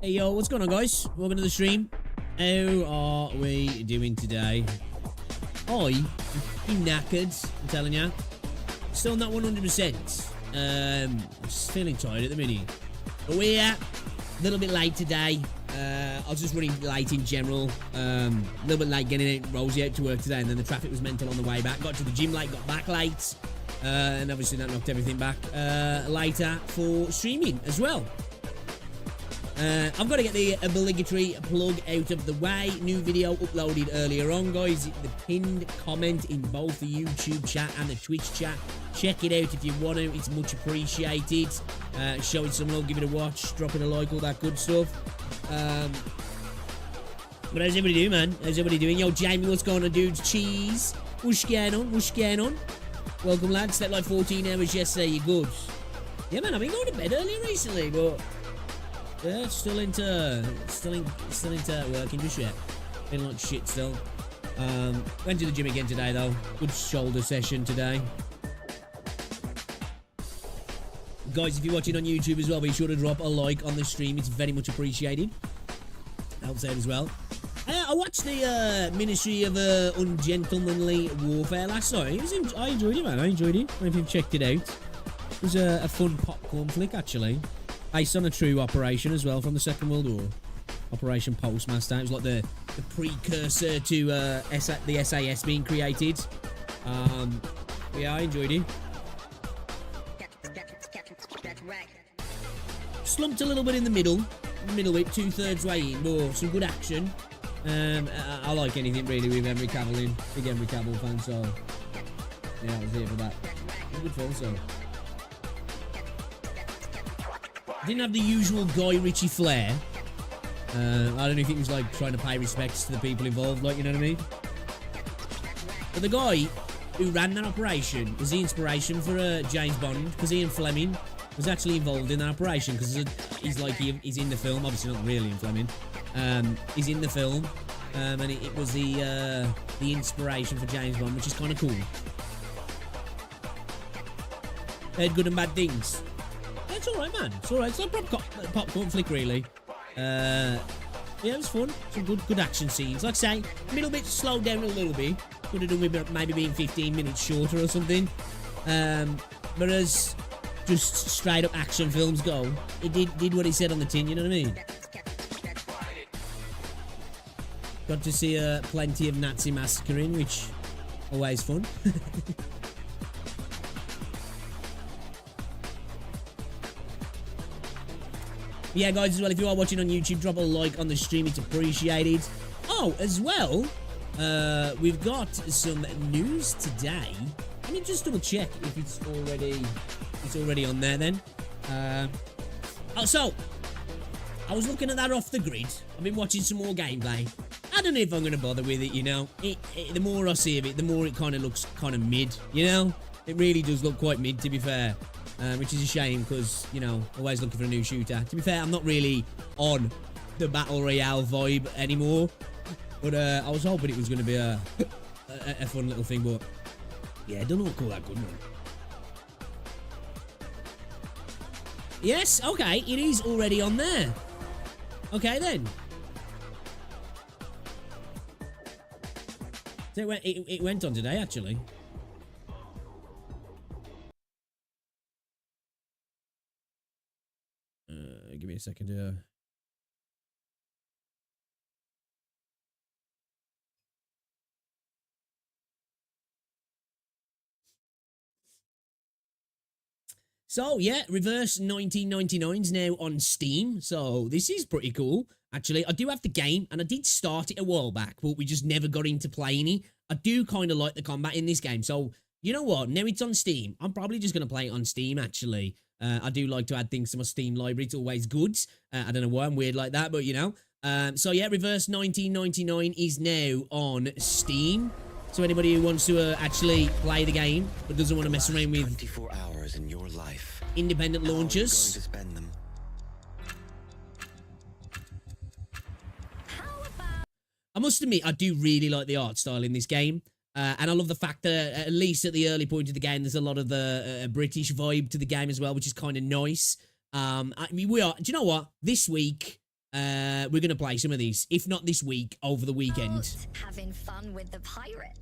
Hey yo, what's going on guys? Welcome to the stream. How are we doing today? I'm knackered, I'm telling ya. Still not 100%. I'm just feeling tired at the minute. But we're a little bit late today. I was just running late in general. A little bit late getting Rosie out to work today, and then the traffic was mental on the way back. Got to the gym late, got back late. And obviously that knocked everything back later for streaming as well. I've got to get the obligatory plug out of the way. New video uploaded earlier on, guys. The pinned comment in both the YouTube chat and the Twitch chat. Check it out if you want to. It's much appreciated. Show it some love, give it a watch, drop it a like, all that good stuff. But how's everybody doing, man? How's everybody doing? Yo, Jamie, what's going on, dudes? Cheese. What's going on? What's going on? Welcome, lads. Slept like 14 hours yesterday. You good? Yeah, man. I've been going to bed early recently, but yeah, still into working just yet. Feeling like shit still. Went to the gym again today though. Good shoulder session today. Guys, if you're watching on YouTube as well, be sure to drop a like on the stream. It's very much appreciated. Helps out as well. I watched the Ministry of Ungentlemanly Warfare last night. I enjoyed it, man. I enjoyed it. I don't know if you've checked it out. It was a fun popcorn flick, actually. Based on a true operation as well from the Second World War. Operation Postmaster. It was like the precursor to the SAS being created. Yeah, I enjoyed it. Slumped a little bit in the middle bit, 2/3 way in, but some good action. I like anything really with Henry Cavill in. Big Henry Cavill fan, so yeah, I was here for that. Good film, so. Didn't have the usual Guy Ritchie flair. I don't know if it was like trying to pay respects to the people involved, like, you know what I mean? But the guy who ran that operation was the inspiration for James Bond, because Ian Fleming was actually involved in that operation, because he's in the film, obviously not really Ian Fleming. He's in the film, and it was the inspiration for James Bond, which is kind of cool. Heard good and bad things. It's alright, man. It's alright. It's like popcorn flick, really. Yeah, it was fun. Some good action scenes. Like I say, middle bit slowed down a little bit. Could have done with maybe being 15 minutes shorter or something. But as just straight up action films go, it did what he said on the tin, you know what I mean? Got to see plenty of Nazi massacring, which always fun. Yeah, guys, as well, if you are watching on YouTube, drop a like on the stream. It's appreciated. Oh, as well, we've got some news today. Let me just double check if it's already on there then. Oh, so I was looking at that off the grid. I've been watching some more gameplay. I don't know if I'm going to bother with it, you know. The more I see of it, the more it kind of looks kind of mid, you know. It really does look quite mid, to be fair. Which is a shame because, you know, always looking for a new shooter. To be fair, I'm not really on the Battle Royale vibe anymore. But I was hoping it was going to be a fun little thing, but yeah, it doesn't look all that good, man. Yes, okay, it is already on there. Okay, then. So it went on today, actually. Give me a second here. So, yeah, Reverse 1999 is now on Steam. So, this is pretty cool. Actually, I do have the game, and I did start it a while back, but we just never got into playing it. I do kind of like the combat in this game. So, you know what? Now it's on Steam. I'm probably just going to play it on Steam, actually. I do like to add things to my Steam library. It's always good. I don't know why I'm weird like that, but, you know. So, yeah, Reverse 1999 is now on Steam. So anybody who wants to actually play the game but doesn't want to mess around with 24 hours in your life. Independent launchers. How are you going to spend them? I must admit, I do really like the art style in this game. And I love the fact that, at least at the early point of the game, there's a lot of the British vibe to the game as well, which is kind of nice. I mean, do you know what? This week, we're going to play some of these. If not this week, over the weekend. Having fun with the pirate.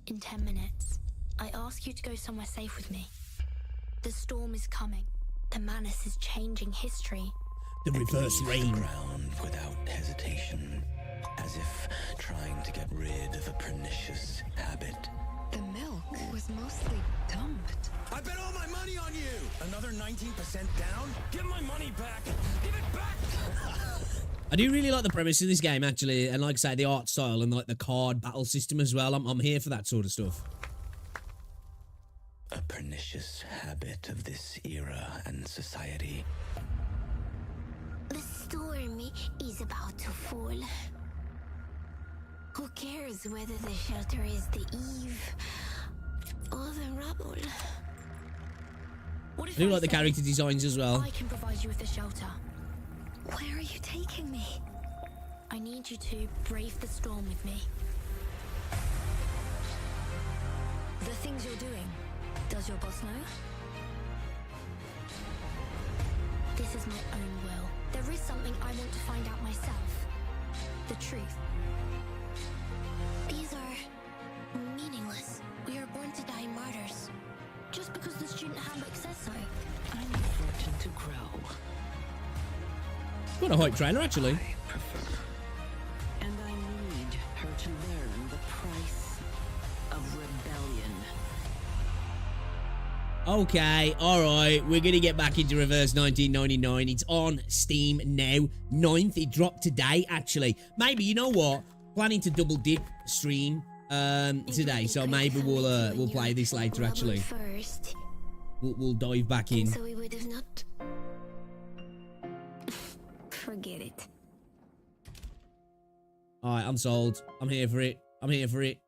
In 10 minutes, I ask you to go somewhere safe with me. The storm is coming. The Manus is changing history. The reverse rain. Ground without hesitation, as if trying to get rid of a pernicious habit. The milk was mostly dumped. I bet all my money on you! Another 19% down? Give my money back! Give it back! I do really like the premise of this game, actually, and like I say, the art style and like the card battle system as well. I'm here for that sort of stuff. A pernicious habit of this era and society. The storm is about to fall. Who cares whether the shelter is the eve or the rubble? I do like the character designs as well. I can provide you with the shelter. Where are you taking me? I need you to brave the storm with me. The things you're doing. Does your boss know? This is my own will. There is something I want to find out myself. The truth. These are meaningless. We are born to die martyrs. Just because the student handbook says so. I'm fortunate to grow. Got a hype trailer, actually. I prefer. And I need her to learn the price of rebellion. Okay, alright, we're going to get back into Reverse 1999. It's on Steam now. 9th, it dropped today, actually. Maybe, you know what? Planning to double dip stream today, so maybe we'll play this later, actually. First. We'll dive back in. So we would have not. Forget it. Alright, I'm sold. I'm here for it. I'm here for it.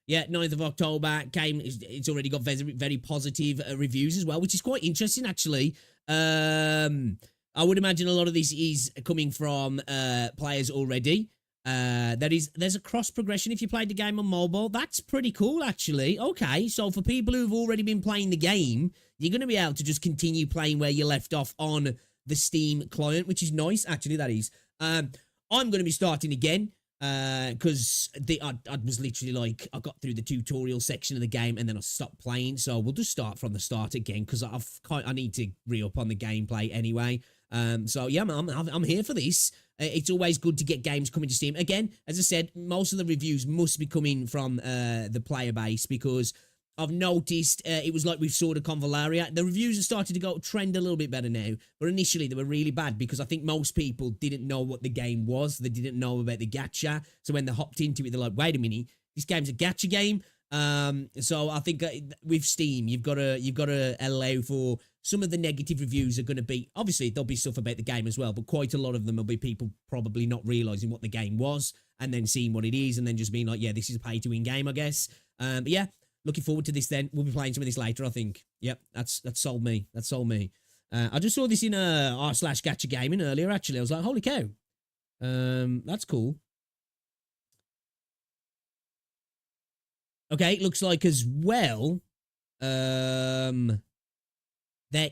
Yeah, 9th of October came. It's already got very, very positive reviews as well, which is quite interesting, actually. I would imagine a lot of this is coming from players already. There's a cross progression if you played the game on mobile. That's pretty cool, actually. Okay, so for people who've already been playing the game, you're going to be able to just continue playing where you left off on the Steam client, which is nice, actually, that is. I'm going to be starting again, because I was literally like, I got through the tutorial section of the game and then I stopped playing, so we'll just start from the start again, because I need to re-up on the gameplay anyway. So yeah, I'm here for this. It's always good to get games coming to Steam. Again, as I said, most of the reviews must be coming from the player base, because I've noticed it was like we saw the Convalaria. The reviews are starting to trend a little bit better now, but initially they were really bad because I think most people didn't know what the game was. They didn't know about the gacha, so when they hopped into it, they're like, wait a minute, this game's a gacha game. So I think with Steam, you've got to allow for some of the negative reviews are going to be, obviously there'll be stuff about the game as well, but quite a lot of them will be people probably not realizing what the game was and then seeing what it is and then just being like, yeah, this is a pay to win game, I guess. But yeah, looking forward to this then. We'll be playing some of this later, I think. Yep, that's sold me. That sold me. I just saw this in r/gacha gaming earlier, actually. I was like, holy cow. That's cool. Okay, looks like as well, there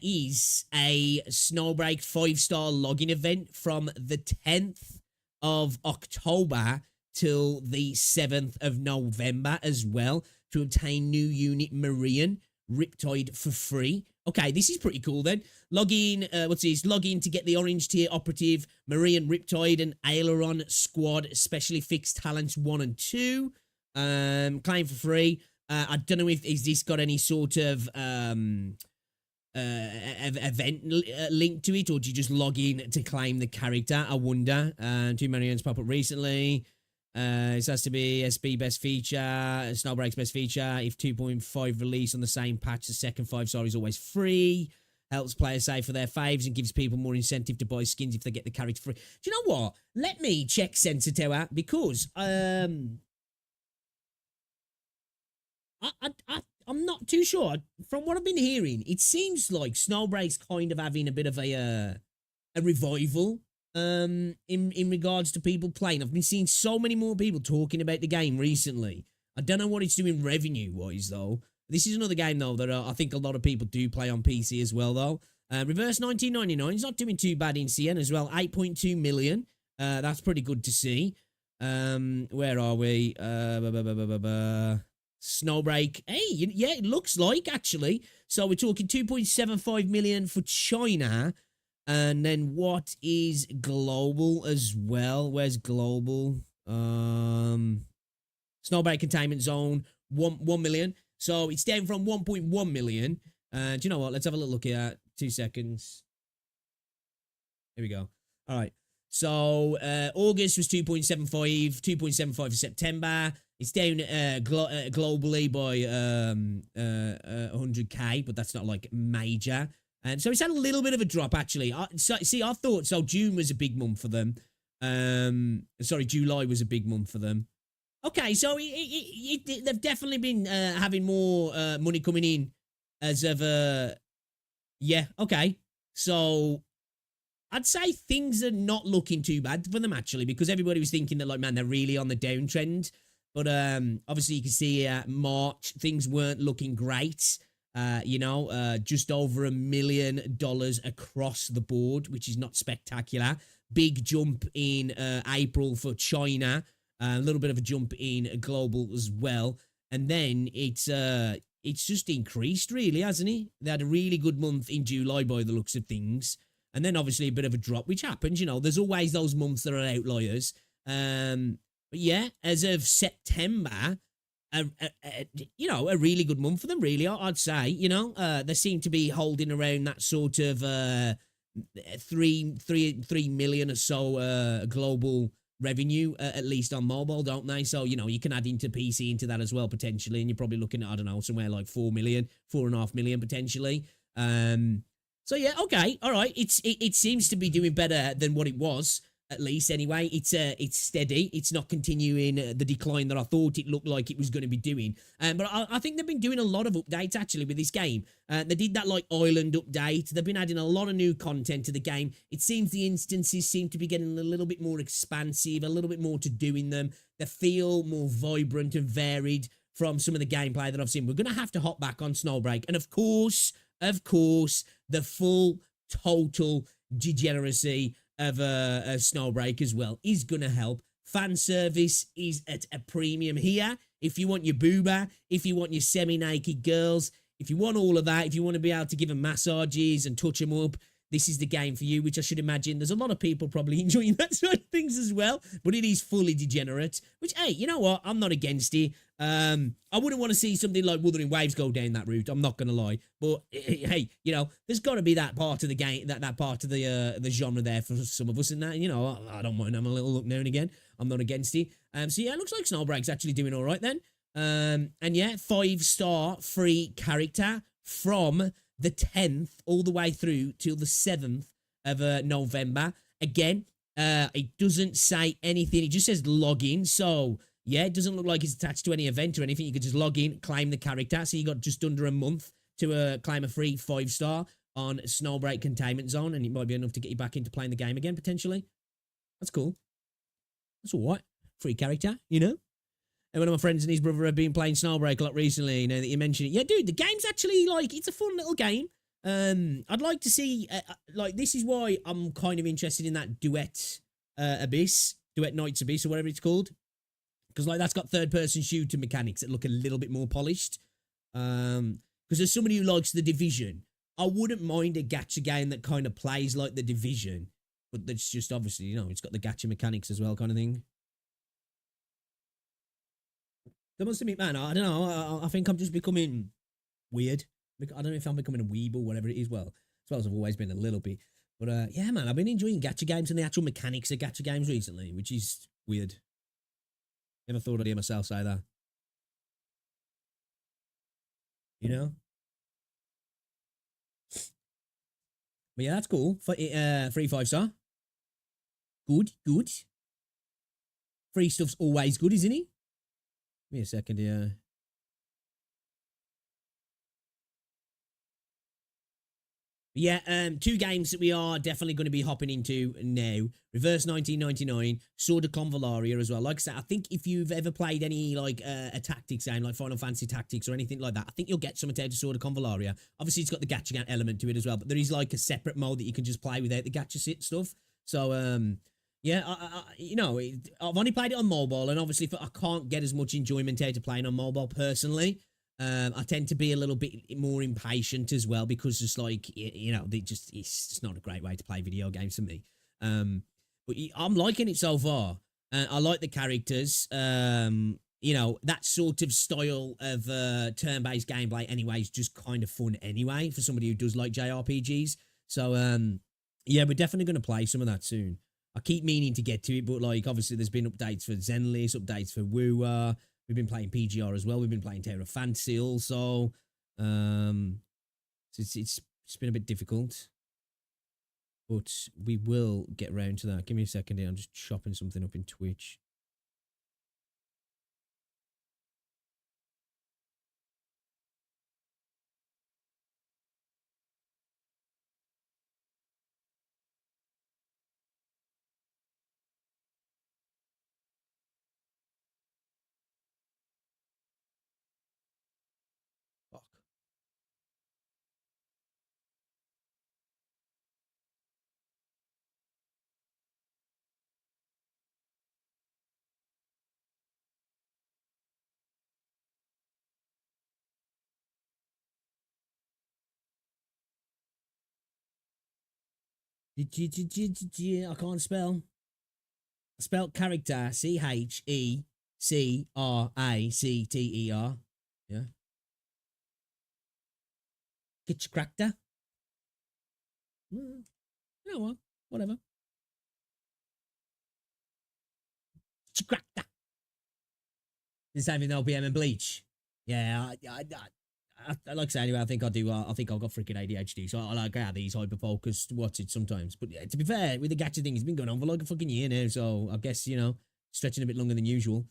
is a Snowbreak 5-star login event from the 10th of October till the 7th of November as well to obtain new unit Marian Riptide for free. Okay, this is pretty cool then. Log in, what's this? Log in to get the orange tier operative, Marian Riptide and Aileron squad, specially fixed talents 1 and 2. Claim for free. I don't know if is this got any sort of event linked to it, or do you just log in to claim the character? I wonder. 2 Marians pop up recently. This has to be SB best feature, Snowbreak's best feature. If 2.5 release on the same patch, the second 5-star is always free. Helps players save for their faves and gives people more incentive to buy skins if they get the character free. Do you know what? Let me check Sensor Tower because I'm not too sure. From what I've been hearing, it seems like Snowbreak's kind of having a bit of a revival in regards to people playing. I've been seeing so many more people talking about the game recently. I don't know what it's doing revenue-wise, though. This is another game, though, that I think a lot of people do play on PC as well, though. Reverse 1999 is not doing too bad in CN as well. 8.2 million. That's pretty good to see. Where are we? Snowbreak. Hey, yeah, it looks like, actually. So we're talking 2.75 million for China. And then what is global as well? Where's global? Snowbreak Containment Zone, 1 million. So it's down from 1.1 million. Do you know what? Let's have a little look at 2 seconds. Here we go. All right. So August was 2.75, 2.75 for September. It's down globally by 100k, but that's not like major. And so it's had a little bit of a drop, actually. I thought so. June was a big month for them. Sorry, July was a big month for them. Okay, so they've definitely been having more money coming in as of yeah. Okay, so I'd say things are not looking too bad for them, actually, because everybody was thinking that, like, man, they're really on the downtrend. But obviously you can see March, things weren't looking great. Just over $1 million across the board, which is not spectacular. Big jump in April for China. A little bit of a jump in global as well. And then it's just increased, really, hasn't it? They had a really good month in July by the looks of things. And then obviously a bit of a drop, which happens, there's always those months that are outliers. But yeah, as of September, a really good month for them, really, I'd say. They seem to be holding around that sort of 3 million or so global revenue, at least on mobile, don't they? So, you can add into PC into that as well, potentially, and you're probably looking at, I don't know, somewhere like 4 million, 4.5 million, potentially. So yeah, okay, all right. It seems to be doing better than what it was, at least anyway. It's steady. It's not continuing the decline that I thought it looked like it was going to be doing. But I think they've been doing a lot of updates, actually, with this game. They did that, like, island update. They've been adding a lot of new content to the game. It seems the instances seem to be getting a little bit more expansive, a little bit more to do in them. They feel more vibrant and varied from some of the gameplay that I've seen. We're going to have to hop back on Snowbreak. And of course, the full, total degeneracy of a Snowbreak as well is going to help. Fan service is at a premium here. If you want your booba, if you want your semi-naked girls, if you want all of that, if you want to be able to give them massages and touch them up, this is the game for you, which I should imagine there's a lot of people probably enjoying that sort of things as well, but it is fully degenerate, which, hey, you know what? I'm not against it. I wouldn't want to see something like Wuthering Waves go down that route, I'm not going to lie, but hey, there's got to be that part of the game, that part of the genre there for some of us, and that, I don't mind having a little look now and again. I'm not against it. So yeah, it looks like Snowbreak's actually doing all right then. And yeah, 5-star free character from the 10th all the way through till the 7th of November. Again, it doesn't say anything. It just says login. So yeah, it doesn't look like it's attached to any event or anything. You could just log in, claim the character. So you got just under a month to claim a free 5-star on Snowbreak Containment Zone, and it might be enough to get you back into playing the game again potentially. That's cool. That's all right. Free character, you know. And one of my friends and his brother have been playing Snowbreak a lot recently. You know that you mentioned it. Yeah, dude, the game's actually like it's a fun little game. I'd like to see like this is why I'm kind of interested in that Duet Knights Abyss or whatever it's called, because like that's got third-person shooter mechanics that look a little bit more polished. Because as somebody who likes The Division, I wouldn't mind a gacha game that kind of plays like The Division, but that's just obviously, you know, it's got the gacha mechanics as well, kind of thing. I must admit, man, I don't know. I think I'm just becoming weird. I don't know if I'm becoming a weeb or whatever it is. Well, as well as I've always been a little bit. But yeah, man, I've been enjoying gacha games and the actual mechanics of gacha games recently, which is weird. Never thought I'd hear myself say that. You know? But yeah, that's cool. Free 5-star. Good, good. Free stuff's always good, isn't it? Give me a second here. Yeah, 2 games that we are definitely going to be hopping into now. Reverse 1999, Sword of Convalaria as well. Like I said, I think if you've ever played any like a tactics game, like Final Fantasy Tactics or anything like that, I think you'll get something out of Sword of Convalaria. Obviously, it's got the gacha element to it as well, but there is like a separate mode that you can just play without the gacha stuff. So, yeah, you know, I've only played it on mobile, and obviously I can't get as much enjoyment out of playing on mobile personally. I tend to be a little bit more impatient as well because it's like, you know, it's just not a great way to play video games for me. But I'm liking it so far. I like the characters. You know, that sort of style of turn-based gameplay anyway is just kind of fun anyway for somebody who does like JRPGs. So, yeah, we're definitely going to play some of that soon. I keep meaning to get to it, but like obviously there's been updates for Zenbless, updates for Woo. We've been playing PGR as well. We've been playing Terra Fancy also. It's been a bit difficult, but we will get around to that. Give me a second here. I'm just chopping something up in Twitch. Fuck. I can't spell. I spelled character CHECRACTER. Yeah. Get your character. You know what? Whatever. Get your character. The same with LPM and Bleach. Yeah, I like I say anyway. I think I do. I think I've got freaking ADHD, so I like how these hyper focused watch it sometimes. But yeah, to be fair, with the gacha thing, it's been going on for like a fucking year now. So I guess you know, stretching a bit longer than usual.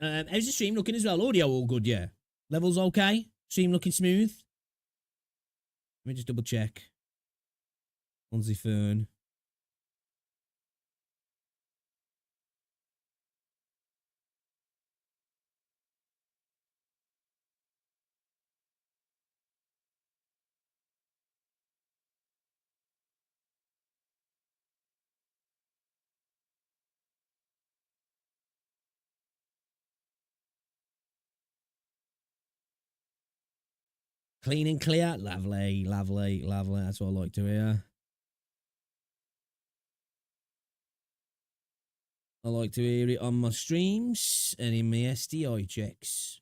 How's the stream looking as well? Audio all good, yeah. Levels okay. Stream looking smooth. Let me just double check. On the phone. Clean and clear. Lovely, lovely, lovely. That's what I like to hear. I like to hear it on my streams and in my SDI checks.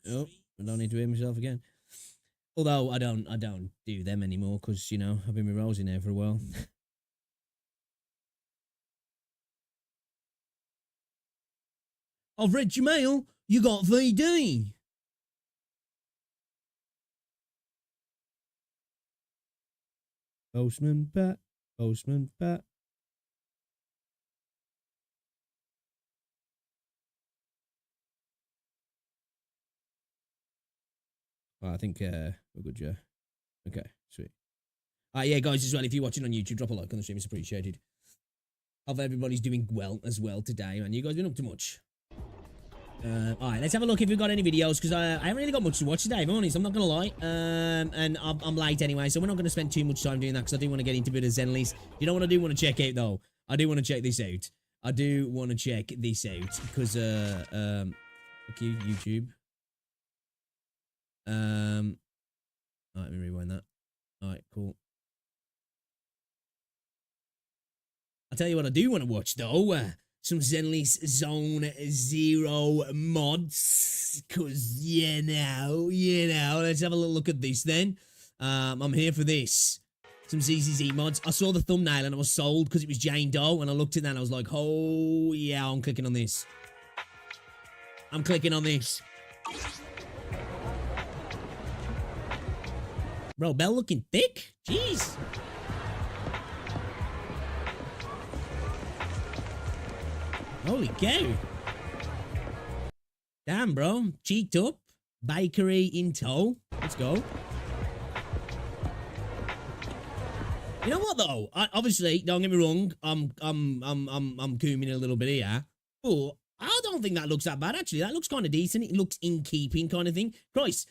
Oh, I don't need to hear myself again. Although I don't do them anymore because, you know, I've been with Rosie now for a while. I've read your mail. You got VD. Postman Pat. Postman Pat. Oh, I think we're good, yeah. Okay, sweet. Yeah, guys, as well, if you're watching on YouTube, drop a like on the stream. It's appreciated. Hope everybody's doing well as well today, man. You guys been up to much? Alright, let's have a look if we've got any videos, because I haven't really got much to watch today, if I'm honest. I'm not going to lie. And I'm late anyway, so we're not going to spend too much time doing that, because I do want to get into a bit of Zenbless. You know what I do want to check out, though? I do want to check this out. I do want to check this out, because, fuck you, YouTube. Alright, let me rewind that. Alright, cool. I'll tell you what I do want to watch, though. Some Zenbless Zone Zero mods. Because, you know, let's have a little look at this, then. I'm here for this. Some ZZZ mods. I saw the thumbnail and I was sold because it was Jane Doe. And I looked at that and I was like, oh, yeah, I'm clicking on this. I'm clicking on this. Bro, Belle looking thick? Jeez. Holy cow. Damn, bro. Cheeked up. Bakery in tow. Let's go. You know what, though? Obviously, don't get me wrong. I'm cooming a little bit here. But I don't think that looks that bad, actually. That looks kind of decent. It looks in keeping kind of thing. Christ.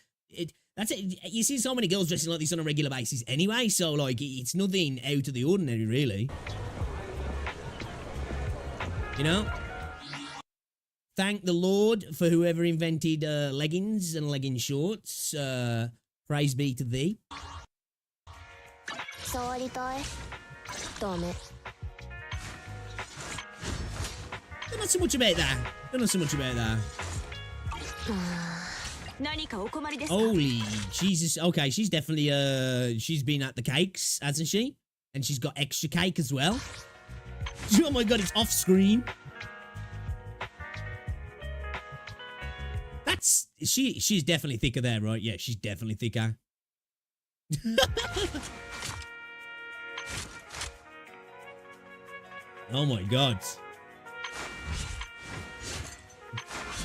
That's it. You see so many girls dressing like this on a regular basis anyway, so, like, it's nothing out of the ordinary, really. You know? Thank the Lord for whoever invented leggings and legging shorts. Praise be to thee. Don't know so much about that. Don't know so much about that. Holy Jesus. Okay, she's definitely, she's been at the cakes, hasn't she? And she's got extra cake as well. Oh my god, it's off screen. That's, she's definitely thicker there, right? Yeah, she's definitely thicker. Oh my god.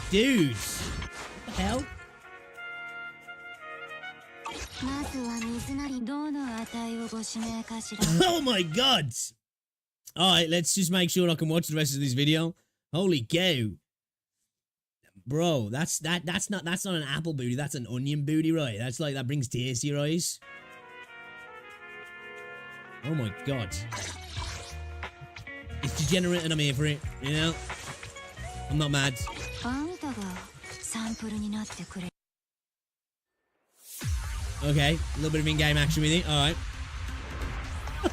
Dude. What the hell? Oh my god. Alright, let's just make sure I can watch the rest of this video. Holy cow. Bro, that's not an apple booty, that's an onion booty, right? That's like, that brings tears to your eyes. Oh my god. It's degenerate and I'm here for it, you know? I'm not mad. Okay, a little bit of in-game action with it, alright.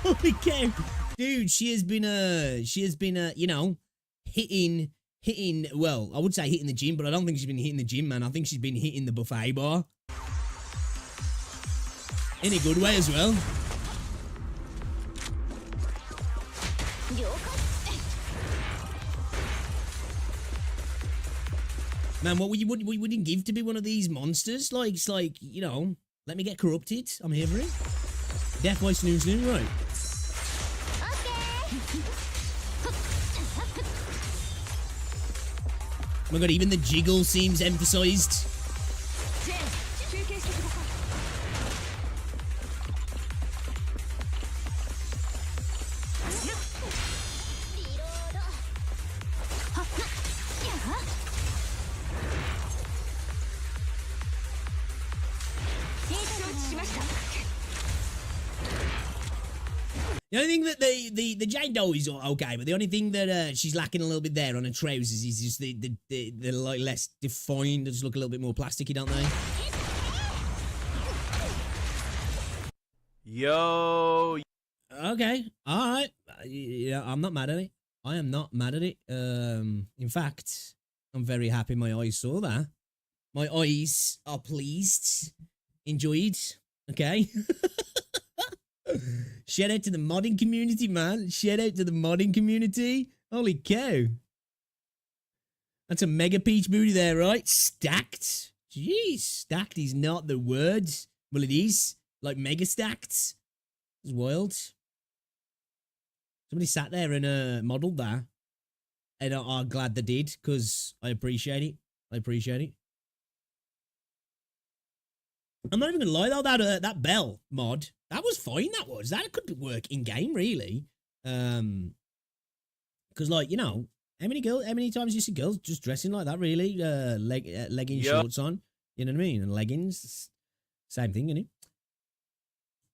Holy cow. Dude, she has been, you know, hitting, well, I would say hitting the gym, but I don't think she's been hitting the gym, man. I think she's been hitting the buffet bar. In a good way as well. Man, what would you give to be one of these monsters? Like, it's like, you know, let me get corrupted. I'm here for it. Death by Snoo Snoo, right. Oh my god, even the jiggle seems emphasized. The only thing that the Jane Doe is okay, but the only thing that she's lacking a little bit there on her trousers is just the like less defined. They just look a little bit more plasticky, don't they? Yo. Okay, all right. Yeah, I'm not mad at it. I am not mad at it. In fact, I'm very happy my eyes saw that. My eyes are pleased, enjoyed. Okay. Shout out to the modding community, man. Shout out to the modding community. Holy cow. That's a mega peach booty there, right? Stacked. Jeez, stacked is not the word. Well, it is. Like mega stacked. It's wild. Somebody sat there and modelled that. And I'm glad they did, because I appreciate it. I appreciate it. I'm not even gonna lie though, that bell mod, that was fine. That could work in game, really. Because like, you know, how many times you see girls just dressing like that, really? Leggings, shorts on. You know what I mean? And leggings, same thing, innit?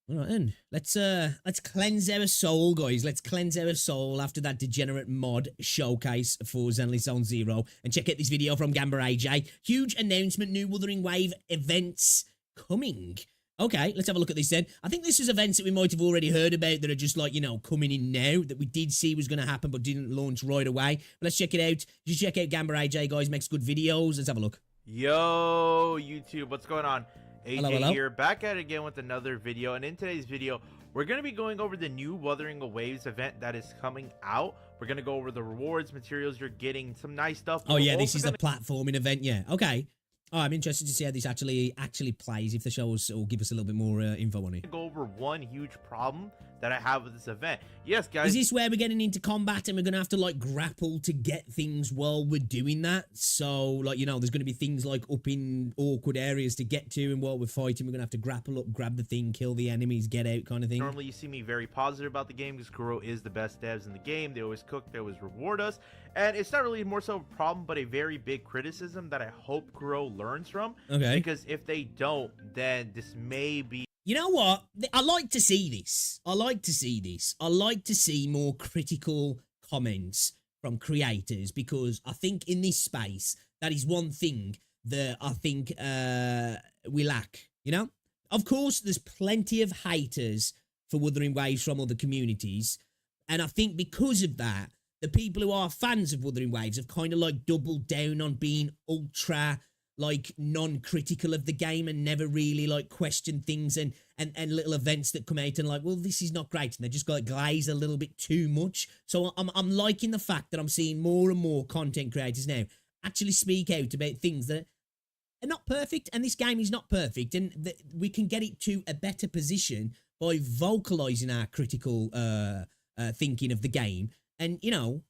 All right then, let's cleanse our soul, guys. Let's cleanse our soul after that degenerate mod showcase for Zenbless Zone Zero, and check out this video from Gamba AJ. Huge announcement: new Wuthering Wave events coming. Okay, let's have a look at this then. I think this is events that we might have already heard about that are just like, you know, coming in now, that we did see was going to happen but didn't launch right away. But let's check it out. Just check out Gamba AJ, guys. Makes good videos. Let's have a look. Yo, YouTube, what's going on? AJ hello. here, back at it again with another video. And in today's video, we're going to be going over the new Wuthering Waves event that is coming out. We're going to go over the rewards, materials you're getting, some nice stuff. Oh yeah, this is the platforming event, yeah. Okay. Oh, I'm interested to see how this actually plays, if the show will give us a little bit more info on it. Go over one huge problem that I have with this event. Yes, guys. Is this where we're getting into combat and we're going to have to, like, grapple to get things while we're doing that? So, like, you know, there's going to be things, like, up in awkward areas to get to, and while we're fighting, we're going to have to grapple up, grab the thing, kill the enemies, get out kind of thing. Normally, you see me very positive about the game because Kuro is the best devs in the game. They always cook, they always reward us. And it's not really more so a problem, but a very big criticism that I hope Kuro learns from. Okay. Because if they don't, then this may be... You know what? I like to see this. I like to see more critical comments from creators, because I think in this space, that is one thing that I think we lack, you know? Of course, there's plenty of haters for Wuthering Waves from other communities, and I think because of that, the people who are fans of Wuthering Waves have kind of like doubled down on being ultra... like non-critical of the game and never really like question things and little events that come out and like, well, this is not great, and they just got glazed a little bit too much. So I'm liking the fact that I'm seeing more and more content creators now actually speak out about things that are not perfect, and this game is not perfect, and we can get it to a better position by vocalizing our critical thinking of the game. And you know,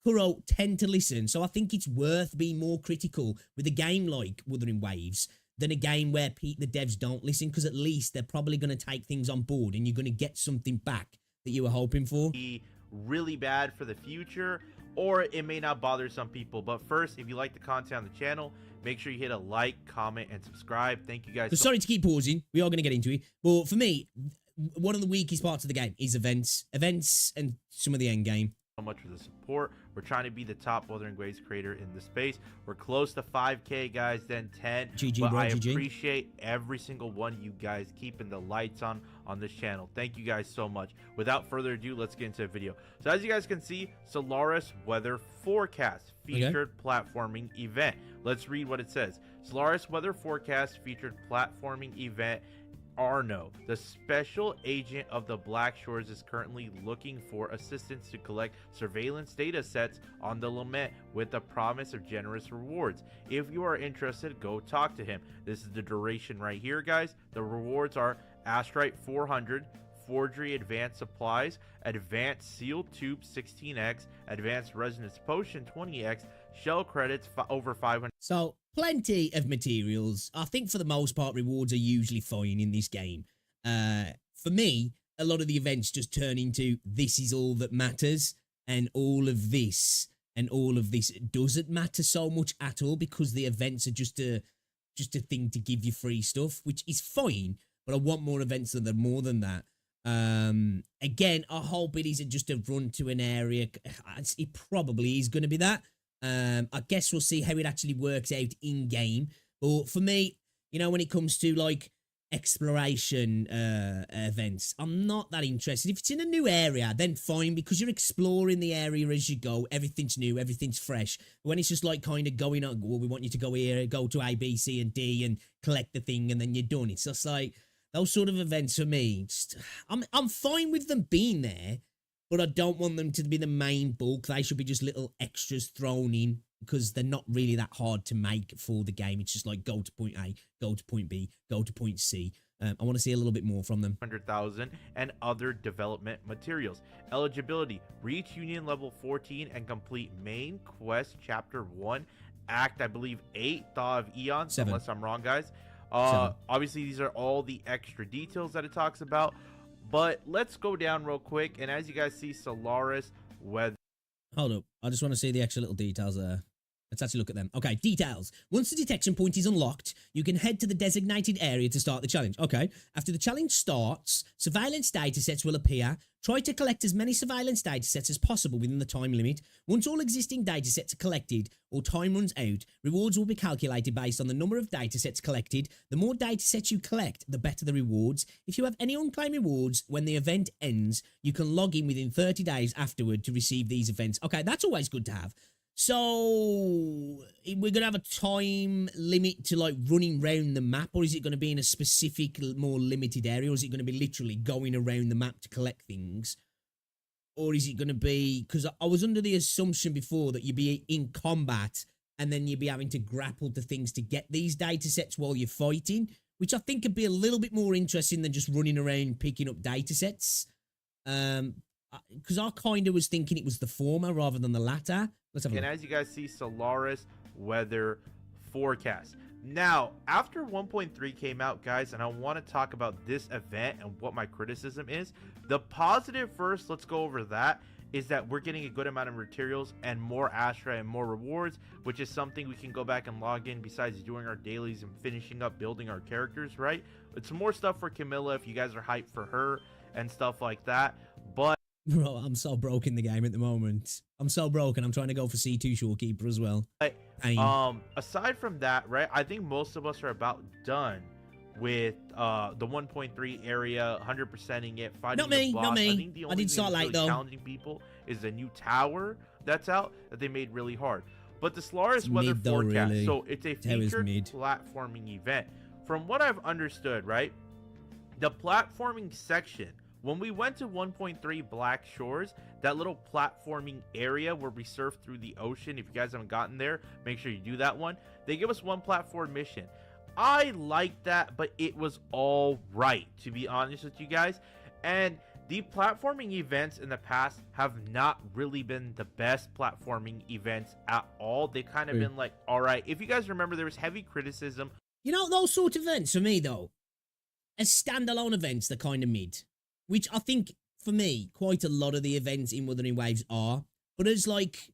Kuro tend to listen, so I think it's worth being more critical with a game like Wuthering Waves than a game where the devs don't listen, because at least they're probably going to take things on board and you're going to get something back that you were hoping for. Be really bad for the future, or it may not bother some people. But first, if you like the content on the channel, make sure you hit a like, comment, and subscribe. Thank you guys. So sorry to keep pausing. We are going to get into it. But for me, one of the weakest parts of the game is events and some of the end game. So much for the support. We're trying to be the top Wuthering Waves creator in the space. We're close to 5K, guys, then 10. GG, but bro, I GG. appreciate every single one of you guys keeping the lights on this channel. Thank you guys so much. Without further ado, let's get into the video. So as you guys can see, Solaris Weather Forecast featured platforming event. Let's read what it says. Solaris Weather Forecast featured platforming event. Arno, the special agent of the Black Shores, is currently looking for assistance to collect surveillance data sets on the Lament with the promise of generous rewards. If you are interested, go talk to him. This is the duration right here, guys. The rewards are Astrite 400, Forgery Advanced Supplies, Advanced Sealed Tube 16x, Advanced Resonance Potion 20x, Shell Credits over 500. So, plenty of materials. I think for the most part, rewards are usually fine in this game. For me, a lot of the events just turn into this is all that matters, and all of this doesn't matter so much at all, because the events are just a thing to give you free stuff, which is fine, but I want more events that are more than that. Again, I hope it isn't just a run to an area. It probably is going to be that. I guess we'll see how it actually works out in game. But for me, you know, when it comes to like exploration events, I'm not that interested. If it's in a new area, then fine, because you're exploring the area as you go. Everything's new, everything's fresh. But when it's just like kind of going on, well, we want you to go here, go to A, B, C, and D, and collect the thing, and then you're done. It's just like those sort of events for me. I'm fine with them being there, but I don't want them to be the main bulk. They should be just little extras thrown in because they're not really that hard to make for the game. It's just like go to point A, go to point B, go to point C. I want to see a little bit more from them. 100,000 and other development materials. Eligibility: reach Union level 14 and complete main quest chapter 1, act I believe 8, Thaw of Eons, 7. unless I'm wrong, guys. 7. Obviously these are all the extra details that it talks about, but let's go down real quick. And as you guys see, Solaris weather. Hold up. I just want to see the extra little details there. Let's actually look at them. Okay, details. Once the detection point is unlocked, you can head to the designated area to start the challenge. Okay, after the challenge starts, surveillance datasets will appear. Try to collect as many surveillance datasets as possible within the time limit. Once all existing datasets are collected or time runs out, rewards will be calculated based on the number of datasets collected. The more datasets you collect, the better the rewards. If you have any unclaimed rewards when the event ends, you can log in within 30 days afterward to receive these events. Okay, that's always good to have. So, we're going to have a time limit to, like, running around the map, or is it going to be in a specific, more limited area, or is it going to be literally going around the map to collect things? Or is it going to be, because I was under the assumption before that you'd be in combat, and then you'd be having to grapple to things to get these data sets while you're fighting, which I think would be a little bit more interesting than just running around picking up data sets. Because I kind of was thinking it was the former rather than the latter. Let's have a look. And as you guys see, Solaris weather forecast. Now, after 1.3 came out, guys, and I want to talk about this event and what my criticism is. The positive first, let's go over that, is that we're getting a good amount of materials and more Astra and more rewards, which is something we can go back and log in besides doing our dailies and finishing up building our characters, right? It's more stuff for Camilla if you guys are hyped for her and stuff like that. But Bro, I'm so broke in the game at the moment. I'm so broken. I'm trying to go for C2 Shorekeeper as well. Aside from that, right, I think most of us are about done with the 1.3 area, 100%ing it, fighting not me, the boss. not me. I think the only I did thing start that's late really though. challenging people is the new tower that's out that they made really hard. But the Solaris It's weather mid though, forecast, really. so it's a Tower's featured mid. platforming event. From what I've understood, right, the platforming section, when we went to 1.3 Black Shores, that little platforming area where we surf through the ocean, if you guys haven't gotten there, make sure you do that one. They give us one platform mission. I liked that, but it was all right, to be honest with you guys. And the platforming events in the past have not really been the best platforming events at all. They've kind of been like, all right. If you guys remember, there was heavy criticism. You know, those sort of events for me though, as standalone events, they're kind of mid. Which I think, for me, quite a lot of the events in Wuthering Waves are. But as, like,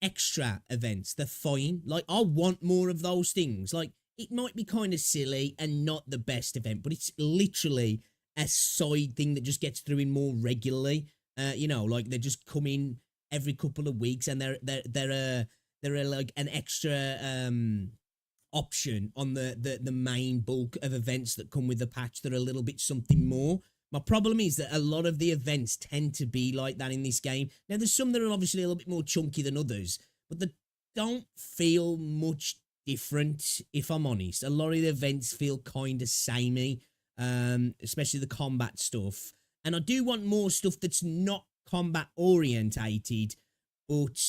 extra events, they're fine. Like, I want more of those things. Like, it might be kind of silly and not the best event, but it's literally a side thing that just gets through in more regularly. You know, like, they just come in every couple of weeks and they're like, an extra option on the main bulk of events that come with the patch that are a little bit something more. My problem is that a lot of the events tend to be like that in this game. Now, there's some that are obviously a little bit more chunky than others, but they don't feel much different, if I'm honest. A lot of the events feel kind of samey, especially the combat stuff. And I do want more stuff that's not combat orientated, but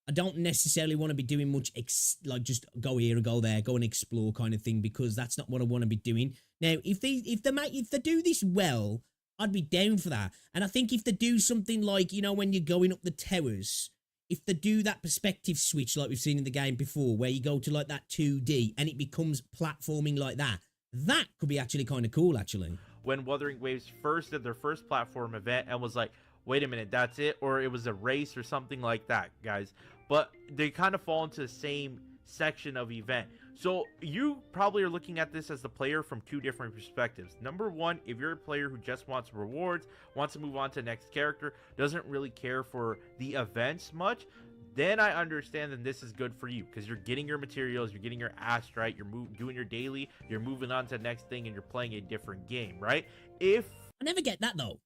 I don't necessarily want to be doing much, like just go here and go there, go and explore kind of thing, because that's not what I want to be doing. Now, if they do this well, I'd be down for that. And I think if they do something like, you know, when you're going up the towers, if they do that perspective switch like we've seen in the game before, where you go to like that 2D and it becomes platforming like that, that could be actually kind of cool, actually. When Wuthering Waves first did their first platform event and was like, wait a minute, that's it? Or it was a race or something like that, guys. But they kind of fall into the same section of event. So you probably are looking at this as the player from two different perspectives. Number one, if you're a player who just wants rewards, wants to move on to the next character, doesn't really care for the events much, then I understand that this is good for you, because you're getting your materials, you're getting your Astra, right? You're doing your daily, you're moving on to the next thing, and you're playing a different game, right? I never get that though.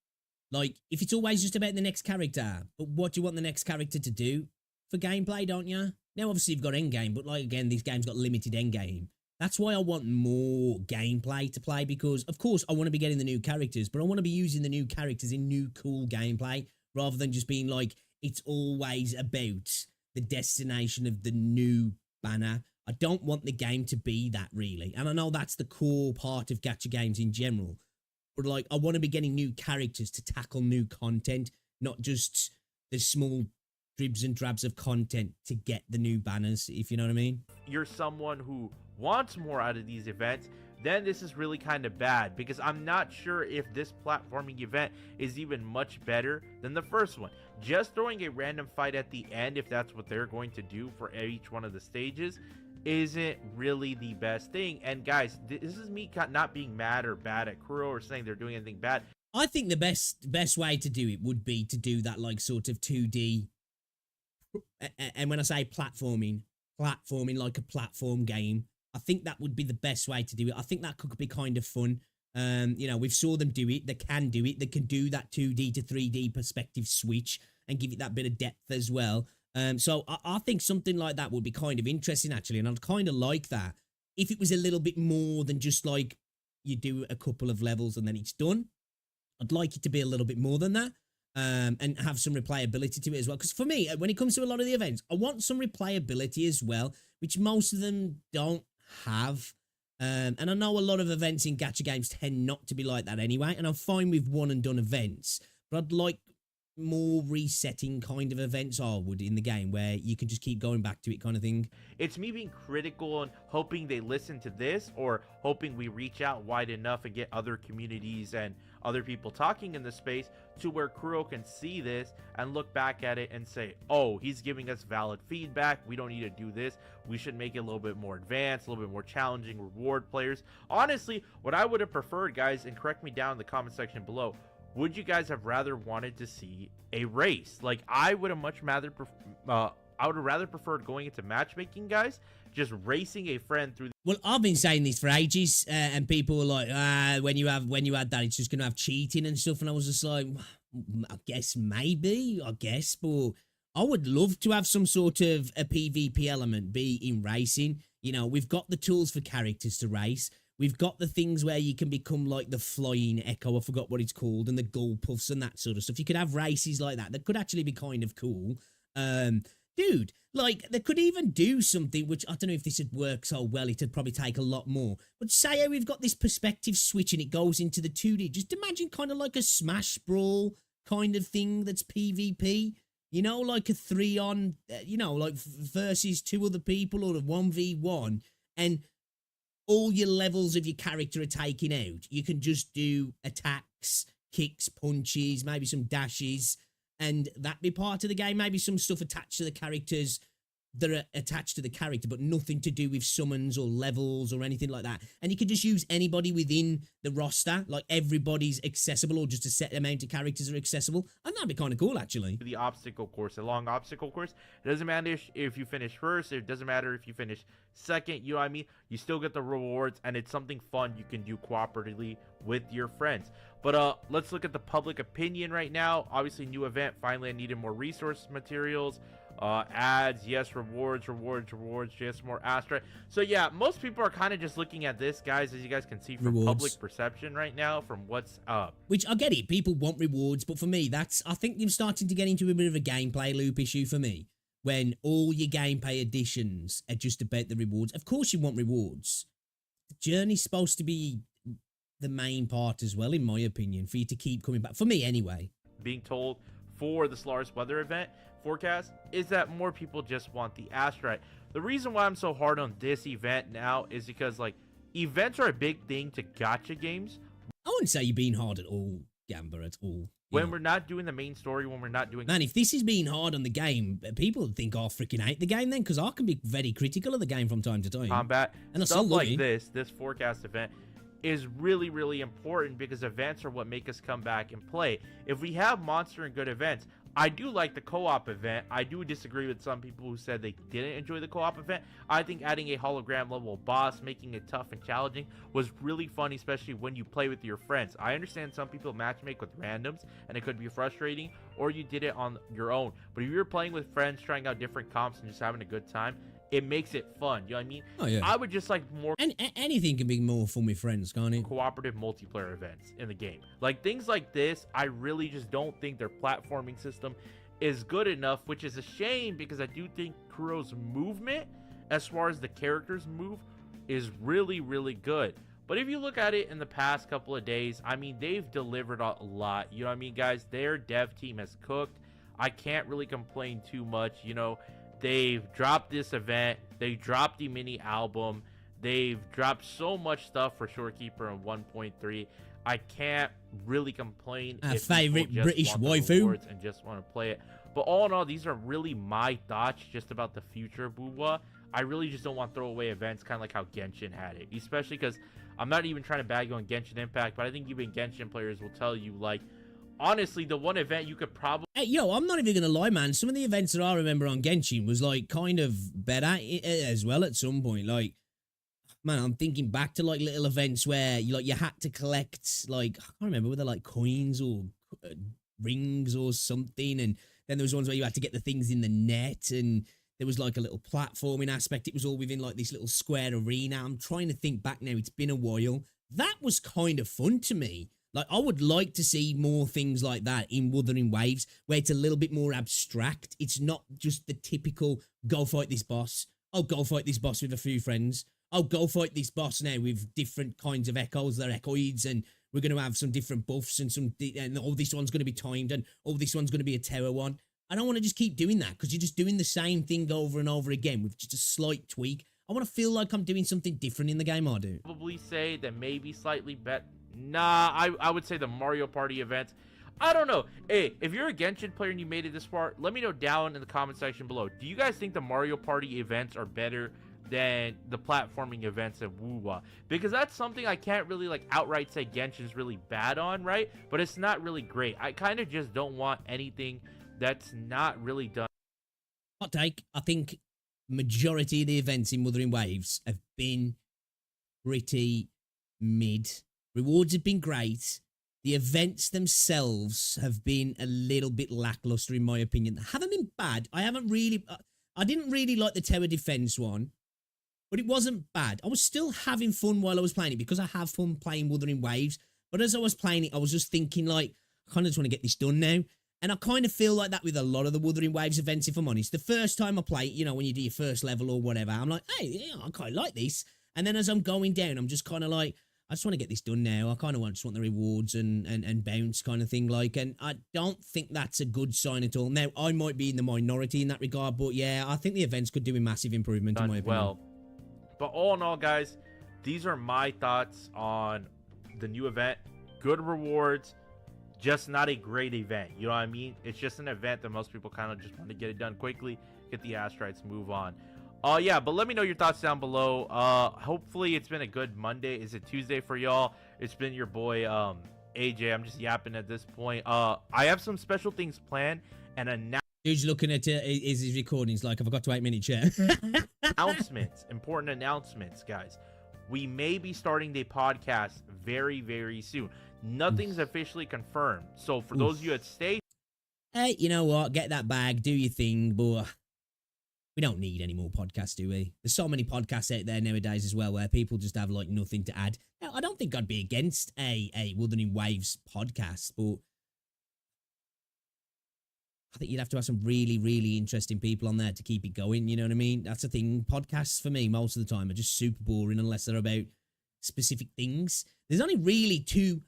Like, if it's always just about the next character, but what do you want the next character to do? For gameplay, don't you? Now, obviously, you've got endgame, but like, again, these games got limited endgame. That's why I want more gameplay to play, because, of course, I want to be getting the new characters, but I want to be using the new characters in new, cool gameplay, rather than just being like, it's always about the destination of the new banner. I don't want the game to be that, really. And I know that's the core part of gacha games in general. But like, I want to be getting new characters to tackle new content, not just the small dribs and drabs of content to get the new banners, if you know what I mean. You're someone who wants more out of these events, then this is really kind of bad, because I'm not sure if this platforming event is even much better than the first one. Just throwing a random fight at the end, if that's what they're going to do for each one of the stages, isn't really the best thing. And guys, this is me not being mad or bad at Kuro or saying they're doing anything bad. I think the best way to do it would be to do that like sort of 2D, and when I say platforming like a platform game, I think that would be the best way to do it. I think that could be kind of fun. You know, we've saw them do it. They can do it. They can do that 2D to 3D perspective switch and give it that bit of depth as well. So I think something like that would be kind of interesting, actually. And I'd kind of like that if it was a little bit more than just like you do a couple of levels and then it's done. I'd like it to be a little bit more than that. And have some replayability to it as well. Because for me, when it comes to a lot of the events, I want some replayability as well, which most of them don't have. And I know a lot of events in gacha games tend not to be like that anyway, and I'm fine with one and done events, but I'd like more resetting kind of events I would in the game where you can just keep going back to it kind of thing. It's me being critical and hoping they listen to this, or hoping we reach out wide enough and get other communities and other people talking in the space to where Kuro can see this and look back at it and say, oh, he's giving us valid feedback. We don't need to do this. We should make it a little bit more advanced, a little bit more challenging, reward players. Honestly, what I would have preferred, guys, and correct me down in the comment section below, would you guys have rather wanted to see a race? Like, I would have much rather preferred going into matchmaking, guys, just racing a friend through. Well, I've been saying this for ages, and people were like, when you had that, it's just going to have cheating and stuff. And I was just like, I guess, but I would love to have some sort of a PvP element be in racing. You know, we've got the tools for characters to race. We've got the things where you can become like the flying echo, I forgot what it's called, and the gold puffs and that sort of stuff. You could have races like that. That could actually be kind of cool. Dude, like, they could even do something, which I don't know if this would work so well, it'd probably take a lot more. But say how we've got this perspective switch and it goes into the 2D. Just imagine kind of like a Smash Brawl kind of thing that's PvP. You know, like a 3-on, you know, like versus 2 other people, or a 1v1. And all your levels of your character are taken out. You can just do attacks, kicks, punches, maybe some dashes, and that be part of the game. Maybe some stuff attached to the characters that are attached to the character, but nothing to do with summons or levels or anything like that. And you can just use anybody within the roster, like everybody's accessible, or just a set amount of characters are accessible. And that'd be kind of cool, actually. The obstacle course, a long obstacle course. It doesn't matter if you finish first, it doesn't matter if you finish second, you know what I mean? You still get the rewards, and it's something fun you can do cooperatively with your friends. But let's look at the public opinion right now. Obviously, new event. Finally, I needed more resource materials. Ads, yes. Rewards, yes. More Astra. So yeah, most people are kind of just looking at this, guys, as you guys can see from rewards. Public perception right now, from what's up. Which, I get it, people want rewards, but for me, I think you're starting to get into a bit of a gameplay loop issue for me, when all your gameplay additions are just about the rewards. Of course you want rewards. The journey's supposed to be the main part as well, in my opinion, for you to keep coming back. For me, anyway. Being told for the Solaris weather event forecast is that more people just want the Astrite. The reason why I'm so hard on this event now is because, like, events are a big thing to gacha games. I wouldn't say you're being hard at all, Gamba, at all. When we're not doing the main story, when we're not doing... Man, if this is being hard on the game, people think I freaking hate the game then, because I can be very critical of the game from time to time. Combat, and stuff like this forecast event is really, really important, because events are what make us come back and play. If we have monster and good events, I do like the co-op event. I do disagree with some people who said they didn't enjoy the co-op event. I think adding a hologram level boss, making it tough and challenging, was really fun, especially when you play with your friends. I understand some people matchmake with randoms, and it could be frustrating, or you did it on your own. But if you're playing with friends, trying out different comps and just having a good time, it makes it fun. You know what I mean? Oh, yeah. I would just like more And anything can be more fun with friends, can't it? cooperative multiplayer events in the game. Like things like this, I really just don't think their platforming system is good enough, which is a shame because I do think Kuro's movement, as far as the characters move, is really, really good. But if you look at it in the past couple of days, I mean, they've delivered a lot. You know what I mean, guys? Their dev team has cooked. I can't really complain too much. You know, they've dropped this event. They dropped the mini album. They've dropped so much stuff for Shorekeeper and 1.3. I can't really complain. Our if people favorite just British want the waifu. rewards and just want to play it. But all in all, these are really my thoughts just about the future of Wuwa. I really just don't want throwaway events, kind of like how Genshin had it. Especially because I'm not even trying to bag you on Genshin Impact, but I think even Genshin players will tell you, like, honestly, the one event you could probably... Hey, yo, I'm not even gonna lie, man. Some of the events that I remember on Genshin was like kind of better as well at some point. Like, man, I'm thinking back to like little events where you had to collect, like, I can't remember whether like coins or rings or something, and then there was ones where you had to get the things in the net, and there was like a little platforming aspect. It was all within like this little square arena. I'm trying to think back now. It's been a while. That was kind of fun to me. Like, I would like to see more things like that in Wuthering Waves, where it's a little bit more abstract. It's not just the typical, go fight this boss. Oh, go fight this boss with a few friends. Oh, go fight this boss now with different kinds of echoes. They're echoids, and we're going to have some different buffs, and oh, this one's going to be timed, and oh, this one's going to be a terror one. I don't want to just keep doing that, because you're just doing the same thing over and over again with just a slight tweak. I want to feel like I'm doing something different in the game I do. Probably say that maybe slightly better. Nah, I would say the Mario Party events. I don't know. Hey, if you're a Genshin player and you made it this far, let me know down in the comment section below. Do you guys think the Mario Party events are better than the platforming events in Wuwa? Because that's something I can't really like outright say Genshin's really bad on, right? But it's not really great. I kind of just don't want anything that's not really done. Hot take, I think majority of the events in Wuthering Waves have been pretty mid. Rewards have been great. The events themselves have been a little bit lackluster, in my opinion. They haven't been bad. I didn't really like the tower defense one, but it wasn't bad. I was still having fun while I was playing it, because I have fun playing Wuthering Waves. But as I was playing it, I was just thinking, like, I kind of just want to get this done now. And I kind of feel like that with a lot of the Wuthering Waves events, if I'm honest. The first time I play it, you know, when you do your first level or whatever, I'm like, hey, yeah, I quite like this. And then as I'm going down, I'm just kind of like, I just want to get this done now. I kind of just want the rewards and bounce kind of thing. Like, and I don't think that's a good sign at all. Now, I might be in the minority in that regard, but yeah, I think the events could do a massive improvement in my opinion. Well, but all in all, guys, these are my thoughts on the new event. Good rewards, just not a great event. You know what I mean? It's just an event that most people kind of just want to get it done quickly, get the asteroids, move on. Yeah, but let me know your thoughts down below. Hopefully it's been a good Monday. Is it Tuesday for y'all? It's been your boy AJ. I'm just yapping at this point. I have some special things planned and Dude's looking at his recordings like, have I got to 8-minute chair? announcements, important announcements, guys. We may be starting the podcast very, very soon. Nothing's officially confirmed. So for those of you that stay, hey, you know what? Get that bag, do your thing, but we don't need any more podcasts, do we? There's so many podcasts out there nowadays as well, where people just have like nothing to add. Now, I don't think I'd be against a Wuthering Waves podcast, but I think you'd have to have some really, really interesting people on there to keep it going. You know what I mean? That's the thing. Podcasts for me, most of the time, are just super boring unless they're about specific things. There's only really two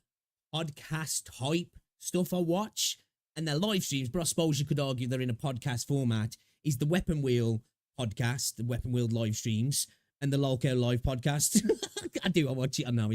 podcast type stuff I watch, and they're live streams, but I suppose you could argue they're in a podcast format. Is the Weapon Wheel podcast, the Weapon Wheel live streams, and the Lolco live podcast. I watch it. I know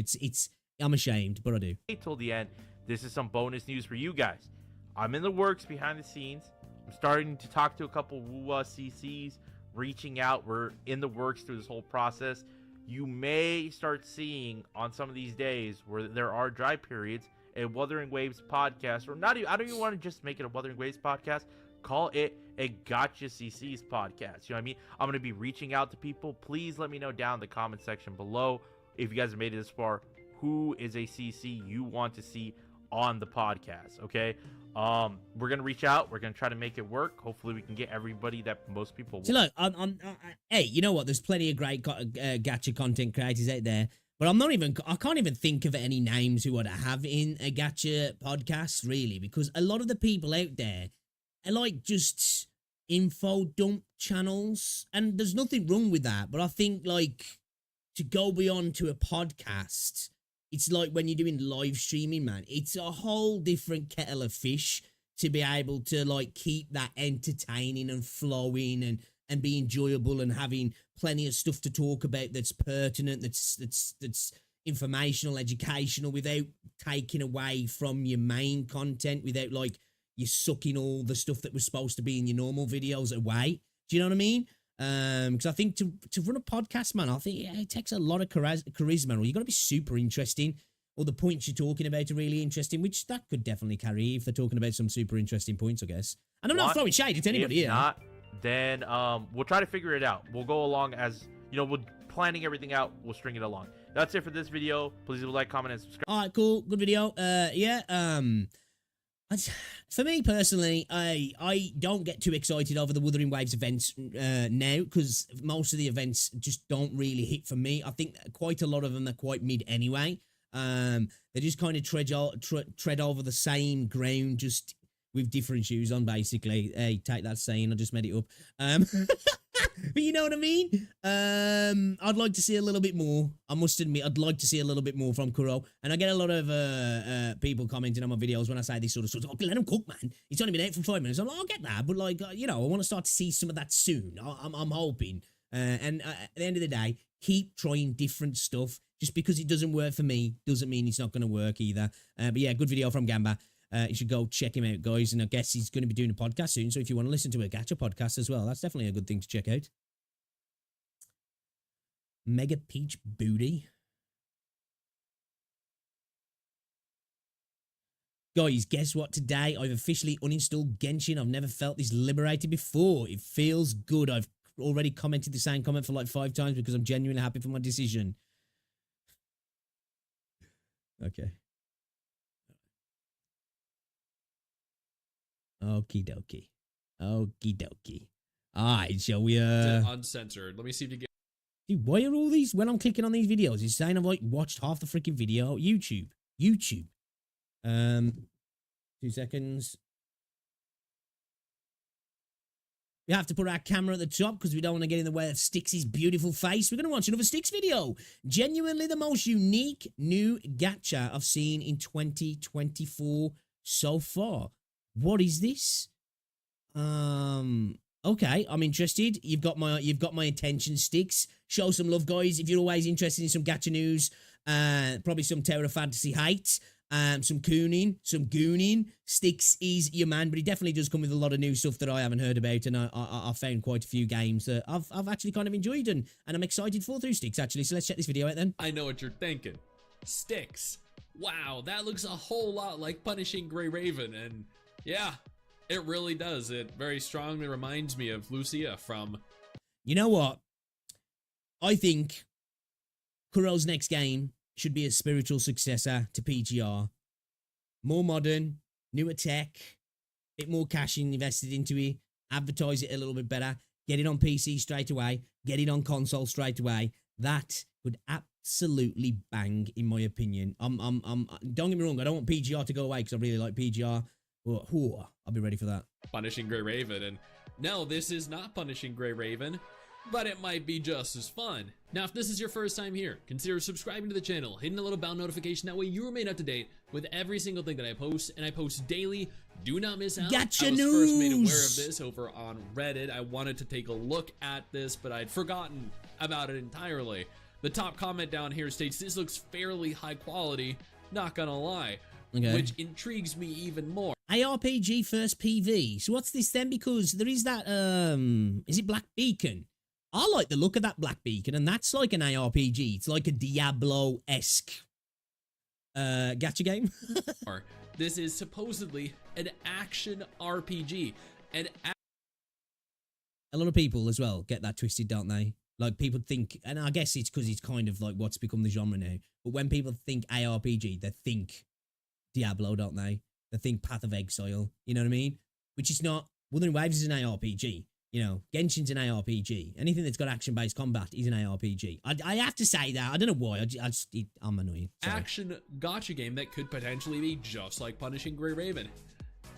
I'm ashamed, but I do. till the end, this is some bonus news for you guys. I'm in the works behind the scenes. I'm starting to talk to a couple Wuwa CCs, reaching out. We're in the works through this whole process. You may start seeing on some of these days where there are dry periods, a Wuthering Waves podcast, or not even, I don't even want to just make it a Wuthering Waves podcast. Call it a Gotcha CC's podcast. You know what I mean? I'm going to be reaching out to people. Please let me know down in the comment section below, if you guys have made it this far, who is a CC you want to see on the podcast. Okay. We're gonna reach out. We're gonna try to make it work. Hopefully, we can get everybody that most people want. So look, hey, you know what? There's plenty of great gacha content creators out there, but I can't even think of any names who I'd have in a gacha podcast, really, because a lot of the people out there are like just info dump channels, and there's nothing wrong with that, but I think like to go beyond to a podcast, it's like when you're doing live streaming, man, it's a whole different kettle of fish to be able to like keep that entertaining and flowing and be enjoyable and having plenty of stuff to talk about that's pertinent, that's informational, educational, without taking away from your main content, without like you sucking all the stuff that was supposed to be in your normal videos away. Do you know what I mean? Because I think to run a podcast, man, I think it takes a lot of charisma, or you got to be super interesting, or the points you're talking about are really interesting, which that could definitely carry if they're talking about some super interesting points, I guess. And I'm not throwing shade at anybody here. If not, then we'll try to figure it out. We'll go along as, you know, we're planning everything out. We'll string it along. That's it for this video. Please like, comment, and subscribe. All right, cool. Good video. For me personally, I don't get too excited over the Wuthering Waves events now, because most of the events just don't really hit for me. I think quite a lot of them are quite mid anyway. They just kind of tread over the same ground, just with different shoes on, basically. Hey, take that saying, I just made it up. But you know what I mean? I'd like to see a little bit more. I must admit, I'd like to see a little bit more from Kuro. And I get a lot of people commenting on my videos when I say this sort of stuff. Oh, let him cook, man. It's only been out for 5 minutes. I'm like, I'll get that. But, like, you know, I want to start to see some of that soon. I'm hoping. And at the end of the day, keep trying different stuff. Just because it doesn't work for me doesn't mean it's not going to work either. But yeah, good video from Gamba. You should go check him out, guys. And I guess he's going to be doing a podcast soon. So if you want to listen to a gacha podcast as well, that's definitely a good thing to check out. Mega Peach Booty. Guys, guess what? Today, I've officially uninstalled Genshin. I've never felt this liberated before. It feels good. I've already commented the same comment for like 5 times because I'm genuinely happy for my decision. Okay. Okie dokie. Okie dokie. Alright, shall we uncensored. Let me see if you get. Dude, why are all these, when I'm clicking on these videos, it's saying I've like watched half the freaking video. YouTube. 2 seconds. We have to put our camera at the top because we don't want to get in the way of Styx's beautiful face. We're going to watch another Styx video. Genuinely the most unique new gacha I've seen in 2024 so far. What is this? Okay, I'm interested. You've got my attention, Styx. Show some love, guys. If you're always interested in some gacha news, probably some Terror Fantasy hate, some cooning, some gooning. Styx is your man, but he definitely does come with a lot of new stuff that I haven't heard about, and I found quite a few games that I've actually kind of enjoyed, and I'm excited for through Styx, actually. So let's check this video out then. I know what you're thinking. Styx. Wow, that looks a whole lot like Punishing Grey Raven, and yeah, it really does. It very strongly reminds me of Lucia from... You know what? I think Kuro's next game should be a spiritual successor to PGR. More modern, newer tech, bit more cash invested into it, advertise it a little bit better, get it on PC straight away, get it on console straight away. That would absolutely bang, in my opinion. Don't get me wrong, I don't want PGR to go away because I really like PGR. But, I'll be ready for that. Punishing Grey Raven, and no, this is not Punishing Grey Raven, but it might be just as fun. Now, if this is your first time here, consider subscribing to the channel, hitting the little bell notification, that way you remain up to date with every single thing that I post, and I post daily. Do not miss out. Gacha I was news. first made aware of this over on Reddit. I wanted to take a look at this, but I'd forgotten about it entirely. The top comment down here states, this looks fairly high quality, not gonna lie. Okay. Which intrigues me even more. ARPG first PV. So what's this then? Because there is that, is it Black Beacon? I like the look of that Black Beacon, and that's like an ARPG. It's like a Diablo-esque gacha game. This is supposedly an action RPG. A lot of people as well get that twisted, don't they? Like, people think, and I guess it's because it's kind of like what's become the genre now, but when people think ARPG, they think Diablo, don't they? They think Path of Exile. You know what I mean? Which is not. Wuthering Waves is an ARPG. You know, Genshin's an ARPG. Anything that's got action-based combat is an ARPG. I have to say that. I don't know why. I'm annoying. Sorry. Action gacha game that could potentially be just like Punishing Gray Raven.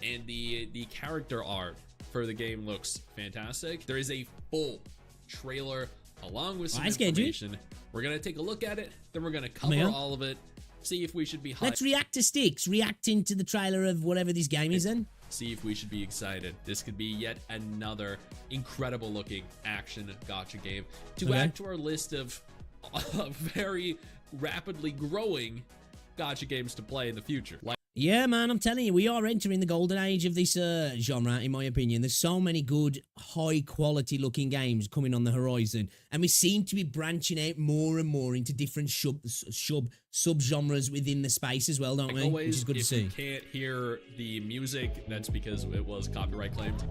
And the character art for the game looks fantastic. There is a full trailer along with some information. We're going to take a look at it. Then we're going to cover all of it. See if we should be hyped. Let's react to Sticks. Reacting to the trailer of whatever this game is then. See if we should be excited. This could be yet another incredible looking action gacha game to add to our list of very rapidly growing gacha games to play in the future. Yeah, man, I'm telling you, we are entering the golden age of this genre, in my opinion. There's so many good, high-quality looking games coming on the horizon, and we seem to be branching out more and more into different sub-genres within the space as well, don't we? Always, which is good to see. If you can't hear the music, that's because it was copyright claimed.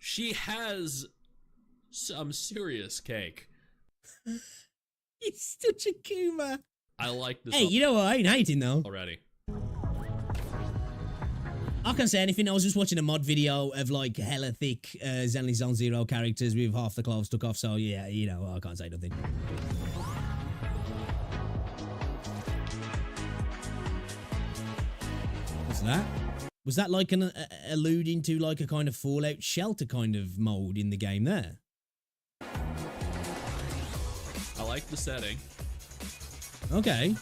She has some serious cake. He's such a Kuma. I like this. Hey, you know what? I ain't hating though. Already. I can't say anything. I was just watching a mod video of like hella thick Zenly Zone Zero characters with half the clothes took off. So yeah, you know, I can't say nothing. What's that? Was that like an alluding to like a kind of Fallout Shelter kind of mode in the game there? I like the setting. Okay.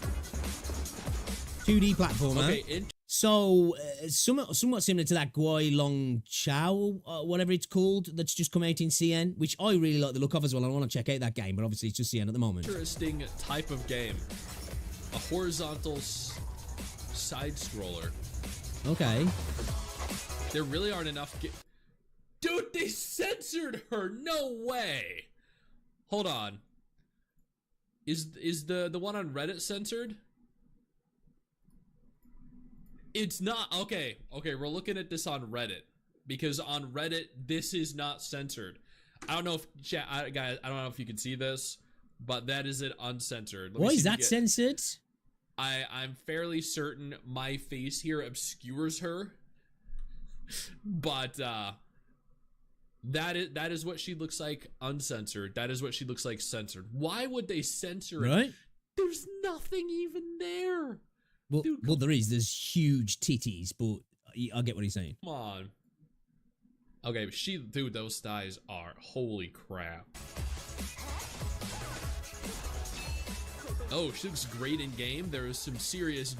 2D platformer. Okay, so, somewhat similar to that Guai Long Chao, whatever it's called, that's just come out in CN, which I really like the look of as well. I want to check out that game, but obviously it's just CN at the moment. Interesting type of game. A horizontal side scroller. Okay. There really aren't enough. Dude, they censored her. No way. Hold on. Is the one on Reddit censored? It's not. Okay, we're looking at this on Reddit because on Reddit this is not censored. I don't know if chat, guys, I don't know if you can see this, but that is it uncensored. Why is that censored? I'm fairly certain my face here obscures her, but that is what she looks like uncensored. That is what she looks like censored. Why would they censor it? Right? There's nothing even there. Well, Dude, well, there's huge titties, but I get what he's saying. Come on. Okay, but dude, those thighs are holy crap. Oh, she looks great in game. There is some serious.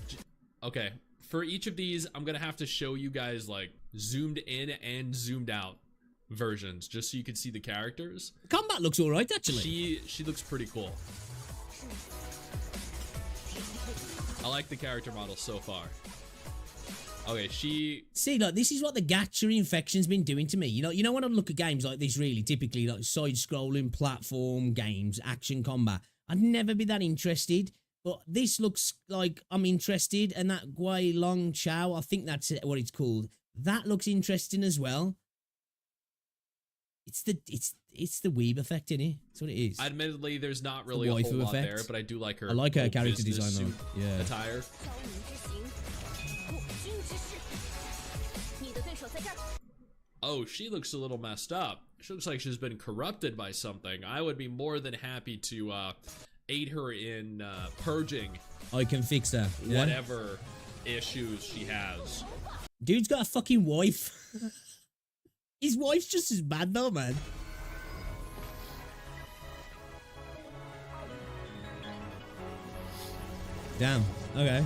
Okay, for each of these, I'm gonna have to show you guys like zoomed in and zoomed out versions just so you can see the characters. Combat looks all right, actually. She looks pretty cool. I like the character model so far. Okay, see, like, this is what the gacha infection's been doing to me. You know when I look at games like this, really, typically like side-scrolling platform games, action combat, I'd never be that interested. But this looks like I'm interested, and that Guai Long Chao, I think that's what it's called. That looks interesting as well. It's the weeb effect, innit? That's what it is. Admittedly, there's not really a whole lot there, but I do like her. I like her character design though. Yeah. Attire. Oh, she looks a little messed up. She looks like she's been corrupted by something. I would be more than happy to aid her in purging. I can fix that. Whatever issues she has. Dude's got a fucking wife. His wife's just as bad though, man. Damn. Okay.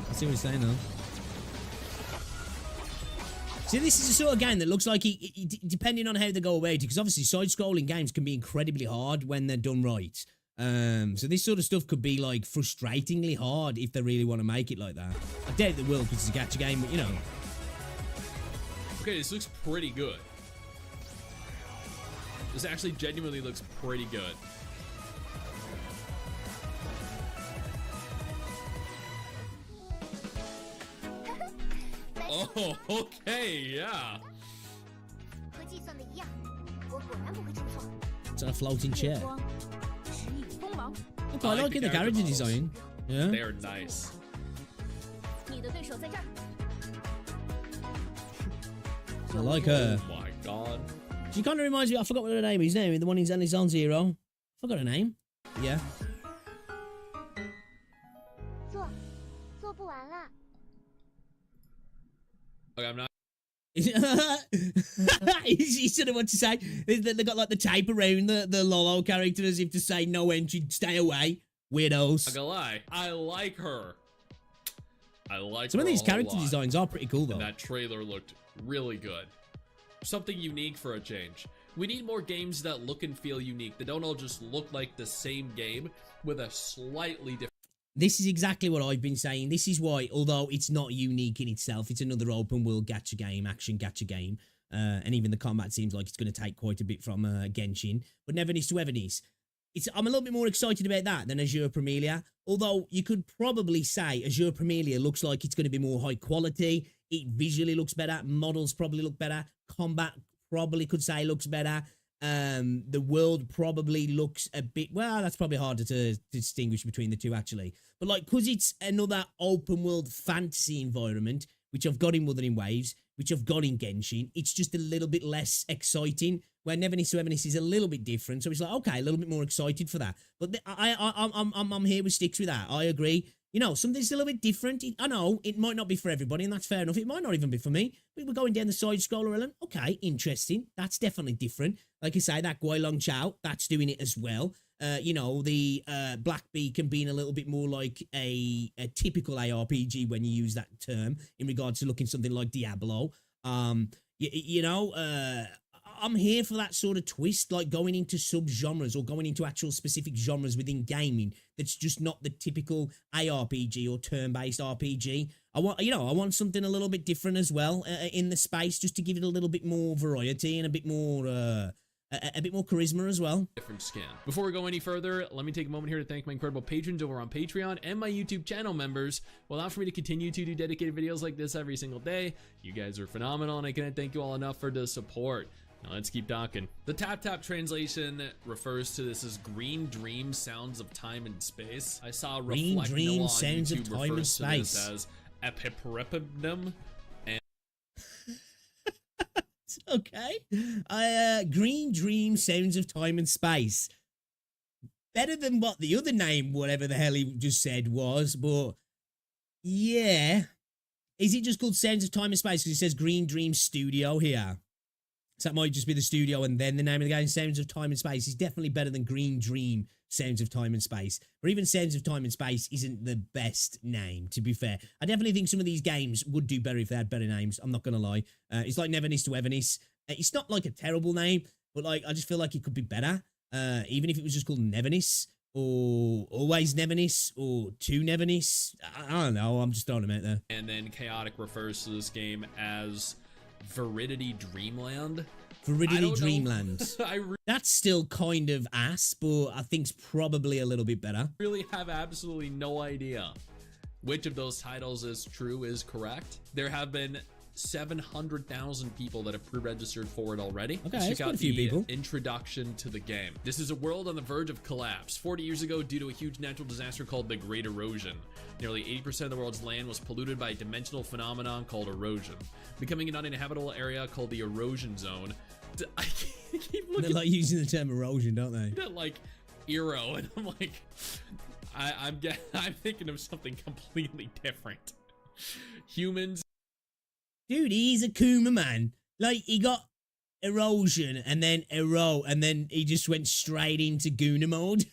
I see what he's saying though. See, this is the sort of game that looks like, depending on how they go away, because obviously side-scrolling games can be incredibly hard when they're done right. So this sort of stuff could be like frustratingly hard if they really want to make it like that. I doubt they will because it's a gacha game, but you know. Okay, this looks pretty good. This actually genuinely looks pretty good. Oh, okay, yeah. It's a floating chair. Look, I like the character design. Yeah. They are nice. 你的对手在这儿。 I like her. Oh my god. She kind of reminds me. I forgot what her name is now. The one in Zenbless Zero. Forgot her name. Yeah. 做不完了。 Okay, I'm not. You sort of what to say. They got like the tape around the Lolo character as if to say no entry, stay away, weirdos. Not gonna lie. I like her. I like Some her of these a whole character lot. designs are pretty cool though. And that trailer looked really good. Something unique for a change. We need more games that look and feel unique. That don't all just look like the same game with a slightly different. This is exactly what I've been saying. This is why, although it's not unique in itself, it's another open world gacha game, action gacha game. And even the combat seems like it's going to take quite a bit from Genshin. But never needs to ever needs. I'm a little bit more excited about that than Azure Premilia. Although you could probably say Azure Premilia looks like it's going to be more high quality. It visually looks better. Models probably look better. Combat probably could say looks better. The world probably looks a bit, well, that's probably harder to distinguish between the two actually. But like, because it's another open world fantasy environment, which I've got in Wuthering Waves, which I've got in Genshin, it's just a little bit less exciting. Where Never Needs to Evanesce is a little bit different, so it's like, okay, a little bit more excited for that. But I'm here with sticks with that. I agree. You know, something's a little bit different. I know it might not be for everybody, and that's fair enough. It might not even be for me. We were going down the side scroller element. Okay, interesting. That's definitely different. Like I say, that Guilong Chao, that's doing it as well. You know, the Black Beacon being a little bit more like a typical ARPG when you use that term in regards to looking something like Diablo. You know, I'm here for that sort of twist, like going into sub-genres or going into actual specific genres within gaming that's just not the typical ARPG or turn-based RPG. I want something a little bit different as well in the space, just to give it a little bit more variety and a bit more charisma as well. Different skin. Before we go any further, let me take a moment here to thank my incredible patrons over on Patreon and my YouTube channel members who allow for me to continue to do dedicated videos like this every single day. You guys are phenomenal, and I can't thank you all enough for the support. Now let's keep talking. The tap translation refers to this as green dream sounds of time and space. I saw Green Reflect dream Noah on sounds of YouTube time and refers to this space. as epiprepidum. Okay. Green dream sounds of time and space. Better than what the other name, whatever the hell he just said was, but yeah. Is it just called Sounds of Time and Space because it says Green Dream Studio here? So that might just be the studio and then the name of the game, Sounds of Time and Space, is definitely better than Green Dream Sounds of Time and Space. Or even Sounds of Time and Space isn't the best name, to be fair. I definitely think some of these games would do better if they had better names. I'm not going to lie. It's like Never Needs to Evanesce. It's not like a terrible name, but like I just feel like it could be better. Even if it was just called Neverness or Always Neverness or To Neverness. I don't know. I'm just throwing them out there. And then Chaotic refers to this game as Veridity Dreamland. Veridity Dreamland. I That's still kind of ass, but I think's probably a little bit better. really have absolutely no idea which of those titles is correct. There have been 700,000 people that have pre-registered for it already. Okay, Let's that's check quite out a few the people. introduction to the game. This is a world on the verge of collapse. 40 years ago, due to a huge natural disaster called the Great Erosion, nearly 80% of the world's land was polluted by a dimensional phenomenon called erosion, becoming an uninhabitable area called the erosion zone. I keep They looking like using the term erosion, don't they? at like Eero, and I'm like, I'm thinking of something completely different. Humans. Dude, he's a Kuma man. Like, he got erosion and then and then he just went straight into Guna mode.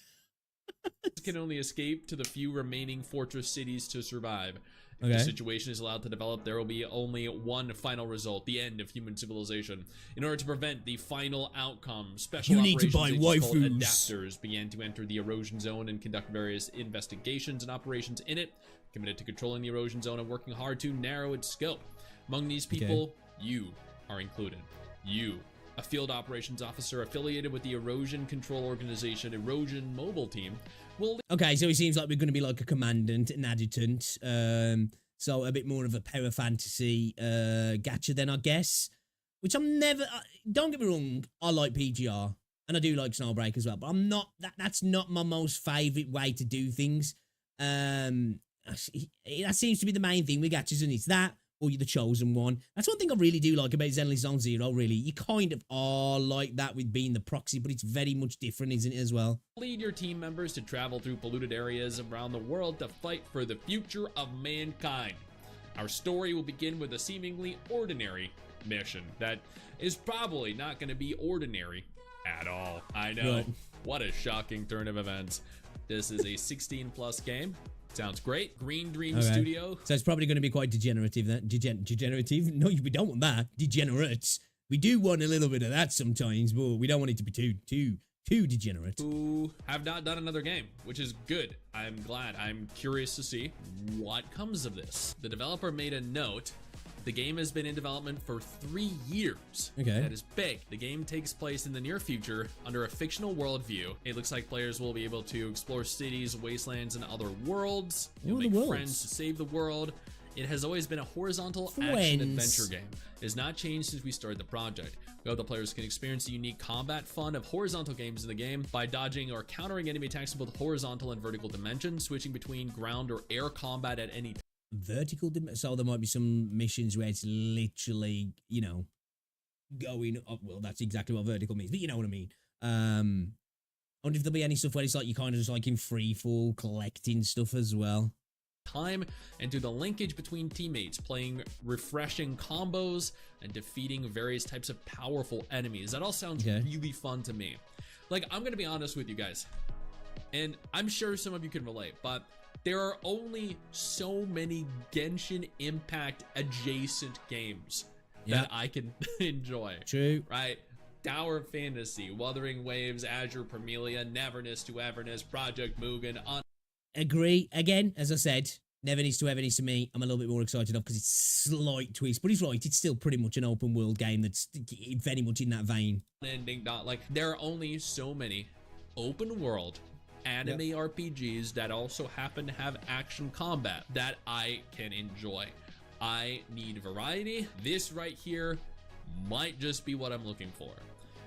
Can only escape to the few remaining fortress cities to survive. If Okay. the situation is allowed to develop, there will be only one final result: the end of human civilization. In order to prevent the final outcome, special You need to operations buy agents called waifus. adapters began to enter the erosion zone and conduct various investigations and operations in it, committed to controlling the erosion zone and working hard to narrow its scope. Among these people, you are included. You, a field operations officer affiliated with the erosion control organization Erosion Mobile Team, will Okay, so it seems like we're going to be like a commandant, an adjutant. So a bit more of a power fantasy gacha then, I guess. Which I'm never... don't get me wrong, I like PGR. And I do like Snowbreak as well. But I'm not... That's not my most favourite way to do things. That seems to be the main thing with gachas, and it's that or you're the chosen one. That's one thing I really do like about Zenless Zone Zero, really. You kind of are like that with being the proxy, but it's very much different, isn't it, as well? Lead your team members to travel through polluted areas around the world to fight for the future of mankind. Our story will begin with a seemingly ordinary mission that is probably not going to be ordinary at all. I know. Right. What a shocking turn of events. This is a 16+ game. Sounds great. Green Dream Studio. So it's probably going to be quite degenerative then. Degenerative? No, we don't want that. Degenerates. We do want a little bit of that sometimes, but we don't want it to be too degenerate. Who have not done another game, which is good. I'm glad. I'm curious to see what comes of this. The developer made a note. The game has been in development for 3 years. Okay. That is big. The game takes place in the near future under a fictional worldview. It looks like players will be able to explore cities, wastelands, and other worlds. You'll make friends to save the world. It has always been a horizontal action-adventure game. It has not changed since we started the project. We hope the players can experience the unique combat fun of horizontal games in the game by dodging or countering enemy attacks in both horizontal and vertical dimensions, switching between ground or air combat at any time. Vertical, so there might be some missions where it's literally, you know, going up. Well, that's exactly what vertical means, but you know what I mean. I wonder if there'll be any stuff where it's like you kind of just like in free fall collecting stuff as well. Time and through the linkage between teammates, playing refreshing combos and defeating various types of powerful enemies. That all sounds really fun to me. Like, I'm gonna be honest with you guys, and I'm sure some of you can relate, but there are only so many Genshin Impact adjacent games that I can enjoy. True. Right? Tower of Fantasy, Wuthering Waves, Azure Parmelia, Neverness to Everness, Project Mugen. Agree. Again, as I said, Never Needs to Everness to me, I'm a little bit more excited of because it's slight twist, but he's right. It's still pretty much an open world game that's very much in that vein. Ending, not like there are only so many open world anime RPGs that also happen to have action combat that I can enjoy. I need variety. This right here might just be what I'm looking for.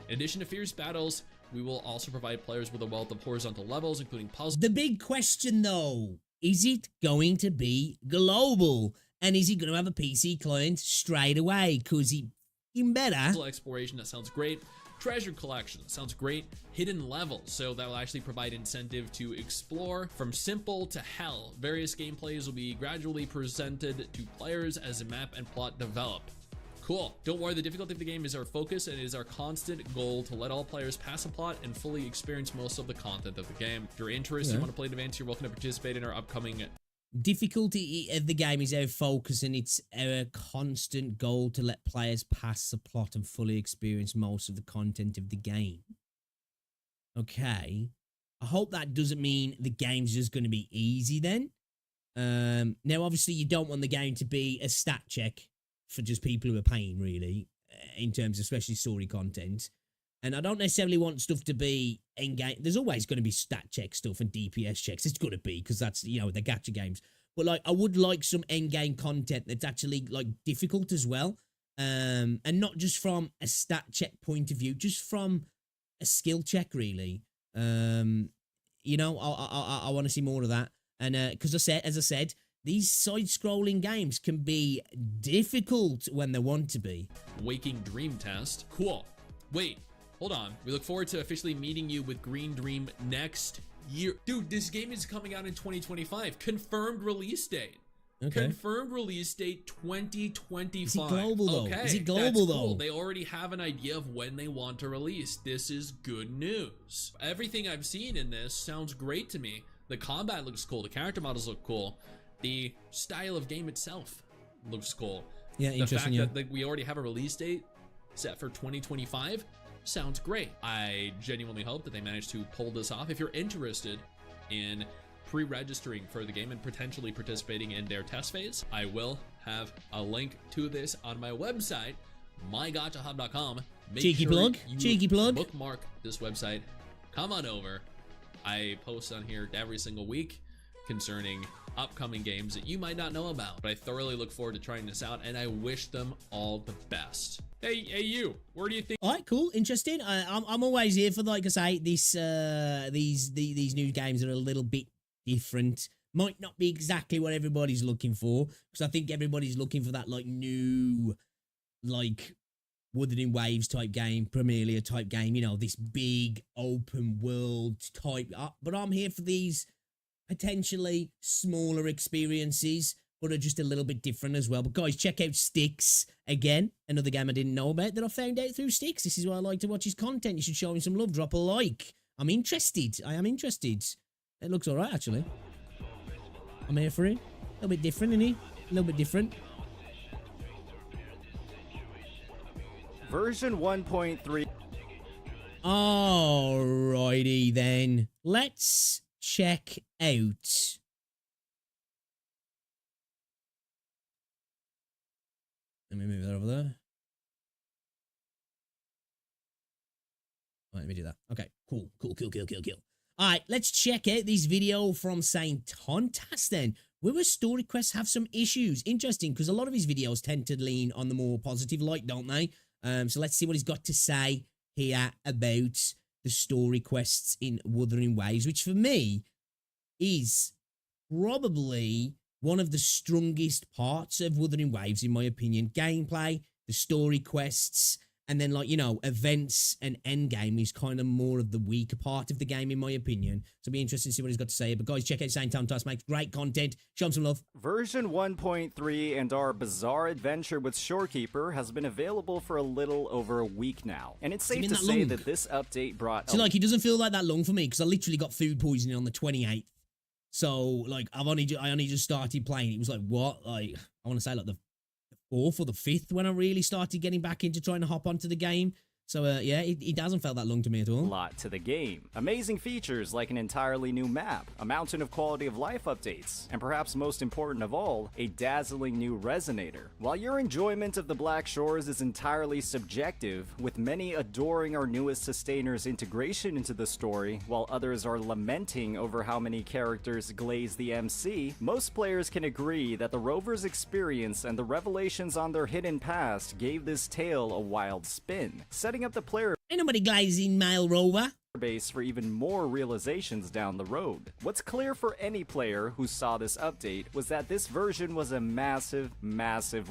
In addition to fierce battles, we will also provide players with a wealth of horizontal levels, including puzzles. The big question though, is it going to be global? And is he going to have a PC client straight away? Because he better. Exploration, that sounds great. Treasure collection, sounds great. Hidden levels, so that will actually provide incentive to explore. From simple to hell, various gameplays will be gradually presented to players as the map and plot develop. Cool. Don't worry, the difficulty of the game is our focus, and it is our constant goal to let all players pass a plot and fully experience most of the content of the game. If you're interested, you want to play in advance, you're welcome to participate in our upcoming. Difficulty of the game is our focus, and it's our constant goal to let players pass the plot and fully experience most of the content of the game. Okay. I hope that doesn't mean the game's just going to be easy then. Now, obviously, you don't want the game to be a stat check for just people who are paying, really, in terms of especially story content. And I don't necessarily want stuff to be in-game. There's always going to be stat check stuff and DPS checks. It's going to be, because that's, you know, the gacha games. But, like, I would like some end-game content that's actually, like, difficult as well. And not just from a stat check point of view, just from a skill check, really. You know, I want to see more of that. And, because as I said, these side-scrolling games can be difficult when they want to be. Waking Dream Test. Cool. Wait. Hold on. We look forward to officially meeting you with Green Dream next year. Dude, this game is coming out in 2025. Confirmed release date. Okay. Confirmed release date 2025. Is it global though? Okay, Is it global though? Cool. They already have an idea of when they want to release. This is good news. Everything I've seen in this sounds great to me. The combat looks cool. The character models look cool. The style of game itself looks cool. Yeah, interesting. The fact that we already have a release date set for 2025 sounds great. I genuinely hope that they manage to pull this off. If you're interested in pre-registering for the game and potentially participating in their test phase, I will have a link to this on my website, mygachahub.com. Cheeky plug. Cheeky plug. Bookmark this website. Come on over. I post on here every single week concerning upcoming games that you might not know about. But I thoroughly look forward to trying this out, and I wish them all the best. Hey, you, where do you think? All right, cool, interesting. I'm always here for, like I say, these new games are a little bit different, might not be exactly what everybody's looking for, because I think everybody's looking for that like new, like Wuthering Waves type game, Premier League type game, you know, this big open world type. But I'm here for these potentially smaller experiences, but are just a little bit different as well. But guys, check out Sticks again, another game I didn't know about that I found out through Sticks. This is why I like to watch his content. You should show him some love. Drop a like. I'm interested. I am interested. It looks all right, actually. I'm here for it. A little bit different, isn't he? A little bit different. Version 1.3. Alrighty then. Let's check out. Let me move that over there. Right, let me do that. Okay, cool. Alright, let's check out this video from Saint Tontas then. Where story quests have some issues. Interesting, because a lot of his videos tend to lean on the more positive light, don't they? So let's see what he's got to say here about the story quests in Wuthering Waves, which for me is probably one of the strongest parts of Wuthering Waves, in my opinion. Gameplay, the story quests, and then, like, you know, events and endgame is kind of more of the weaker part of the game, in my opinion. So it'll be interesting to see what he's got to say. But guys, check out Saint Tontas, makes great content. Show him some love. Version 1.3 and our bizarre adventure with Shorekeeper has been available for a little over a week now. And it's safe to say that this update brought... So, like, it doesn't feel like that long for me, because I literally got food poisoning on the 28th. So, like, I only just started playing. It was like, what? Like, I want to say, like, the 4th or the 5th when I really started getting back into trying to hop onto the game. So, yeah, it hasn't felt that long to me at all. Lot to the game. Amazing features like an entirely new map, a mountain of quality of life updates, and perhaps most important of all, a dazzling new resonator. While your enjoyment of the Black Shores is entirely subjective, with many adoring our newest sustainer's integration into the story, while others are lamenting over how many characters glaze the MC, most players can agree that the Rover's experience and the revelations on their hidden past gave this tale a wild spin, setting up the player Ain't nobody glazing male rover base for even more realizations down the road. What's clear for any player who saw this update was that this version was a massive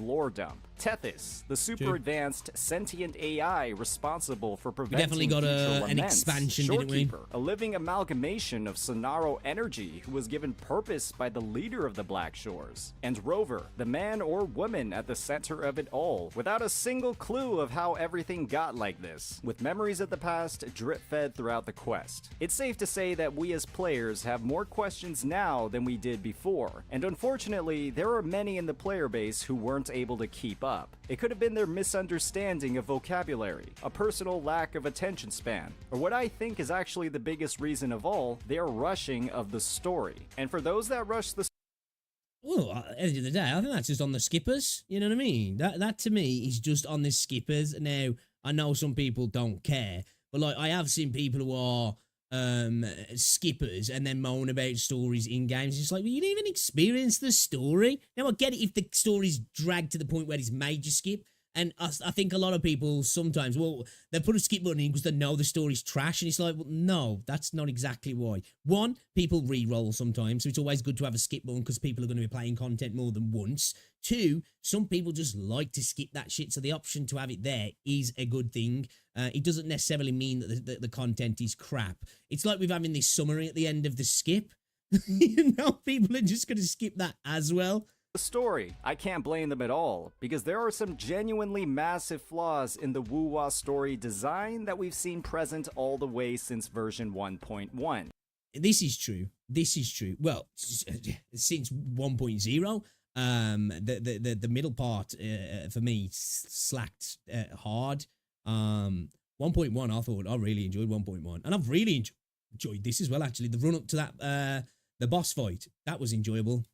lore dump. Tethys, the super advanced sentient AI responsible for preventing definitely got an expansion, didn't we? A living amalgamation of Sonaro energy who was given purpose by the leader of the Black Shores. And Rover, the man or woman at the center of it all, without a single clue of how everything got like this, with memories of the past drip-fed throughout the quest. It's safe to say that we as players have more questions now than we did before, and unfortunately, there are many in the player base who weren't able to keep up. It could have been their misunderstanding of vocabulary, a personal lack of attention span, or what I think is actually the biggest reason of all, their rushing of the story. And for those that rush the well, at the end of the day, I think that's just on the skippers. You know what I mean? That to me is just on the skippers. Now, I know some people don't care, but like I have seen people who are skippers and then moan about stories in games. It's like, well, you didn't even experience the story. Now, I get it if the story's dragged to the point where it's made you skip. And I think a lot of people sometimes, well, they put a skip button in because they know the story's trash. And it's like, well, no, that's not exactly why. One, people re-roll sometimes. So it's always good to have a skip button because people are going to be playing content more than once. Two, some people just like to skip that shit. So the option to have it there is a good thing. It doesn't necessarily mean that the content is crap. It's like we're having this summary at the end of the skip. You know, people are just going to skip that as well. Story. I can't blame them at all, because there are some genuinely massive flaws in the Woo-Wah story design that we've seen present all the way since version 1.1. This is true. This is true. Well, since 1.0, the middle part for me slacked hard. 1.1, I really enjoyed 1.1, and I've really enjoyed this as well. Actually, the run up to that the boss fight, that was enjoyable.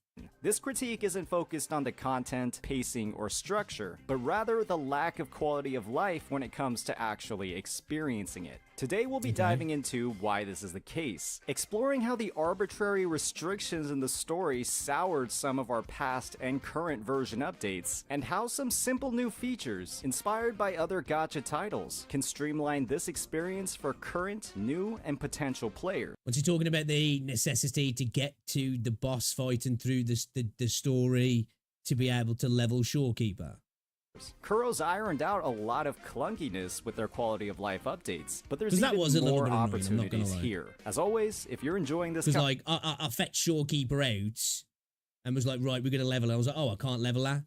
This critique isn't focused on the content, pacing, or structure, but rather the lack of quality of life when it comes to actually experiencing it. Today we'll be diving into why this is the case, exploring how the arbitrary restrictions in the story soured some of our past and current version updates, and how some simple new features, inspired by other gacha titles, can streamline this experience for current, new, and potential players. What's he talking about? The necessity to get to the boss fight and through the story to be able to level Shorekeeper. Kuro's ironed out a lot of clunkiness with their quality of life updates, but there's that was a even little more bit annoying, I'm not gonna opportunities lie. here. As always, if you're enjoying this, Because like I fetched Shorekeeper out and was like, right, we're gonna level her. I was like, oh, I can't level her.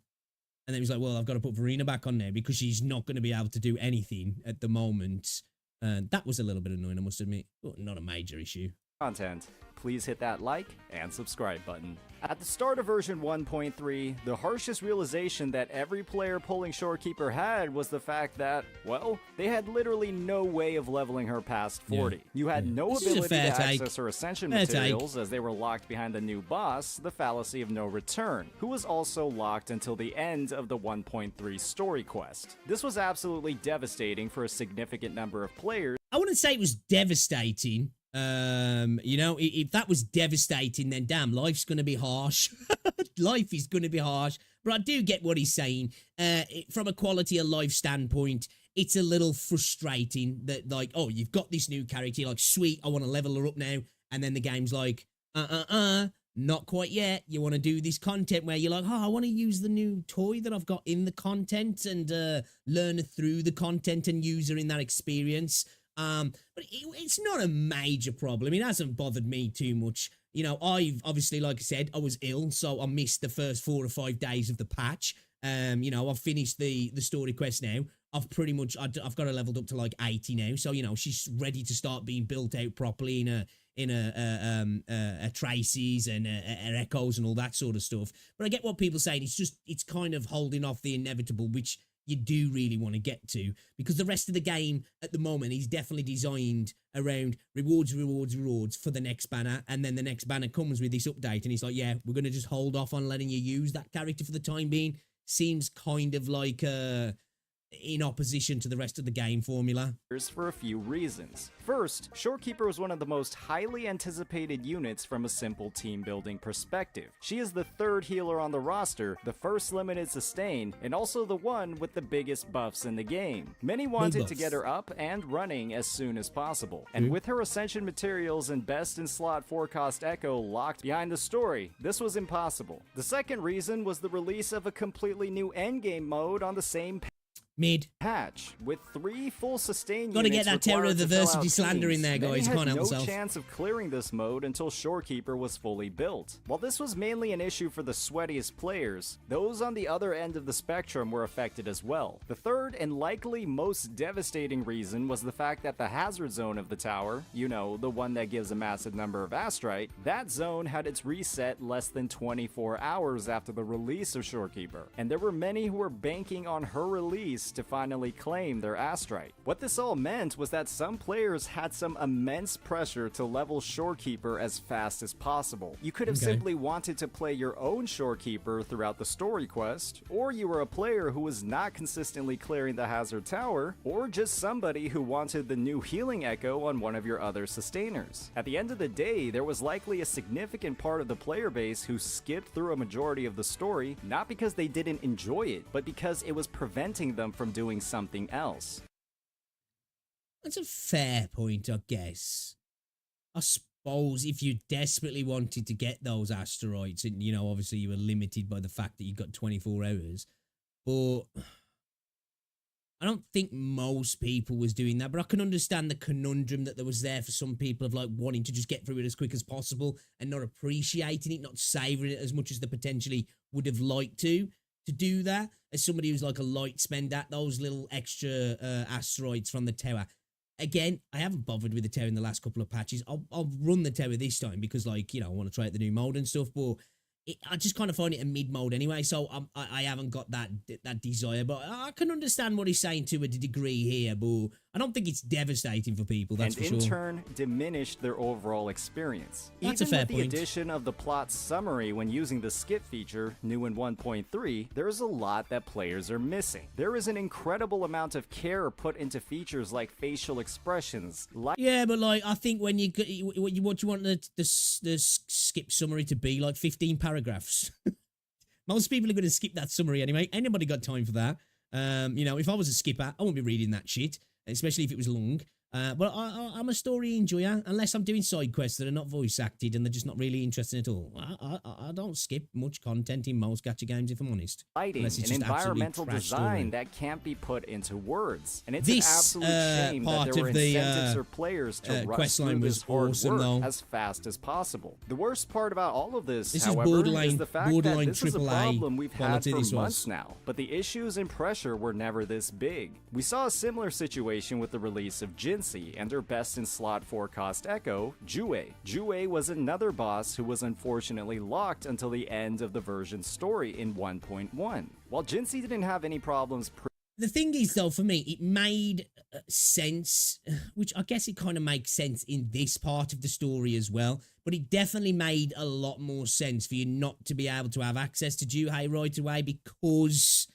And then he was like, well, I've got to put Verena back on there because she's not going to be able to do anything at the moment. And that was a little bit annoying, I must admit. But not a major issue. content, please hit that like and subscribe button. At the start of version 1.3, the harshest realization that every player pulling Shorekeeper had was the fact that, well, they had literally no way of leveling her past 40. You had no This is a ability fair to take. access her ascension Fair materials as they were locked behind the new boss, the Fallacy of No Return, who was also locked until the end of the 1.3 story quest. This was absolutely devastating for a significant number of players. I wouldn't say it was devastating. You know, if that was devastating, then damn, life's going to be harsh. Life is going to be harsh. But I do get what he's saying. From a quality of life standpoint, it's a little frustrating that, like, oh, you've got this new character, you're like, sweet, I want to level her up now. And then the game's like, not quite yet. You want to do this content where you're like, oh, I want to use the new toy that I've got in the content and learn through the content and use her in that experience. But it's not a major problem. It hasn't bothered me too much. You know, I've obviously, like I said, I was ill, so I missed the first 4 or 5 days of the patch. You know, I've finished the story quest now. I've pretty much, I've got her leveled up to like 80 now. So, you know, she's ready to start being built out properly in a Tracy's and a Echoes and all that sort of stuff. But I get what people are saying. It's kind of holding off the inevitable, which you do really want to get to, because the rest of the game at the moment is definitely designed around rewards for the next banner, and then the next banner comes with this update and it's like, yeah, we're going to just hold off on letting you use that character for the time being. Seems kind of like in opposition to the rest of the game formula. For a few reasons. First, Shorekeeper was one of the most highly anticipated units from a simple team building perspective. She is the 3rd healer on the roster, the first limited sustain, and also the one with the biggest buffs in the game. Many wanted to get her up and running as soon as possible. And with her ascension materials and best in slot forecast Echo locked behind the story, this was impossible. The second reason was the release of a completely new endgame mode on the same Mid. patch with 3 full sustain Gotta units get that Terror of required the to fill Versity out slander in teams. there, Many guys. had Can't help no myself. chance of clearing this mode until Shorekeeper was fully built. While this was mainly an issue for the sweatiest players, those on the other end of the spectrum were affected as well. The third and likely most devastating reason was the fact that the hazard zone of the tower, you know, the one that gives a massive number of astrite, that zone had its reset less than 24 hours after the release of Shorekeeper, and there were many who were banking on her release to finally claim their astrite. What this all meant was that some players had some immense pressure to level Shorekeeper as fast as possible. You could have simply wanted to play your own Shorekeeper throughout the story quest, or you were a player who was not consistently clearing the hazard tower, or just somebody who wanted the new healing Echo on one of your other sustainers. At the end of the day, there was likely a significant part of the player base who skipped through a majority of the story, not because they didn't enjoy it, but because it was preventing them from doing something else. That's a fair point, I guess. I suppose if you desperately wanted to get those asteroids, and, you know, obviously you were limited by the fact that you got 24 hours, but I don't think most people was doing that. But I can understand the conundrum that there was there for some people of like wanting to just get through it as quick as possible and not appreciating it, not savouring it as much as they potentially would have liked to do that. As somebody who's like a light spender, those little extra asteroids from the tower. Again, I haven't bothered with the tower in the last couple of patches. I'll run the tower this time because, like, you know, I want to try out the new mode and stuff, but I just kind of find it a mid mode anyway, so I haven't got that desire. But I can understand what he's saying to a degree here, but I don't think it's devastating for people, that's and for in sure. turn diminished their overall experience. That's a Even fair with the point. addition of the plot summary when using the skip feature, new in 1.3, there is a lot that players are missing. There is an incredible amount of care put into features like facial expressions, Yeah, but like, I think when what you want the skip summary to be, like 15 paragraphs. Most people are going to skip that summary anyway. Anybody got time for that? You know, if I was a skipper, I wouldn't be reading that shit, especially if it was long. But I'm a story enjoyer, unless I'm doing side quests that are not voice acted and they're just not really interesting at all. I don't skip much content in most gacha games, if I'm honest. lighting, Unless it's and just absolutely environmental trash design story. that can't be put into words. And it's This, an absolute shame that part there were of the, incentives for players to rush quest through line this was hard awesome, work though. as fast as possible. The worst part about all of this, This is however, borderline- is the fact that borderline this is a AAA problem we've had quality for this was. months now. But the issues and pressure were never this big. We saw a similar situation with the release of Jinsei and her best-in-slot forecast echo, Jue. Jue was another boss who was unfortunately locked until the end of the version story in 1.1. While Jinsei didn't have any problems The thing is, though, for me, it made sense, which I guess it kind of makes sense in this part of the story as well, but it definitely made a lot more sense for you not to be able to have access to Juhei right away because,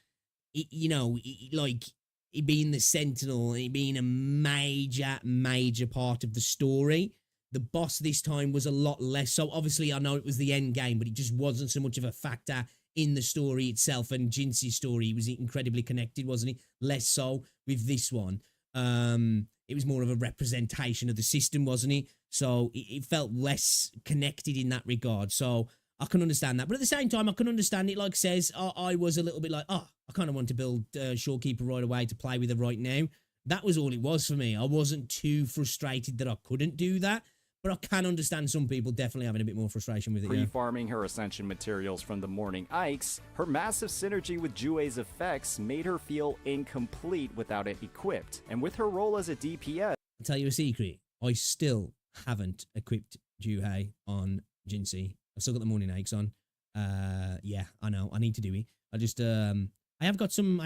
you know, like, it being the Sentinel, it being a major part of the story. The boss this time was a lot less so. Obviously, I know it was the end game, but it just wasn't so much of a factor in the story itself. And Jinsei's story was incredibly connected, wasn't he? Less so with this one. It was more of a representation of the system, wasn't it? So it felt less connected in that regard. So I can understand that. But at the same time, I can understand it. Like says, I was a little bit like, I kind of want to build Shorekeeper right away to play with her right now. That was all it was for me. I wasn't too frustrated that I couldn't do that. But I can understand some people definitely having a bit more frustration with it. Pre-farming her ascension materials from the Morning Ikes, her massive synergy with Jue's effects made her feel incomplete without it equipped. And with her role as a DPS, I'll tell you a secret. I still haven't equipped Juhei on Jinsei. I've still got the Morning Ikes on. Yeah, I know. I need to do it. I just I have got some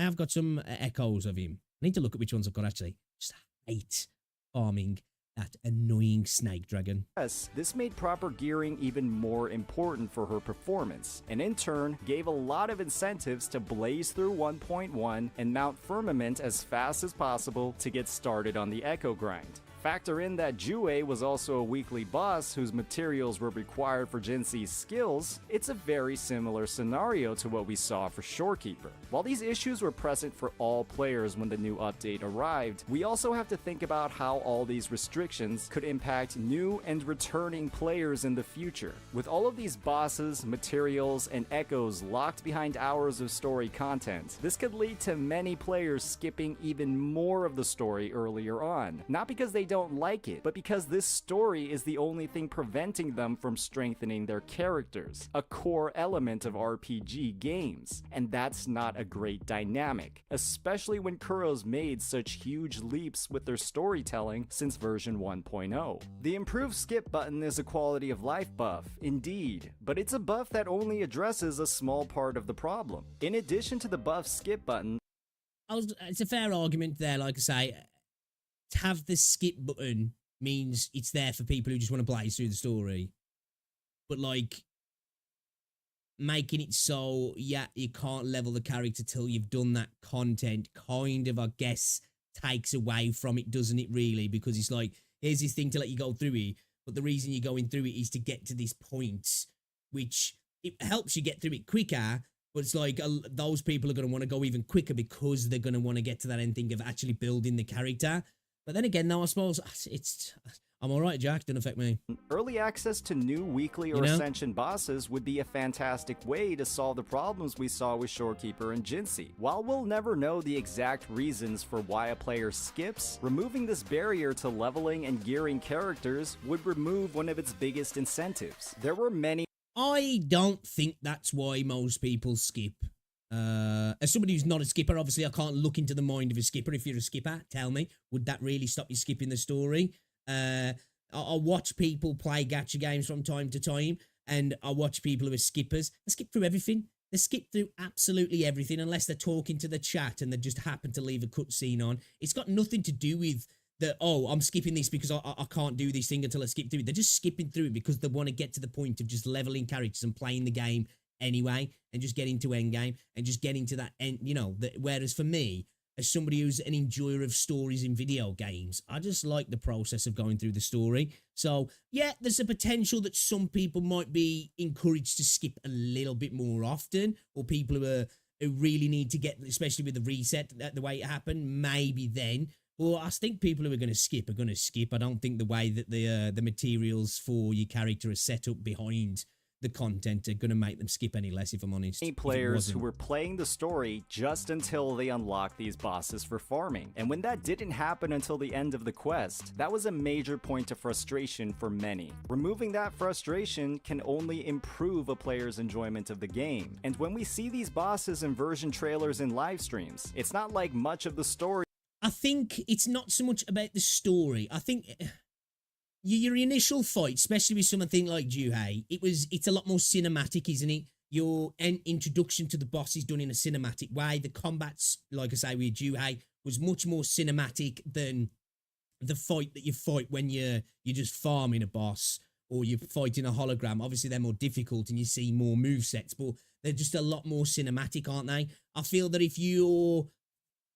echoes of him. I need to look at which ones I've got actually. Just hate farming that annoying snake dragon. yes, this made proper gearing even more important for her performance, and in turn gave a lot of incentives to blaze through 1.1 and mount Firmament as fast as possible to get started on the Echo grind. Factor in that Jue was also a weekly boss whose materials were required for Jinsei's skills, it's a very similar scenario to what we saw for Shorekeeper. While these issues were present for all players when the new update arrived, we also have to think about how all these restrictions could impact new and returning players in the future. With all of these bosses, materials, and echoes locked behind hours of story content, this could lead to many players skipping even more of the story earlier on. Not because they don't like it, but because this story is the only thing preventing them from strengthening their characters, a core element of RPG games. And that's not a great dynamic, especially when Kuro's made such huge leaps with their storytelling since version 1.0. The improved skip button is a quality of life buff, indeed, but it's a buff that only addresses a small part of the problem. In addition to the buff skip button, It's a fair argument there, like I say. To have the skip button means it's there for people who just want to blaze through the story. But, like, making it so, yeah, you can't level the character till you've done that content kind of, I guess, takes away from it, doesn't it, really? Because it's like, here's this thing to let you go through it, but the reason you're going through it is to get to this point, which it helps you get through it quicker. But it's like those people are going to want to go even quicker because they're going to want to get to that end thing of actually building the character. But then again, though, I suppose I'm all right, Jack. Doesn't affect me. early access to new weekly or Ascension bosses would be a fantastic way to solve the problems we saw with Shorekeeper and Jinsei. While we'll never know the exact reasons for why a player skips, removing this barrier to leveling and gearing characters would remove one of its biggest incentives. There were many I don't think that's why most people skip. As somebody who's not a skipper, obviously I can't look into the mind of a skipper. If you're a skipper, tell me, would that really stop you skipping the story? I watch people play gacha games from time to time, and I watch people who are skippers. They skip through everything. They skip through absolutely everything unless they're talking to the chat and they just happen to leave a cutscene on. It's got nothing to do with oh, I'm skipping this because I can't do this thing until I skip through it. They're just skipping through it because they want to get to the point of just leveling characters and playing the game anyway, and just getting to endgame and just getting to that end, you know. Whereas for me, as somebody who's an enjoyer of stories in video games, I just like the process of going through the story. So yeah, there's a potential that some people might be encouraged to skip a little bit more often, or people who really need to get, especially with the reset, the way it happened, maybe then. Well, I think people who are going to skip are going to skip. I don't think the way that the materials for your character are set up behind the content are going to make them skip any less, if I'm honest. Many players who were playing the story just until they unlocked these bosses for farming. And when that didn't happen until the end of the quest, that was a major point of frustration for many. Removing that frustration can only improve a player's enjoyment of the game. And when we see these bosses in version trailers and live streams, it's not like much of the story. I think it's not so much about the story. I think your initial fight, especially with something like Juhei, it's a lot more cinematic, isn't it? Your introduction to the boss is done in a cinematic way. The combats, like I say, with Juhei was much more cinematic than the fight that you fight when you're just farming a boss or you're fighting a hologram. Obviously, they're more difficult and you see more movesets, but they're just a lot more cinematic, aren't they? I feel that if your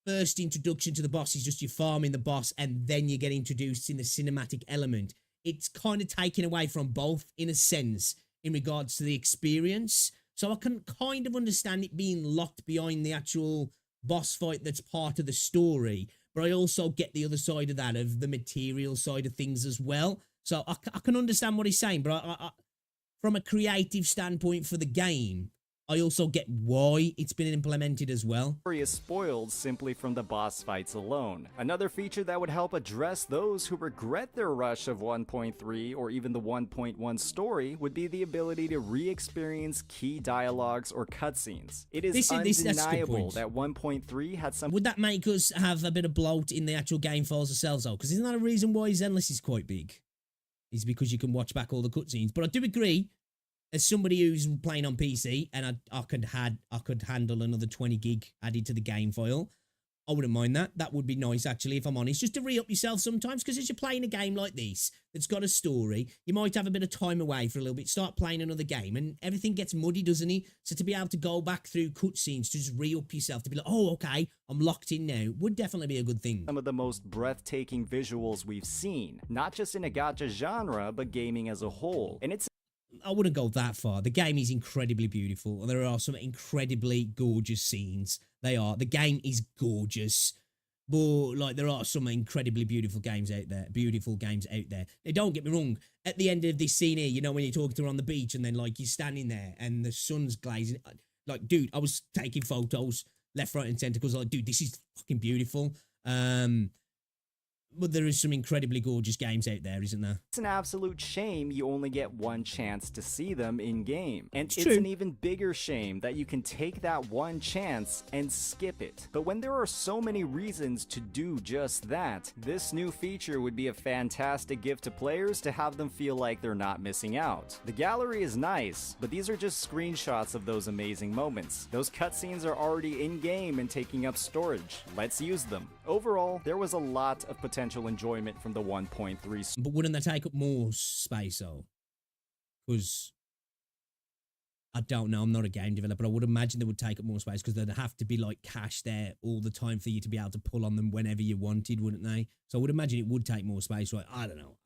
first introduction to the boss is just you farming the boss and then you get introduced in the cinematic element, it's kind of taken away from both in a sense in regards to the experience. So I can kind of understand it being locked behind the actual boss fight that's part of the story, but I also get the other side of that, of the material side of things as well. So I can understand what he's saying, but I from a creative standpoint for the game, I also get why it's been implemented as well. The story is spoiled simply from the boss fights alone. Another feature that would help address those who regret their rush of 1.3 or even the 1.1 story would be the ability to re-experience key dialogues or cutscenes. It is undeniable that 1.3 had some... Would that make us have a bit of bloat in the actual game files themselves though? Because isn't that a reason why Zenbless is quite big? It's because you can watch back all the cutscenes. But I do agree, as somebody who's playing on PC, and I could handle another 20 gig added to the game file, I wouldn't mind that. That would be nice, actually, if I'm honest, just to re-up yourself sometimes, because as you're playing a game like this that's got a story, you might have a bit of time away for a little bit, start playing another game, and everything gets muddy, doesn't it? So to be able to go back through cutscenes to just re-up yourself, to be like, oh, okay, I'm locked in now, would definitely be a good thing. Some of the most breathtaking visuals we've seen, not just in a gacha genre, but gaming as a whole. And it's... I wouldn't go that far. The game is incredibly beautiful. There are some incredibly gorgeous scenes. The game is gorgeous. But, like, there are some incredibly beautiful games out there. Now, don't get me wrong. At the end of this scene here, you know, when you're talking to her on the beach and then, like, you're standing there and the sun's glazing. Like, dude, I was taking photos left, right, and centre because, like, dude, this is fucking beautiful. But there is some incredibly gorgeous games out there, isn't there? It's an absolute shame you only get one chance to see them in-game. And it's true. An even bigger shame that you can take that one chance and skip it. But when there are so many reasons to do just that, this new feature would be a fantastic gift to players to have them feel like they're not missing out. The gallery is nice, but these are just screenshots of those amazing moments. Those cutscenes are already in-game and taking up storage. Let's use them. Overall, there was a lot of potential enjoyment from the 1.3. But wouldn't they take up more space though? Because I don't know, I'm not a game developer. I would imagine they would take up more space because there'd have to be like cash there all the time for you to be able to pull on them whenever you wanted, wouldn't they? So I would imagine it would take more space, right? I don't know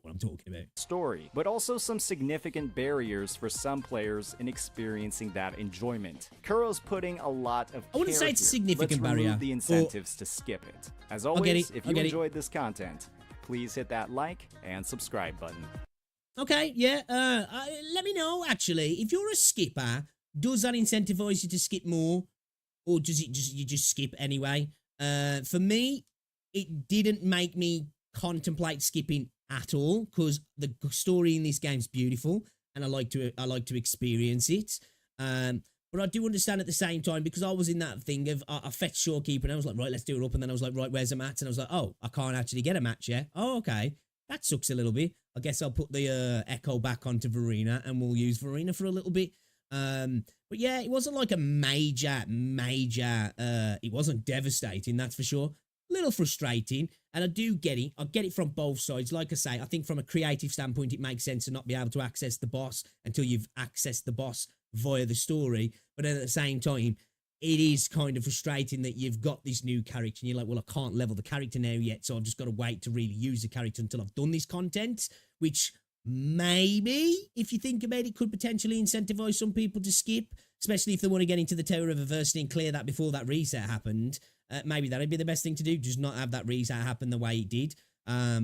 what I'm talking about. Story, but also some significant barriers for some players in experiencing that enjoyment. Kuro's putting a lot of I wouldn't say it's a significant barrier. Remove the incentives to skip it. As always, if you enjoyed this content, please hit that like and subscribe button. Okay, yeah, let me know, actually, if you're a skipper, does that incentivize you to skip more, or does it you just skip anyway? For me, it didn't make me contemplate skipping at all, because the story in this game's beautiful, and I like to experience it. But I do understand at the same time, because I was in that thing of, I fetched Shorekeeper, and I was like, right, let's do it up, and then I was like, right, where's the match? And I was like, oh, I can't actually get a match yet. Oh, okay. That sucks a little bit. I guess I'll put the Echo back onto Verena and we'll use Verena for a little bit. But But yeah, it wasn't like a major, it wasn't devastating, that's for sure. A little frustrating, and I do get it. I get it from both sides. Like I say, I think from a creative standpoint, it makes sense to not be able to access the boss until you've accessed the boss via the story. But at the same time, it is kind of frustrating that you've got this new character and you're like, well, I can't level the character now yet, so I've just got to wait to really use the character until I've done this content, which maybe, if you think about it, could potentially incentivize some people to skip, especially if they want to get into the Tower of Adversity and clear that before that reset happened. Maybe that'd be the best thing to do, just not have that reset happen the way it did.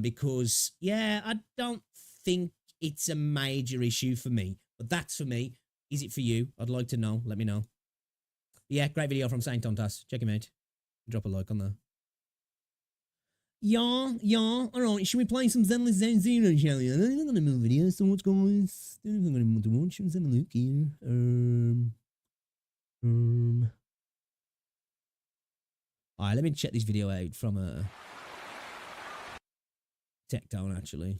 Because, yeah, I don't think it's a major issue for me. But that's for me. Is it for you? I'd like to know. Let me know. Yeah, great video from Saint Tontas. Check him out. Drop a like on there. Yeah. All right, should we play some Zenbless Zone Zero, shall we? I'm not gonna move video, so what's going on? I'm gonna move to watch. Let's have a look here. Alright, let me check this video out from a Tech Town, actually.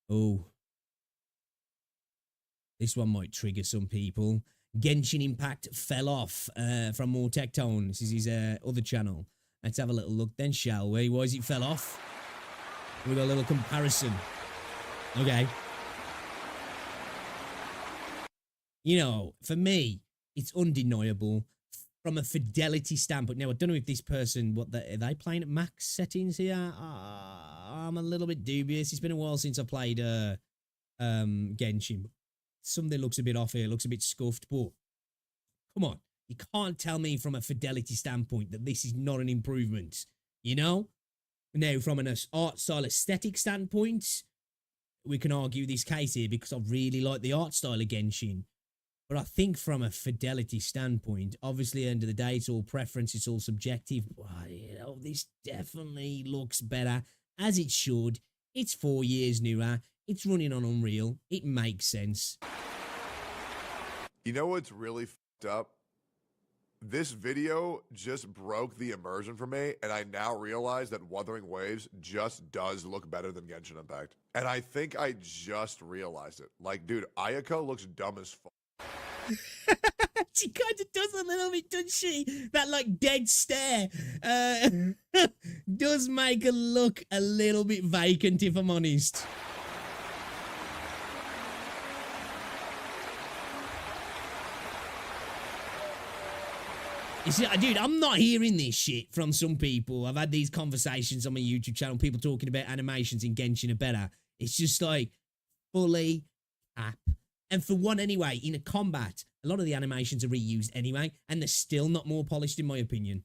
Oh. This one might trigger some people. Genshin Impact fell off from more Tech Tone. This is his other channel. Let's have a little look then, shall we? Why is it fell off? We got a little comparison. Okay. You know, for me, it's undeniable from a fidelity standpoint. Now, I don't know if this person, are they playing at max settings here? I'm a little bit dubious. It's been a while since I played Genshin. Something looks a bit off here. It looks a bit scuffed, but come on. You can't tell me from a fidelity standpoint that this is not an improvement, you know? Now, from an art style aesthetic standpoint, we can argue this case here because I really like the art style of Genshin. But I think from a fidelity standpoint, obviously, end of the day, it's all preference, it's all subjective. But, you know, this definitely looks better, as it should. It's 4 years newer. It's running on Unreal. It makes sense. You know what's really fucked up? This video just broke the immersion for me, and I now realize that Wuthering Waves just does look better than Genshin Impact. And I think I just realized it. Like, dude, Ayako looks dumb as fuck. She kind of does a little bit, doesn't she? That, like, dead stare does make her look a little bit vacant, if I'm honest. You see, dude, I'm not hearing this shit from some people. I've had these conversations on my YouTube channel, people talking about animations in Genshin are better. It's just like, fully cap. And for one, anyway, in a combat, a lot of the animations are reused anyway, and they're still not more polished, in my opinion.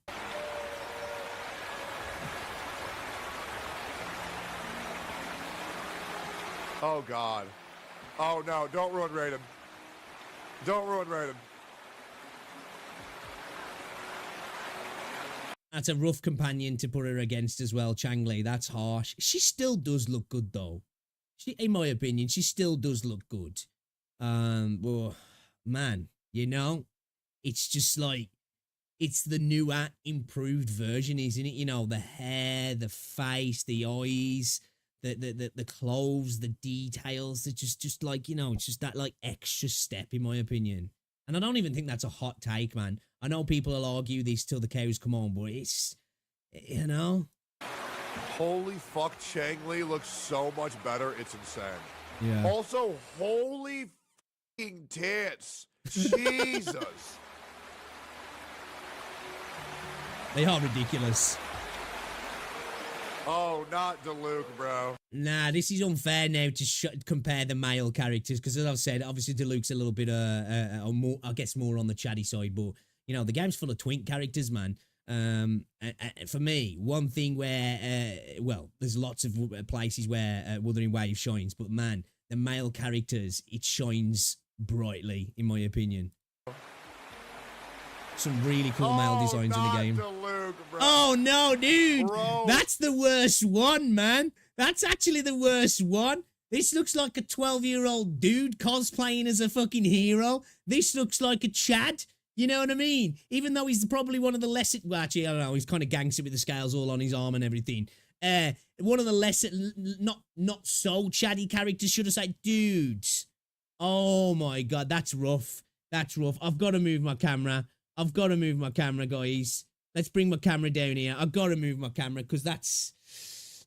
Oh, God. Oh, no, don't ruin Raiden. Don't ruin Raiden. That's a rough companion to put her against as well, Changli. That's harsh. She still does look good, though. In my opinion, she still does look good. Well, man, you know, it's just like, it's the newer, improved version, isn't it? You know, the hair, the face, the eyes, the clothes, the details. They're just like, you know, it's just that, like, extra step, in my opinion. And I don't even think that's a hot take, man. I know people will argue this till the cows come on, but it's, you know. Holy fuck, Changli looks so much better. It's insane. Yeah. Also, holy fucking tits. Jesus. They are ridiculous. Oh, not Diluc, bro. Nah, this is unfair now to compare the male characters, because as I've said, obviously Diluc's a little bit, more, I guess, more on the chatty side, but, you know, the game's full of twink characters, man. For me, one thing where, well, there's lots of places where Wuthering Wave shines, but, man, the male characters, it shines brightly, in my opinion. Some really cool male designs in the game. Diluc, bro. Oh, no, dude. Bro. That's the worst one, man. That's actually the worst one. This looks like a 12-year-old dude cosplaying as a fucking hero. This looks like a Chad. You know what I mean? Even though he's probably one of the less... Well, actually, I don't know. He's kind of gangster with the scales all on his arm and everything. One of the less... Not so chatty characters, should I say. Dudes. Oh my god, that's rough. That's rough. I've got to move my camera. I've got to move my camera, guys. Let's bring my camera down here. I've got to move my camera because that's...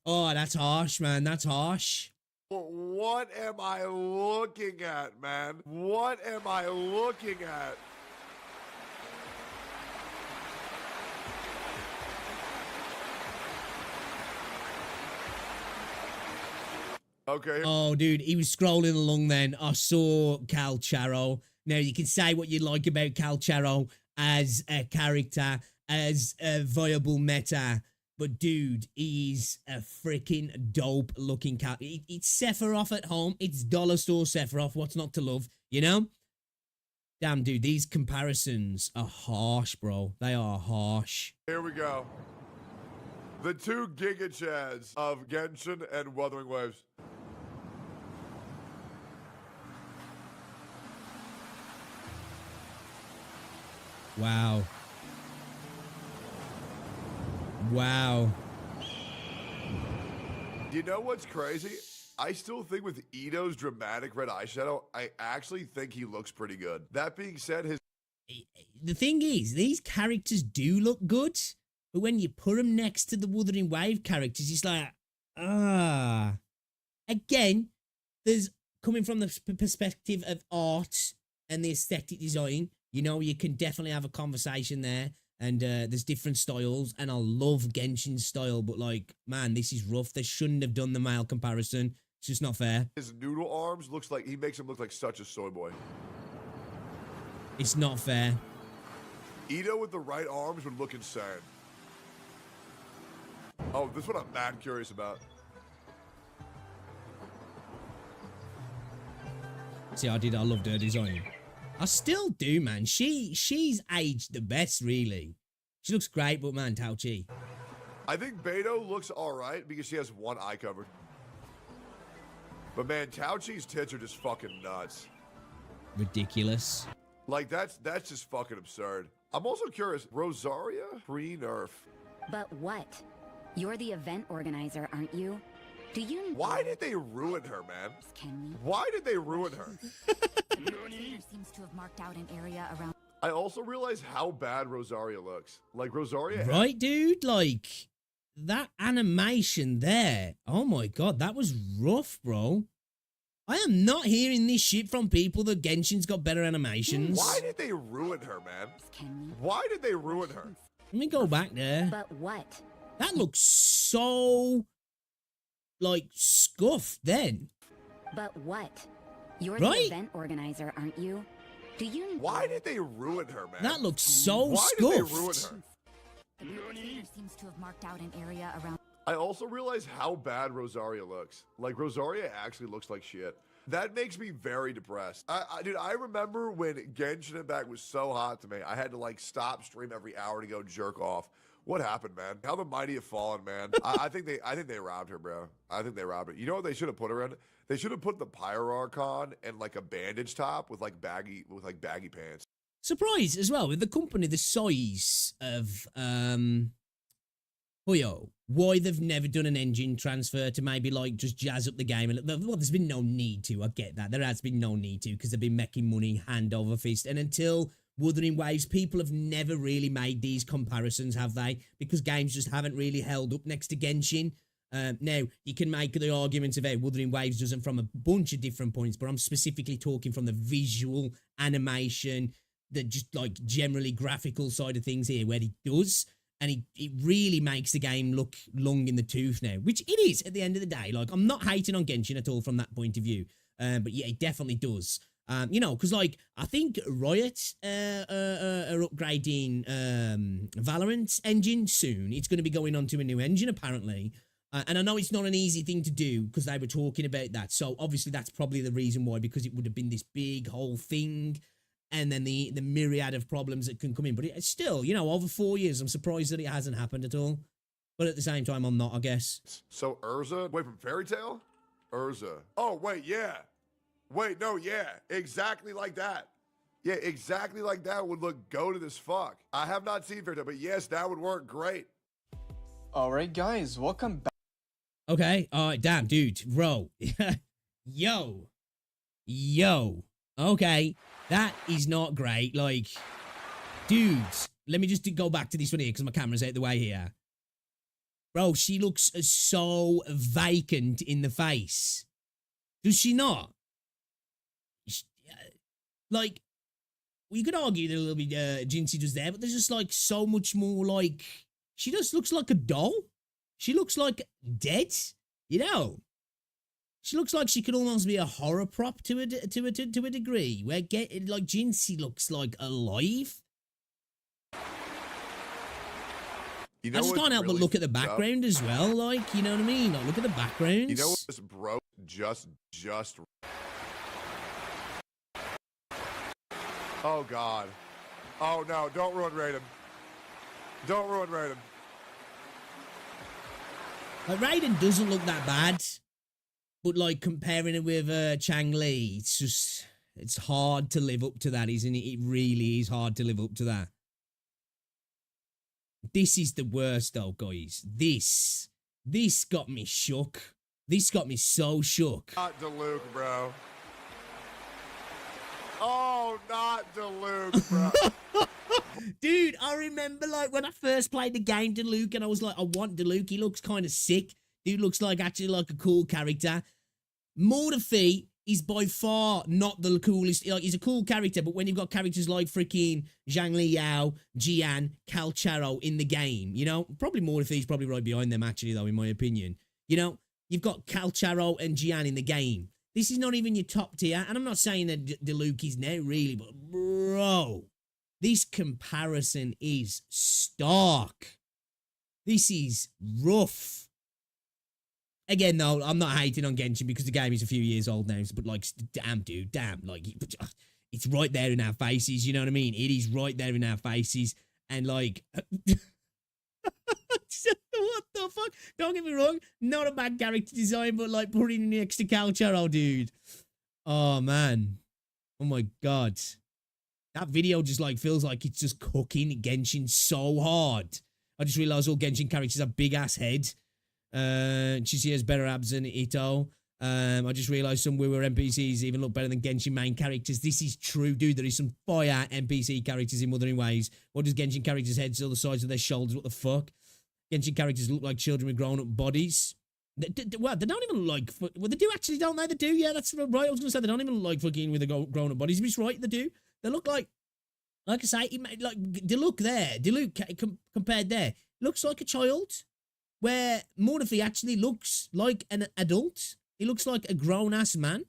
Oh, that's harsh, man. That's harsh. What am I looking at, man? What am I looking at? Okay. Oh, dude, he was scrolling along then. I saw Cal Charo. Now, you can say what you like about Cal Charo as a character, as a viable meta, but dude, he's a freaking dope looking cat. It's Sephiroth at home. It's dollar store Sephiroth. What's not to love, you know? Damn, dude, these comparisons are harsh, bro. They are harsh. Here we go. The two Giga Chads of Genshin and Wuthering Waves. Wow. Wow. You know what's crazy? I still think with Ito's dramatic red eyeshadow, I actually think he looks pretty good. That being said, The thing is, these characters do look good, but when you put them next to the Wuthering Wave characters, it's like, Again, there's coming from the perspective of art and the aesthetic design, you know, you can definitely have a conversation there. And there's different styles, and I love Genshin's style, but like, man, this is rough. They shouldn't have done the male comparison. It's just not fair. his noodle arms looks like he makes him look like such a soy boy. It's not fair. Ito with the right arms would look insane. Oh, this is what I'm mad curious about. See, I loved her design. I still do, man. She's aged the best, really. She looks great, but man, Tauchi. I think Beto looks all right because she has one eye covered. But man, Tauchi's tits are just fucking nuts. Ridiculous. Like, that's just fucking absurd. I'm also curious, Rosaria pre-nerf. But what? You're the event organizer, aren't you? Do you... Why did they ruin her, man? Can we? Why did they ruin her? Seems to have marked out an area around... I also realize how bad Rosaria looks. Like, Rosaria... Right, dude? Like, that animation there. Oh my god, that was rough, bro. I am not hearing this shit from people that Genshin's got better animations. Why did they ruin her, man? Why did they ruin her? Let me go back there. But what? That looks so... like, scuffed then. But what? You're Right? the event organizer, aren't you? Do you... Why did they ruin her, man? That looks so Why scuffed. did they ruin her? Seems to have marked out an area around... I also realize how bad Rosaria looks. Like, Rosaria actually looks like shit. That makes me very depressed. Dude, I remember when Genshin Impact was so hot to me, I had to, like, stop stream every hour to go jerk off. What happened, man? How the mighty have fallen, man. I think they robbed her, bro. I think they robbed her. You know what they should have put her in? They should have put the Pyroarch on and like a bandage top with like baggy pants. Surprise as well with the company the size of Puyo, why they've never done an engine transfer to maybe like just jazz up the game. Well, there's been no need to. I get that. There has been no need to because they've been making money hand over fist. And until Wuthering Waves, people have never really made these comparisons, have they? Because games just haven't really held up next to Genshin. Now, you can make the argument about Wuthering Waves doesn't from a bunch of different points, but I'm specifically talking from the visual animation, the just like generally graphical side of things here, where it does. And it really makes the game look long in the tooth now, which it is at the end of the day. Like, I'm not hating on Genshin at all from that point of view. But yeah, it definitely does. You know, because like, I think Riot are upgrading Valorant's engine soon. It's going to be going on to a new engine, apparently. And I know it's not an easy thing to do because they were talking about that. So obviously that's probably the reason why, because it would have been this big whole thing. And then the myriad of problems that can come in. But it's still, you know, over 4 years, I'm surprised that it hasn't happened at all. But at the same time, I'm not, I guess. So Urza, wait, from Fairy Tail? Urza. Oh, wait, yeah. Wait, no, yeah. Exactly like that. Yeah, exactly like that would look goated as fuck. I have not seen Fairy Tail, but yes, that would work great. All right, guys, welcome back. Okay, all right, damn, dude, bro. Yo, Yo. Okay. That is not great. Like, dudes, let me just go back to this one here because my camera's out the way here. Bro, she looks so vacant in the face. Does she not? Like, well, you could argue that a little bit Jinsey does there, but there's just like so much more like, she just looks like a doll. She looks like dead, you know? She looks like she could almost be a horror prop to a degree, where like Jinsey looks like alive. You know I just can't help but look at the background as well, like, you know what I mean? Like, look at the backgrounds. You know what this broke just. Oh God. Oh no, don't ruin Raiden. Don't ruin Raiden. Like, Raiden doesn't look that bad, but like comparing it with Chang Li, it's just, it's hard to live up to that, isn't it? It really is hard to live up to that. This is the worst though, guys. This got me shook. This got me so shook. Not Diluc, bro. Oh, not Diluc, bro. Dude, I remember like when I first played the game Diluc and I was like, I want Diluc. He looks kind of sick. Dude looks like actually like a cool character. Morphe is by far not the coolest. Like, he's a cool character, but when you've got characters like freaking Zhang Liao, Jian, Calcharo in the game, you know, probably Morphe's probably right behind them actually, though, in my opinion. You know, you've got Calcharo and Jian in the game. This is not even your top tier, and I'm not saying that Diluc is now really, but bro, this comparison is stark. This is rough. Again, though, I'm not hating on Genshin because the game is a few years old now, but like, damn, dude, damn, like, it's right there in our faces, you know what I mean? It is right there in our faces, and like, what the fuck? Don't get me wrong, not a bad character design, but like, putting in next to Calcharo, dude. Oh, man. Oh, my God. That video just, like, feels like it's just cooking Genshin so hard. I just realized all Genshin characters have big-ass heads. She has better abs than Ito. I just realized some Wooer NPCs even look better than Genshin main characters. This is true, dude. There is some fire NPC characters in Wuthering Waves. What does Genshin characters' heads on the sides of their shoulders? What the fuck? Genshin characters look like children with grown-up bodies. Well, they don't even look like... Well, they do actually, don't they? They do, yeah, that's right. I was going to say they don't even look like fucking with the grown-up bodies. But it's right, they do. They look like I say, like, Diluc there. Diluc compared there. Looks like a child. Where Morphe actually looks like an adult. He looks like a grown-ass man.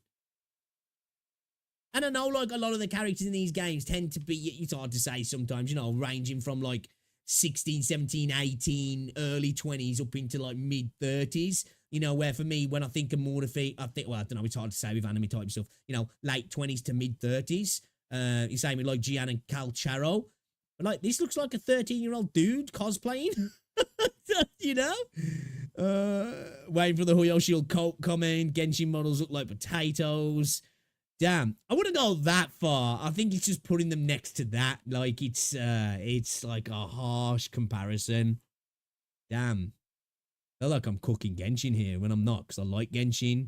And I know, like, a lot of the characters in these games tend to be, it's hard to say sometimes, you know, ranging from, like, 16, 17, 18, early 20s up into, like, mid-30s. You know, where for me, when I think of Morphe, I think, well, I don't know, it's hard to say with anime type stuff. You know, late 20s to mid-30s. You're saying with, like, Jian and Calcharo. But, like, this looks like a 13-year-old dude cosplaying. You know? Waiting for the Huyo Shield cult coming. Genshin models look like potatoes. Damn. I wouldn't go that far. I think it's just putting them next to that. Like, it's like a harsh comparison. Damn. I feel like I'm cooking Genshin here when I'm not, because I like Genshin.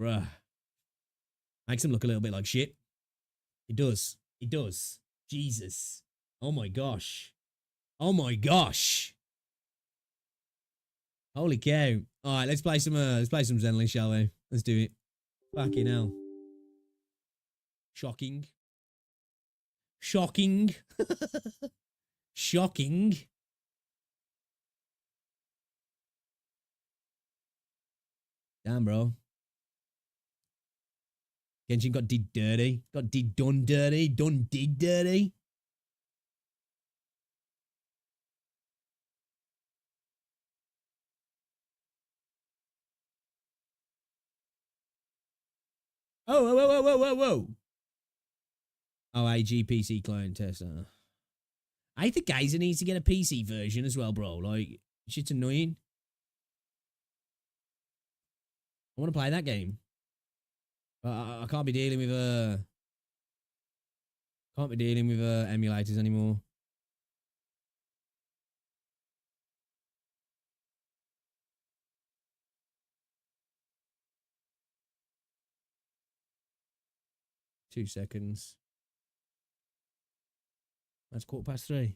Bruh. Makes them look a little bit like shit. It does. It does. Jesus. Oh my gosh. Oh my gosh. Holy cow. Alright, let's play some Zenbless, shall we? Let's do it. Fucking hell. Shocking. Shocking. Shocking. Damn, bro. Genshin got did dirty. Got did done dirty. Done did dirty. Oh, whoa, whoa, whoa, whoa, whoa. Oh, AG PC client test. I think Geyser needs to get a PC version as well, bro. Like, shit's annoying. I want to play that game. I can't be dealing with emulators anymore. 2 seconds. That's 3:15.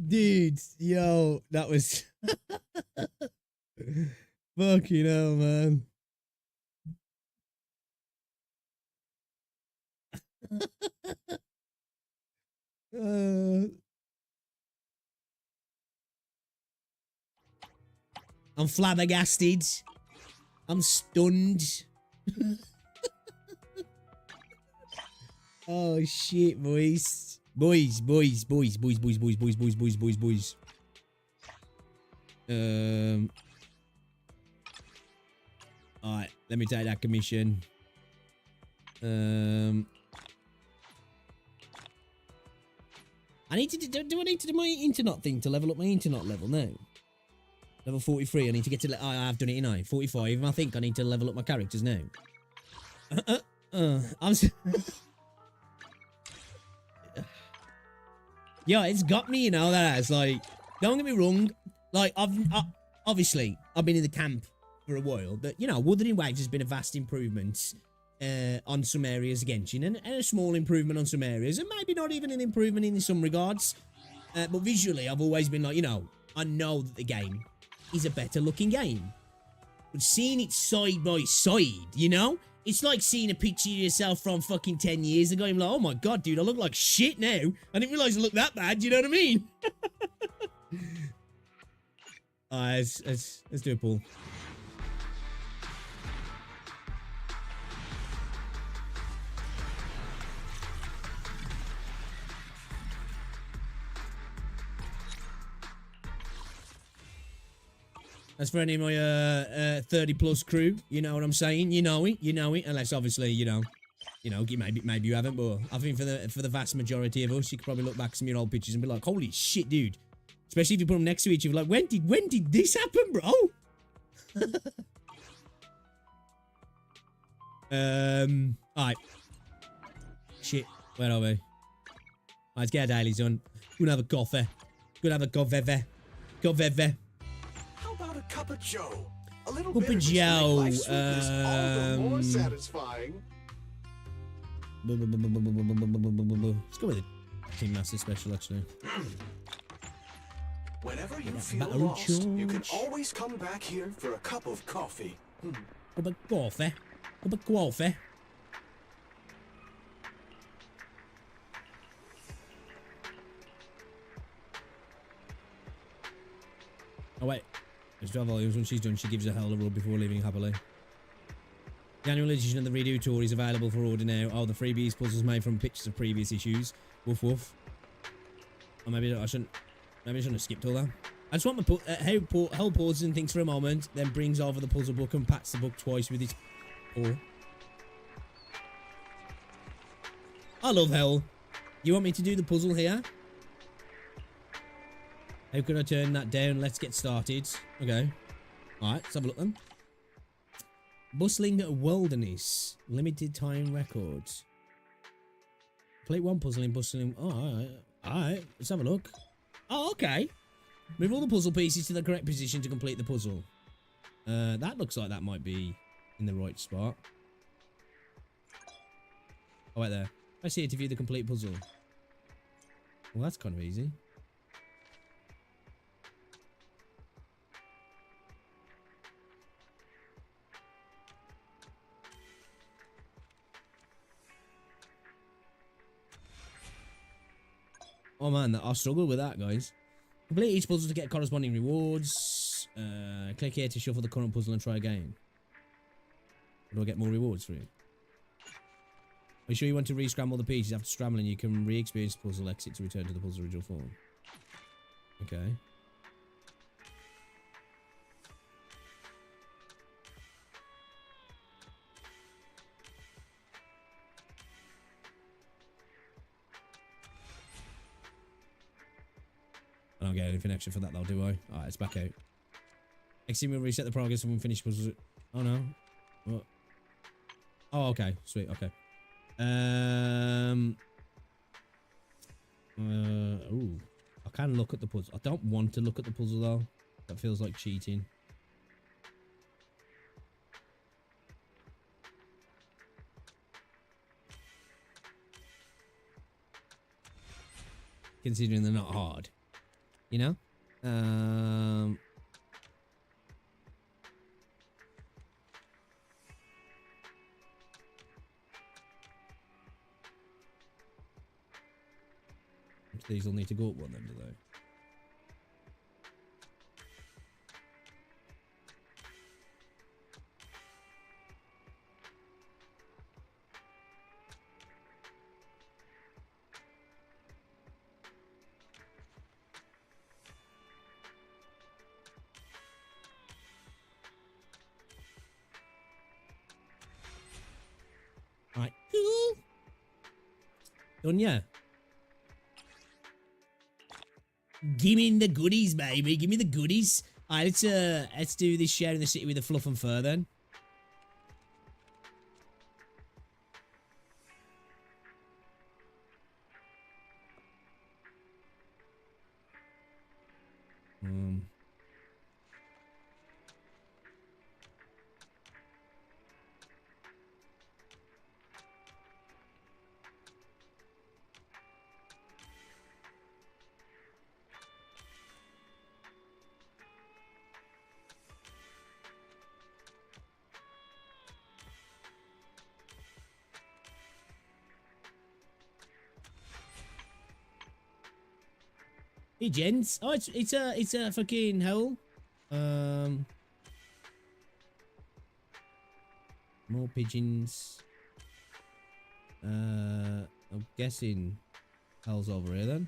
Dude, yo, that was fucking hell, man. I'm flabbergasted. I'm stunned. Oh shit, boys. Boys. Alright, let me take that commission. I need to do I need to do my internet thing to level up my internet level now? Level 43, I need to get to, I have done it, 45, and I think I need to level up my characters now. Yeah, it's got me, that it's like, don't get me wrong, like, obviously, I've been in the camp for a while, but, Wuthering Waves has been a vast improvement on some areas again, and a small improvement on some areas, and maybe not even an improvement in some regards, but visually, I've always been like, I know that the game is a better looking game, but seeing it side by side, it's like seeing a picture of yourself from fucking 10 years ago. I'm like, oh my god, dude, I look like shit now. I didn't realize I looked that bad. You know what I mean? Alright, let's do a pull. That's for any of my 30 plus crew. You know what I'm saying? You know it. Unless obviously, maybe you haven't, but I think for the vast majority of us, you could probably look back at some of your old pictures and be like, holy shit, dude. Especially if you put them next to each other, like, when did this happen, bro? Alright. Shit, where are we? Alright, let's get our dailies on. Gonna have a coffee. Gonna have a coffee. How about a cup of joe? A little Cup of bitterness to make joe. life sweetness all the more satisfying. Let's go with the Team Master Special, actually. Whenever you feel lost, you can always come back here for a cup of coffee. Cup of coffee. Oh wait, there's 12 volumes. When she's done, she gives a hell of a rub before leaving happily. The annual edition of the redo tour is available for order now. Oh, the freebies puzzles made from pictures of previous issues. Woof woof. Or maybe I shouldn't have skipped all that. I just want my Hell pauses and thinks for a moment, then brings over the puzzle book and pats the book twice with its paw. I love Hell. You want me to do the puzzle here? How can I turn that down? Let's get started. Okay. Alright, let's have a look then. Bustling Wilderness. Limited time records. Play one puzzle in Bustling... Oh, alright. Alright, let's have a look. Oh, okay. Move all the puzzle pieces to the correct position to complete the puzzle. That looks like that might be in the right spot. Oh, right there. I see it to view the complete puzzle. Well, that's kind of easy. Oh man, I'll struggle with that, guys. Complete each puzzle to get corresponding rewards. Click here to shuffle the current puzzle and try again. Or do I get more rewards for it? Are you sure you want to re-scramble the pieces? After scrambling, you can re-experience the puzzle exit to return to the puzzle's original form. Okay. I don't get anything extra for that though, do I? Alright, it's back out. Exit will reset the progress of unfinished puzzles. Oh no. What? Oh, okay. Sweet, okay. Ooh. I can look at the puzzle. I don't want to look at the puzzle though. That feels like cheating. Considering they're not hard. You know? These will need to go up one then, do they? Alright, cool. Done, yeah. Give me the goodies, baby. Give me the goodies. Alright, let's do this sharing the city with the fluff and fur then. Hey gents. Oh, it's a fucking hole. More pigeons. I'm guessing hell's over here then.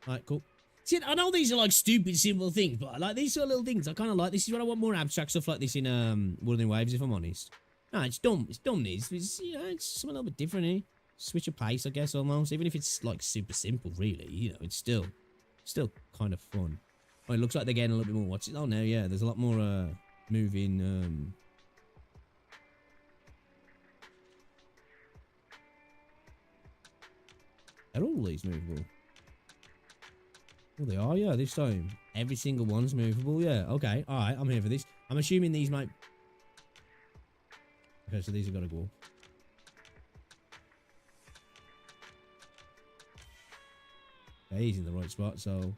Alright, cool. See, I know these are like stupid simple things, but I like these sort of little things. I kind of like this. Is what I want, more abstract stuff like this in Wuthering Waves, if I'm honest. No, it's dumb. It's dumb. It's you know, it's something a little bit different, eh? Switch of pace, I guess, almost. Even if it's like super simple, really, you know, it's still kind of fun. Oh, it looks like they're getting a little bit more. What's it? Oh no, yeah, there's a lot more moving. Are all these movable? Oh, they are, yeah. This time, every single one's movable. Yeah. Okay. All right. I'm here for this. I'm assuming these might. Okay, so these have got to go. Okay, he's in the right spot, so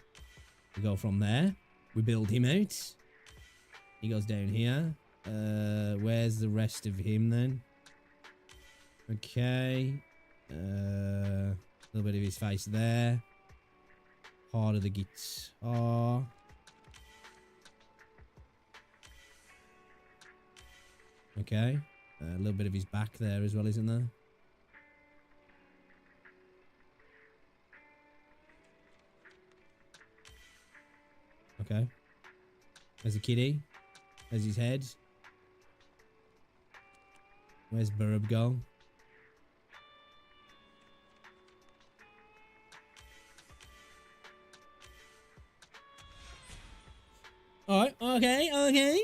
we go from there. We build him out. He goes down here. Where's the rest of him then? Okay. A little bit of his face there. Part of the guitar. Okay. A little bit of his back there as well, isn't there? Okay. There's a kitty. There's his head. Where's Burb go? Alright, okay.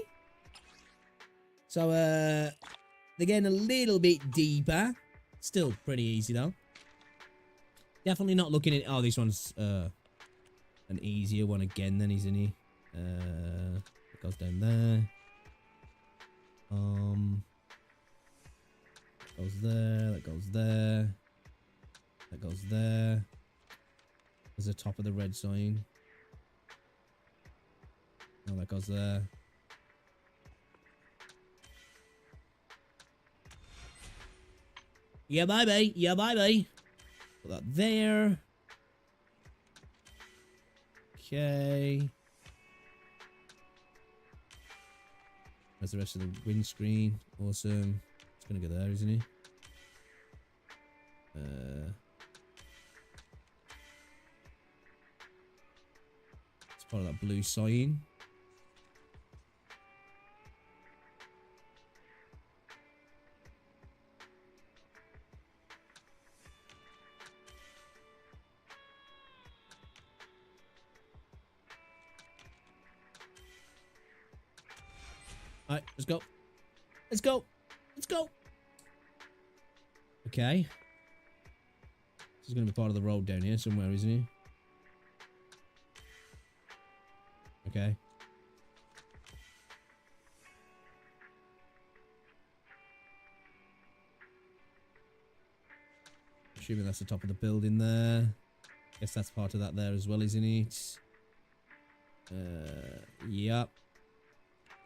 So, they're getting a little bit deeper. Still pretty easy, though. Definitely not looking at... Oh, this one's, an easier one again, then, isn't he? It goes down there. Goes there, that goes there. That goes there. There's the top of the red sign. Oh, that goes there. Yeah, bye-bye. Yeah, bye-bye. Put that there. Okay. There's the rest of the windscreen. Awesome. It's gonna go there, isn't he? It's part of that blue sign. Alright, let's go. Let's go. Let's go. Okay. This is going to be part of the road down here somewhere, isn't it? Okay. Assuming that's the top of the building there. Guess that's part of that there as well, isn't it? Yep.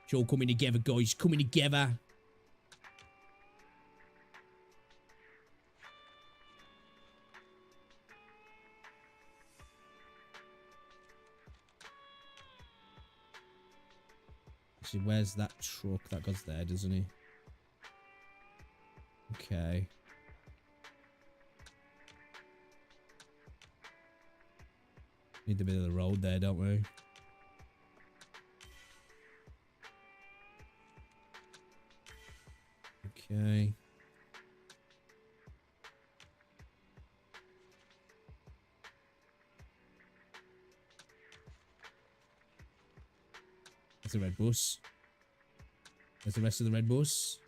It's all coming together, guys. Coming together. Actually, where's that truck? That goes there, doesn't he? Okay. Need a bit of the road there, don't we? Okay. That's the red bus. There's the rest of the red bus.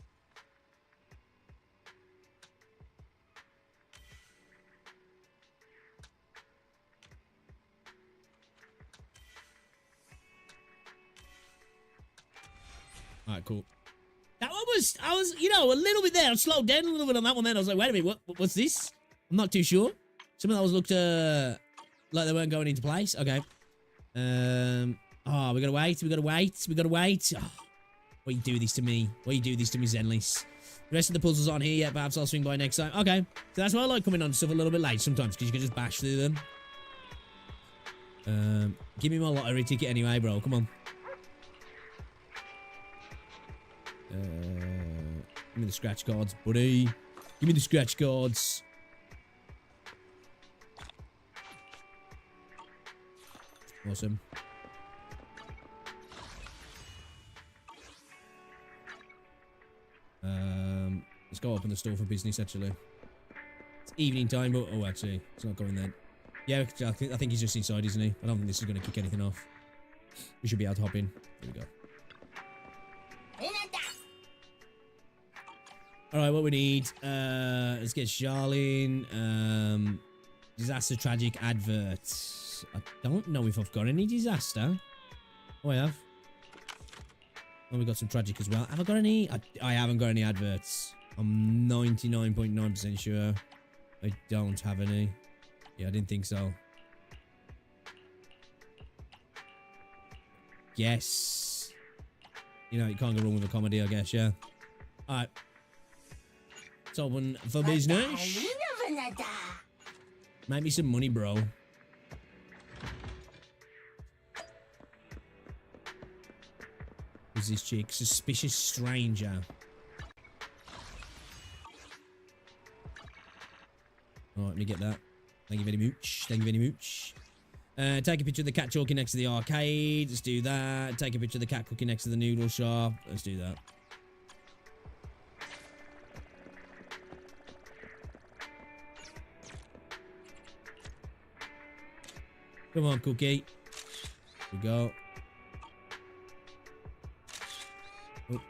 Alright, cool. That one was, I was, you know, a little bit there. I slowed down a little bit on that one then. I was like, wait a minute, what's this? I'm not too sure. Some of those looked, like they weren't going into place. Okay. Oh, we gotta wait. We gotta wait. We gotta wait. Oh, why you do this to me? Why you do this to me, Zenbless? The rest of the puzzles aren't here yet. Perhaps I'll swing by next time. Okay. So that's why I like coming on stuff a little bit late sometimes, because you can just bash through them. Give me my lottery ticket anyway, bro. Come on. Give me the scratch cards, buddy. Give me the scratch cards. Awesome. Let's go open the store for business, actually. It's evening time, but... Oh, actually, it's not going there. Yeah, I think he's just inside, isn't he? I don't think this is going to kick anything off. We should be able to hop in. Here we go. Alright, what we need. Let's get Charlene. Disaster tragic adverts. I don't know if I've got any disaster. Oh, I have. Oh, we got some tragic as well. Have I got any? I haven't got any adverts. I'm 99.9% sure I don't have any. Yeah, I didn't think so. Yes. You know, you can't go wrong with a comedy, I guess, yeah. Alright. It's open for business. Make me some money, bro. Who's this chick? Suspicious stranger. Alright, let me get that. Thank you very much. Thank you very much. Take a picture of the cat chalking next to the arcade. Let's do that. Take a picture of the cat cooking next to the noodle shop. Let's do that. Come on, Cookie. Here we go. Oh.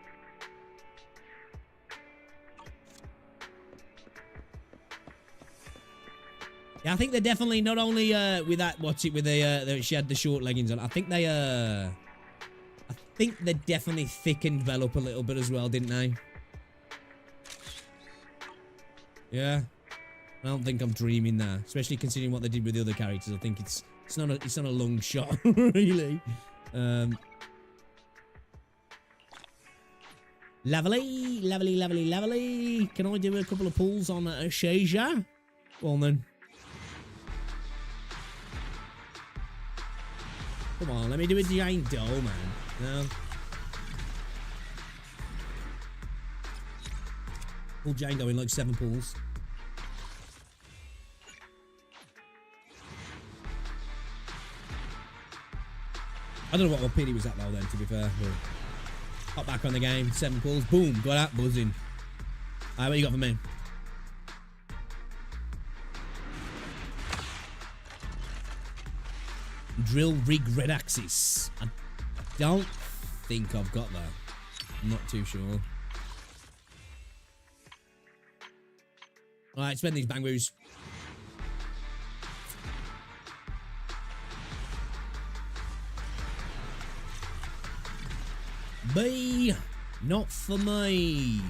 Yeah, I think they're definitely not only with that. What's it with the she had the short leggings on. I think they definitely thickened Belle up a little bit as well, didn't they? Yeah. I don't think I'm dreaming there, especially considering what they did with the other characters. I think it's not a long shot, really. Lovely, lovely, lovely, lovely. Can I do a couple of pulls on Shasia? Go on then. Come on, let me do a giant dough, man. No. Pull Jane dough in like 7 pulls. I don't know what my pity was at though then, to be fair. But hop back on the game, 7 pulls, boom, got out, buzzing. Alright, what you got for me? Drill rig red axis. I don't think I've got that. Not too sure. Alright, spend these bangoos. B, not for me.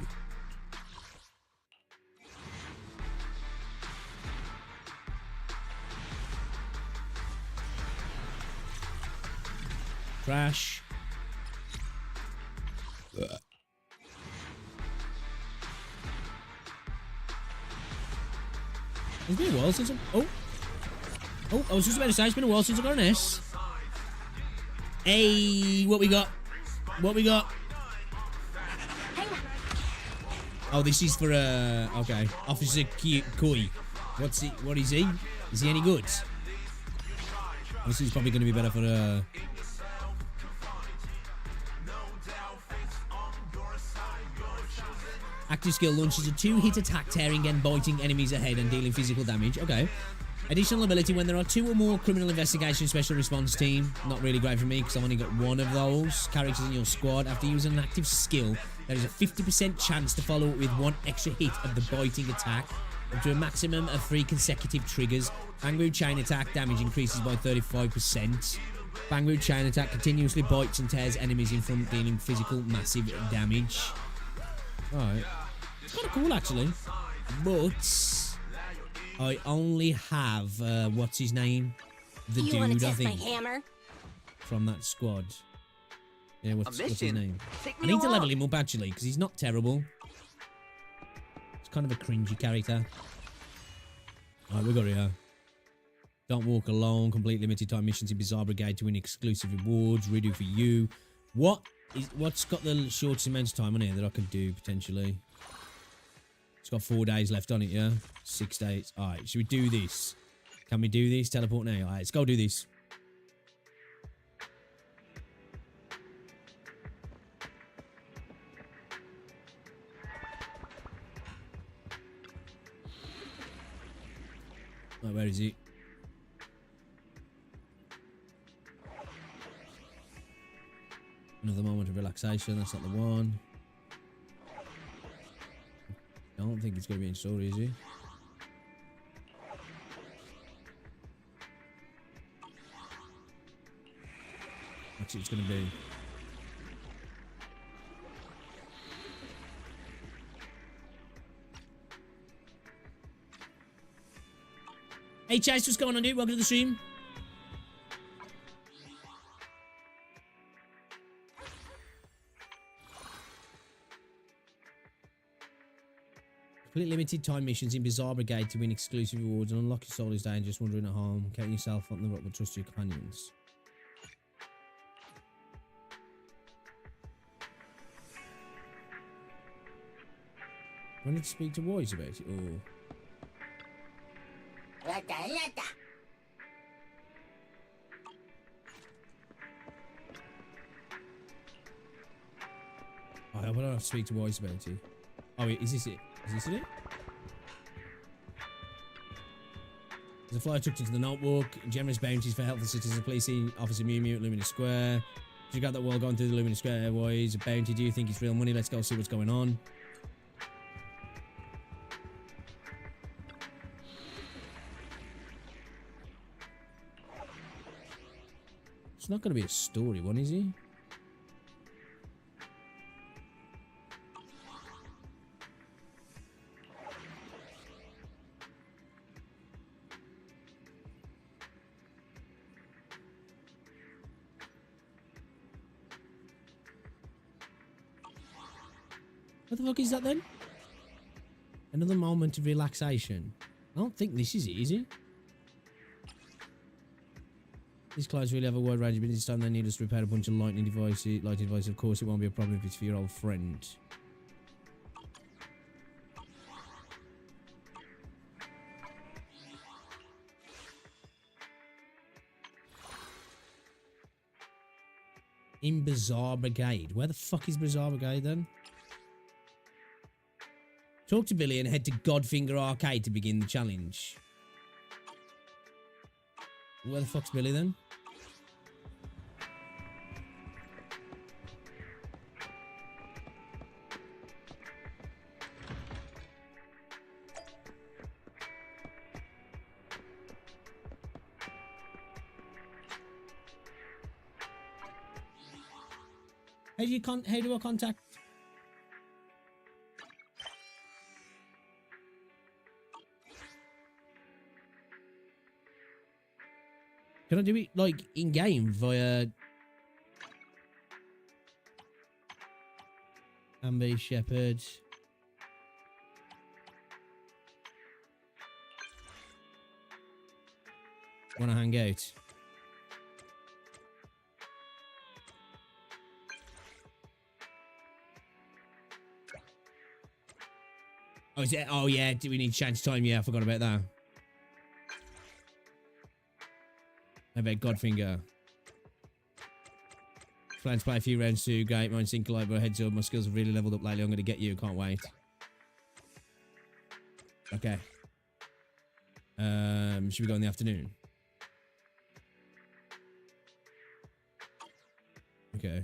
Crash. It's been a while since I was just about to say, it's been a while since I got an S. Hey, what we got? What we got? Oh, this is for, okay. Officer Koi. What is he? Is he any good? This is probably going to be better for, Active skill launches a 2-hit attack, tearing and biting enemies ahead and dealing physical damage. Okay. Additional ability when there are 2 or more criminal investigation special response team. Not really great for me because I've only got 1 of those characters in your squad. After using an active skill, there is a 50% chance to follow it with 1 extra hit of the biting attack. Up to a maximum of 3 consecutive triggers. Bangru chain attack damage increases by 35%. Bangru chain attack continuously bites and tears enemies in front, dealing physical massive damage. Alright. It's kind of cool, actually. But I only have, what's his name? The you dude, I test think. My hammer? From that squad. Yeah, what's his name? Take I need to level him up, actually, because he's not terrible. It's kind of a cringy character. Alright, we got it here. Don't walk alone. Complete limited time missions in Bizarre Brigade to win exclusive rewards. Redo for you. What's got the shortest amount of time on here that I can do, potentially? It's got 4 days left on it, yeah? 6 days. Alright, should we do this? Can we do this? Teleport now. Alright, let's go do this. Right, where is he? Another moment of relaxation. That's not the one. I don't think it's going to be in story, is he? Actually, it's going to be. Hey, Chase, what's going on, dude? Welcome to the stream. Complete limited time missions in Bizarre Brigade to win exclusive rewards and unlock your soul is dangerous, wandering at home. Count yourself on the rock, but trust your companions. Do I need to speak to Wise about it, or... Oh, I don't have to speak to Wise about it. Oh, wait, is this it? Is this it? There's a flyer tucked into the notebook. Generous bounties for helpful citizens. Policing Officer Mew Mew at Luminous Square. You got that wall going through the Luminous Square, boys. A bounty. Do you think it's real money? Let's go see what's going on. It's not going to be a story one, is he? What the fuck is that then? Another moment of relaxation. I don't think this is it, is it? These clients really have a wide range of business time. They need us to repair a bunch of lighting devices. Of course, it won't be a problem if it's for your old friend. In Bizarre Brigade. Where the fuck is Bizarre Brigade then? Talk to Billy and head to Godfinger Arcade to begin the challenge. Where the fuck's Billy then? How do I contact? Can I do it like in game via Amber Shepherd? Wanna hang out? Oh, is it? Oh, yeah. Do we need to change time? Yeah, I forgot about that. I bet Godfinger. Plan to play a few rounds too. Great. Mine sync live, but heads up. My skills have really leveled up lately. I'm going to get you. Can't wait. Okay. Should we go in the afternoon? Okay.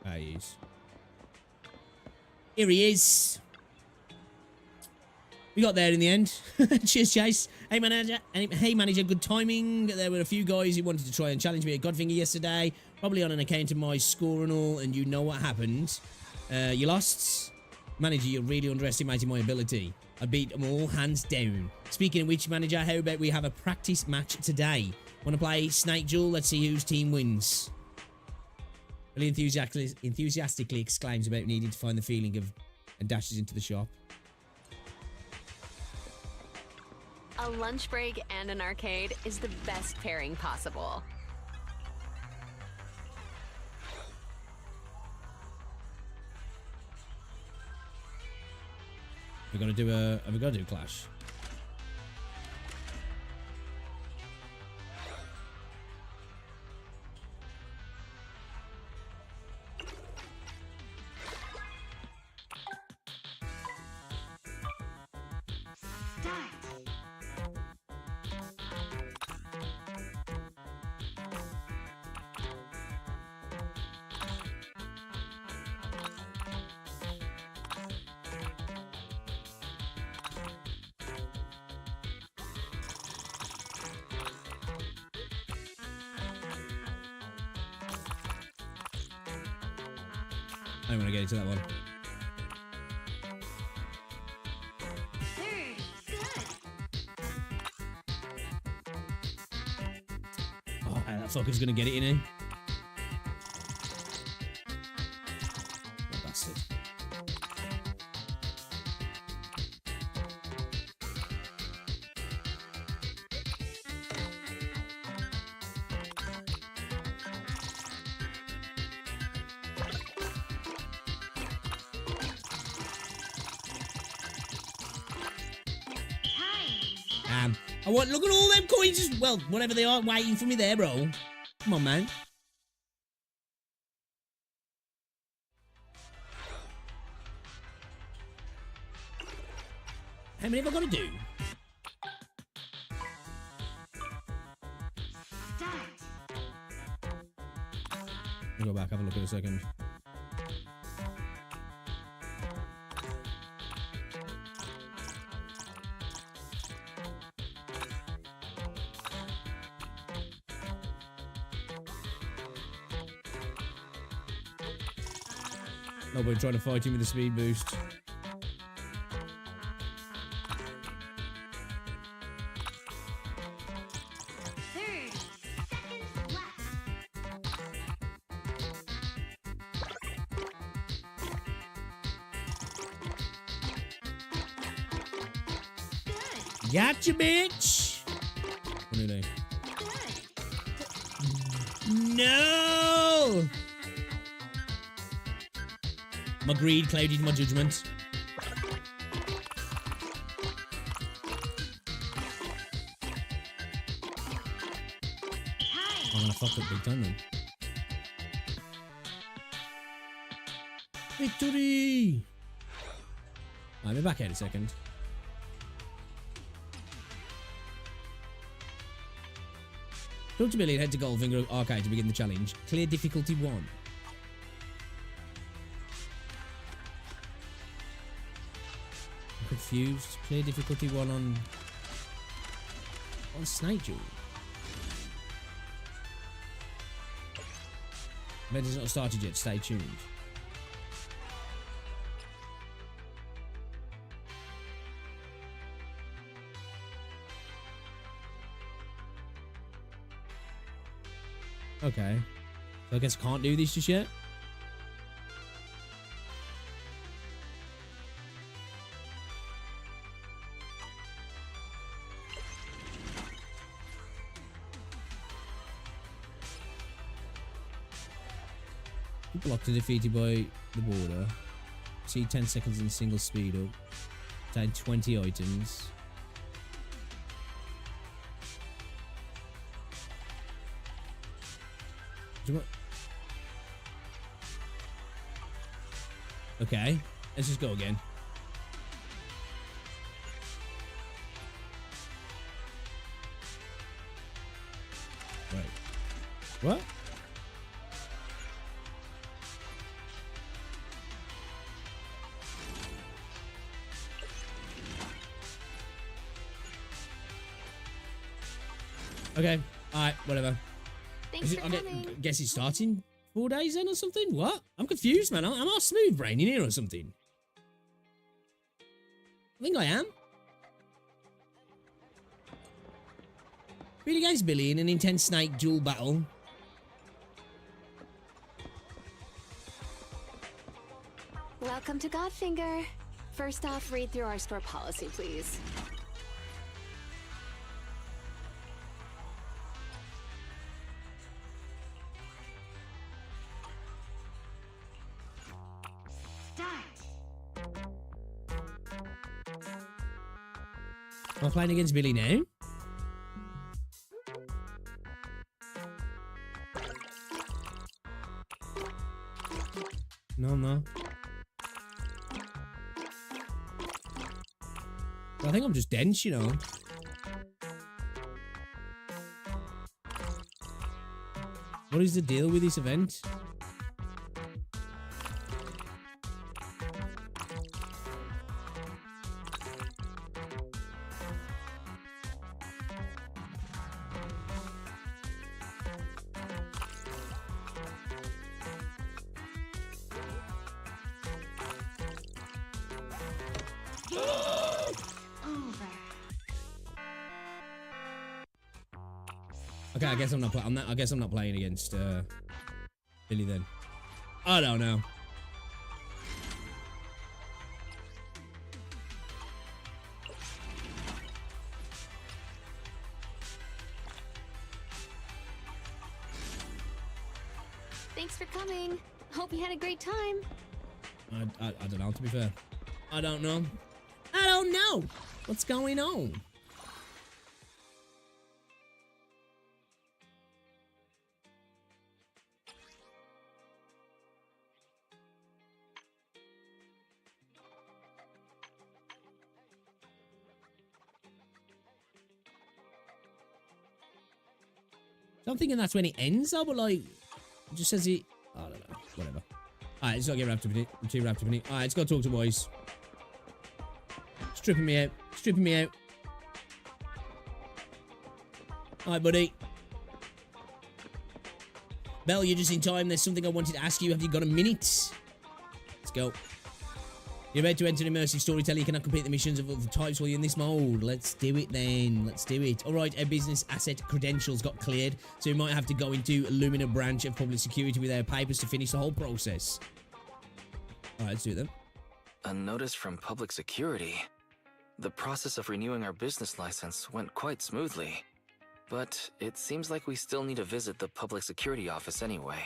Ah, he is. Here he is. We got there in the end. Cheers, Chase. Hey manager, good timing. There were a few guys who wanted to try and challenge me at Godfinger yesterday, probably on an account of my score and all, and you know what happened. You lost? Manager, you're really underestimating my ability. I beat them all, hands down. Speaking of which, manager, how about we have a practice match today? Want to play Snake Duel? Let's see whose team wins. Really enthusiastically exclaims about needing to find the feeling of and dashes into the shop. A lunch break and an arcade is the best pairing possible. Have we got to do a clash? I don't want to get into that one. Oh, that fucker's gonna get it in here. Bastard. Look at all them coins as well, whatever they are, waiting for me there, bro. Come on, man. How many have I got to do? I'll go back, have a look in a second. Nobody trying to fight him with a speed boost. Gotcha, bitch! No! My greed clouded my judgment. I'm gonna fuck up big time then. Victory! I'll be back in a second. Talk to Billy and head to Goldfinger Arcade to begin the challenge. Clear difficulty 1. confused. Clear difficulty 1 on Snake Jewel. Event has not started yet. Stay tuned. Okay. So I guess I can't do this just yet. Blocked and defeated by the border. See 10 seconds in single speed up. Obtain 20 items. Okay, let's just go again. Right. What? Okay, alright, whatever. Thanks for coming. I guess it's starting 4 days then or something? What? I'm confused, man. I'm all smooth brain in here or something. I think I am. Really against Billy in an intense snake duel battle. Welcome to Godfinger. First off, read through our store policy, please. Am I playing against Billy now? No. I think I'm just dense, you know. What is the deal with this event? Okay, I guess I'm not playing against Billy then. I don't know. Thanks for coming. Hope you had a great time. I don't know, to be fair. I don't know. I don't know. What's going on? So I'm thinking that's when it ends, though, but like, it just says it. I don't know. Whatever. Alright, it's got to get wrapped up in it. I'm too wrapped up in it. Alright, it's got to talk to boys. Stripping me out. Stripping me out. Alright, buddy. Belle, you're just in time. There's something I wanted to ask you. Have you got a minute? Let's go. You're about to enter an immersive storyteller. You cannot complete the missions of other types while you're in this mode. Let's do it then. Let's do it. All right, our business asset credentials got cleared, so we might have to go into Lumina branch of public security with our papers to finish the whole process. All right, let's do it then. A notice from public security. The process of renewing our business license went quite smoothly, but it seems like we still need to visit the public security office anyway.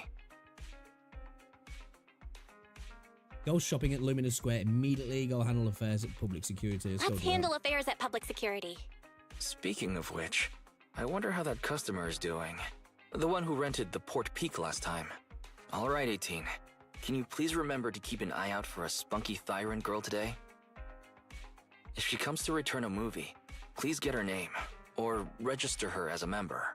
Go shopping at Lumina Square immediately. Go handle affairs at public security. Let's handle affairs at public security. Speaking of which, I wonder how that customer is doing. The one who rented the Port Peak last time. All right, 18. Can you please remember to keep an eye out for a spunky Thyran girl today? If she comes to return a movie, please get her name, or register her as a member.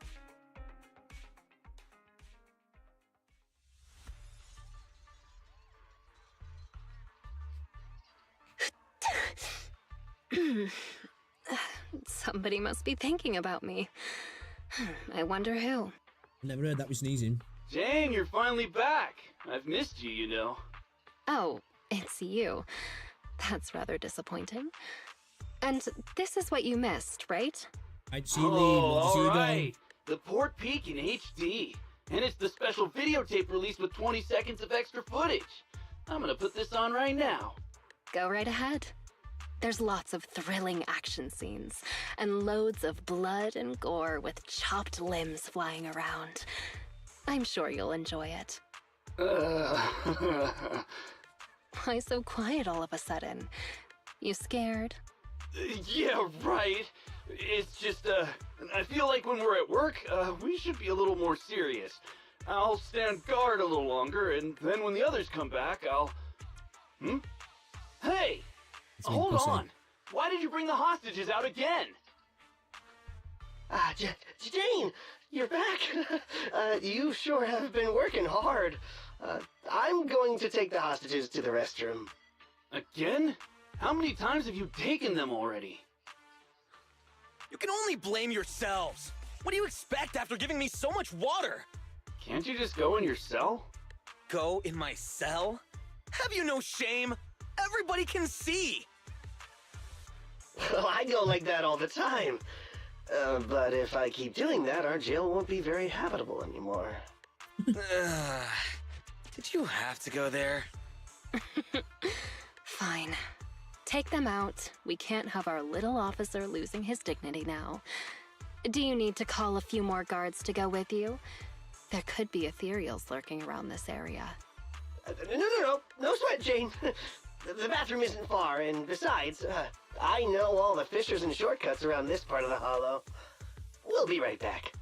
Somebody must be thinking about me. I wonder who. Never heard that with sneezing. Jane, you're finally back. I've missed you, you know. Oh, it's you. That's rather disappointing. And this is what you missed, right? I'd see you leave. I'll see you alright. The Port Peak in HD. And it's the special videotape release with 20 seconds of extra footage. I'm gonna put this on right now. Go right ahead. There's lots of thrilling action scenes, and loads of blood and gore with chopped limbs flying around. I'm sure you'll enjoy it. Why so quiet all of a sudden? You scared? Yeah, right. It's just, I feel like when we're at work, we should be a little more serious. I'll stand guard a little longer, and then when the others come back, I'll... Hey! Hold on! Why did you bring the hostages out again? Jane, you're back. You sure have been working hard. I'm going to take the hostages to the restroom. Again? How many times have you taken them already? You can only blame yourselves. What do you expect after giving me so much water? Can't you just go in your cell? Go in my cell? Have you no shame? Everybody can see. Well, I go like that all the time. But if I keep doing that, our jail won't be very habitable anymore. Did you have to go there? Fine. Take them out. We can't have our little officer losing his dignity now. Do you need to call a few more guards to go with you? There could be ethereals lurking around this area. No sweat, Jane. The bathroom isn't far, and besides, I know all the fissures and shortcuts around this part of the hollow. We'll be right back.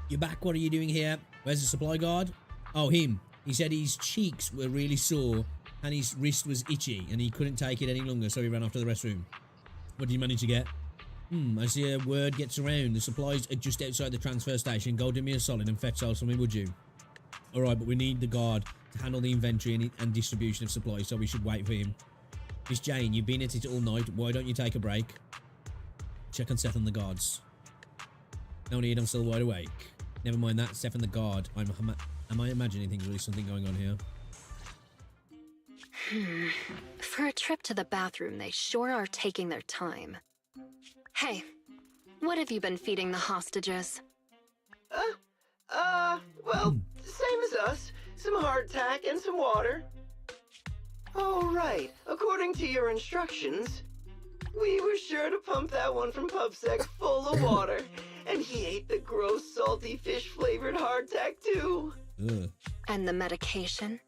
You're back. What are you doing here? Where's the supply guard? Oh, him. He said his cheeks were really sore and his wrist was itchy and he couldn't take it any longer, so he ran off to the restroom. What did you manage to get? I see a word gets around. The supplies are just outside the transfer station. Go do me a solid and fetch those for me, would you? Alright, but we need the guard to handle the inventory and distribution of supplies, so we should wait for him. Miss Jane, you've been at it all night. Why don't you take a break? Check on Seth and the guards. No need, I'm still wide awake. Never mind that, Seth and the guard. Am I imagining things? Really something going on here? For a trip to the bathroom, they sure are taking their time. Hey, what have you been feeding the hostages? Well, same as us. Some hardtack and some water. Oh, right. According to your instructions, we were sure to pump that one from PubSec full of water. And he ate the gross, salty, fish-flavored hardtack, too. Ugh. And the medication?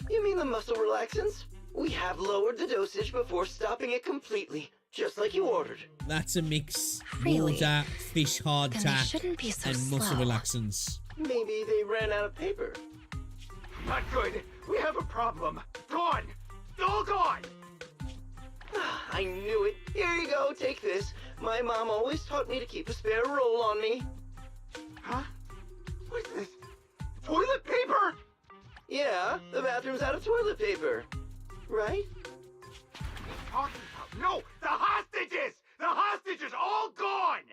You mean the muscle relaxants? We have lowered the dosage before stopping it completely, just like you ordered. That's a mix. Really? Water, fish hardtack, shouldn't be so and muscle slow. relaxants. Maybe they ran out of paper. Not good. We have a problem. Gone. All gone. I knew it. Here you go, take this. My mom always taught me to keep a spare roll on me. Huh? What's this? Toilet paper? Yeah, the bathroom's out of toilet paper. Right? Talking about? No! The hostages! The hostages all gone!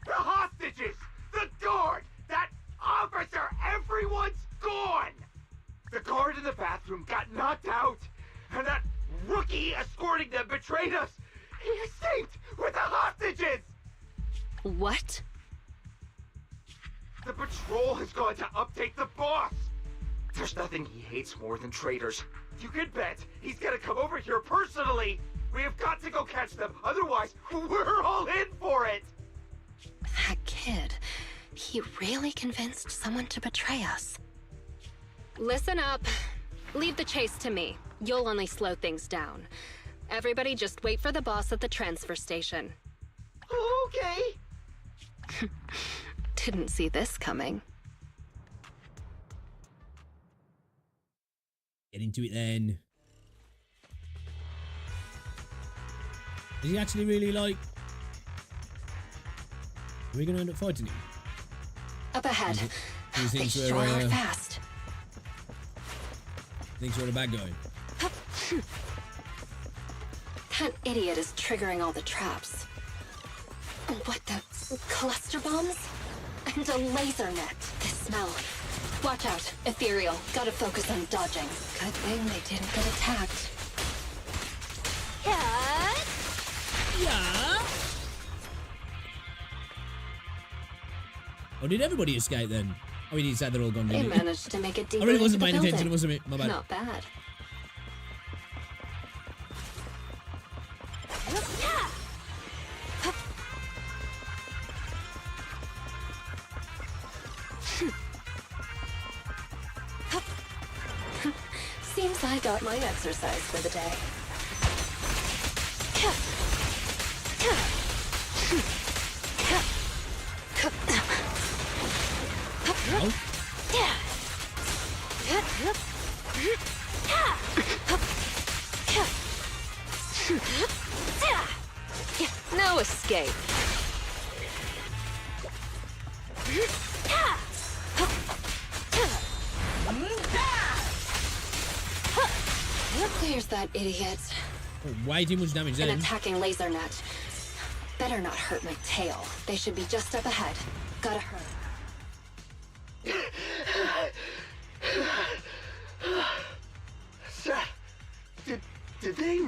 The hostages! The guard! That officer! Everyone's gone! The guard in the bathroom got knocked out, and that rookie escorting them betrayed us! He escaped with the hostages! What? The patrol has gone to update the boss! There's nothing he hates more than traitors. You can bet he's gonna come over here personally! We have got to go catch them, otherwise we're all in for it! That kid, he really convinced someone to betray us. Listen up. Leave the chase to me. You'll only slow things down. Everybody just wait for the boss at the transfer station. Okay. Didn't see this coming. Get into it then. Is he actually really like... Are we going to end up fighting him? Up ahead. He They thinks sure we're, are fast. thinks we're a bad guy. That idiot is triggering all the traps. What the? Cluster bombs? And a laser net. The smell. Watch out. Ethereal. Gotta focus on dodging. Good thing they didn't get attacked. Yeah. Yeah. Oh, did everybody escape then? Oh, we decided they're all gone, They didn't we? managed to make it deeper I really wasn't into the paying attention, building. wasn't it? My bad. Not bad. Seems I got my exercise for the day. No escape. There's that idiot. Oh, way too much damage An then. attacking laser net. Better not hurt my tail. They should be just up ahead. Gotta hurry. Seth, did they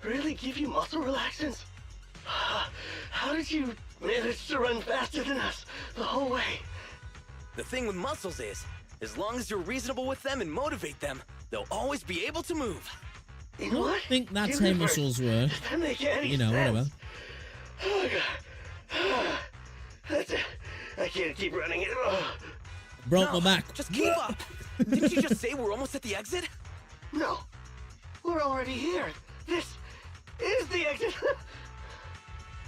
really give you muscle relaxants? How did you manage to run faster than us the whole way? The thing with muscles is, as long as you're reasonable with them and motivate them, they'll always be able to move. I don't think that's how muscles work. You know, whatever. Oh, God. That's it. I can't keep running it. Broke my back. Just keep up. Didn't you just say we're almost at the exit? No. We're already here. This is the exit.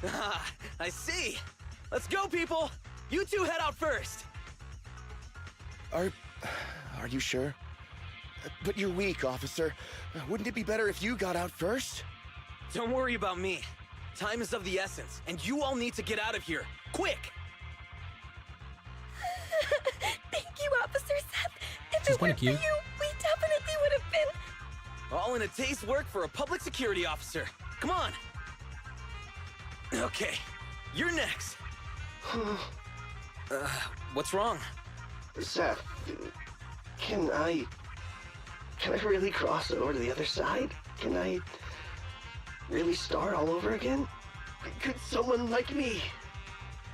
Ah, I see. Let's go, people. You two head out first. Are you sure? But you're weak, officer. Wouldn't it be better if you got out first? Don't worry about me. Time is of the essence, and you all need to get out of here. Quick! Thank you, Officer Seth. If She's it weren't for kinda you, cute. we definitely would have been. All in a day's work for a public security officer. Come on. Okay, you're next. What's wrong? Seth, can I really cross over to the other side? Can I really start all over again? Could someone like me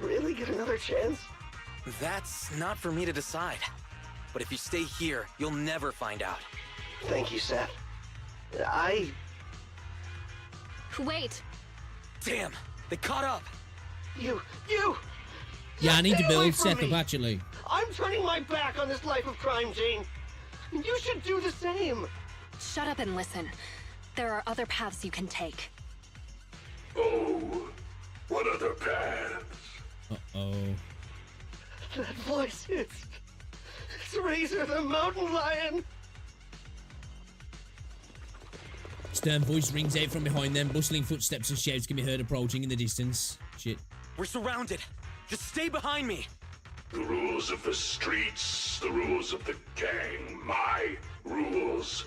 really get another chance? That's not for me to decide. But if you stay here, you'll never find out. Thank you, Seth. Wait. Damn, they caught up. You! Yeah, I need to Stay away build from Seth up, me. actually. I'm turning my back on this life of crime, Jane. You should do the same. Shut up and listen. There are other paths you can take. Oh, what other paths? Uh-oh. That voice, it's Razor the Mountain Lion. Stern voice rings out from behind them. Bustling footsteps and shouts can be heard approaching in the distance. Shit. We're surrounded. Just stay behind me. The rules of the streets, the rules of the gang, my rules.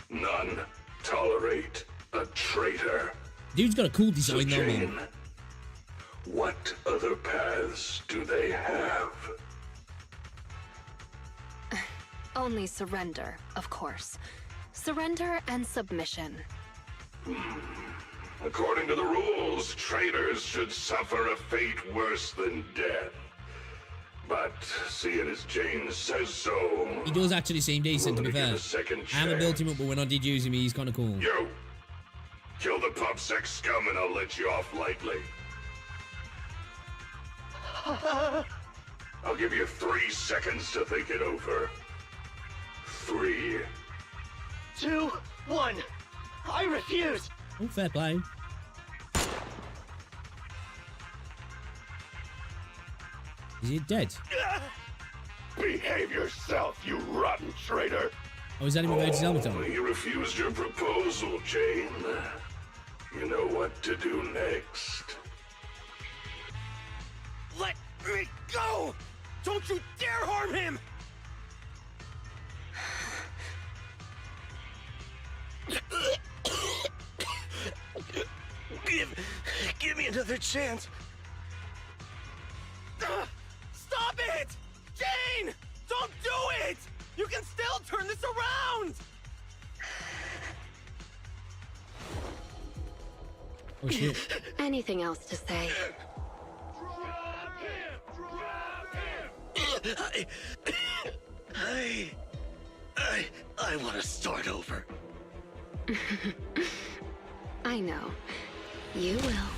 None tolerate a traitor. Dude's got a cool So design, though, Jane, man. what other paths do they have? Only surrender, of course. Surrender and submission. According to the rules, traitors should suffer a fate worse than death. But seeing as Jane says so, He does actually seem decent, to be we'll give fair. a second I haven't built him chance. up, but when I did use him, he's kind of cool. You! Kill the PubSec scum and I'll let you off lightly. I'll give you 3 seconds to think it over. 3, 2, 1. I refuse. Oh, fair play. Is he dead? behave yourself, you rotten traitor. Oh, is that him about his helmet on? He refused your proposal, Jane. You know what to do next. Let me go! Don't you dare harm him! Give me another chance. Stop it! Jane! Don't do it! You can still turn this around! Oh shit. Anything else to say? I want to start over. I know. You will.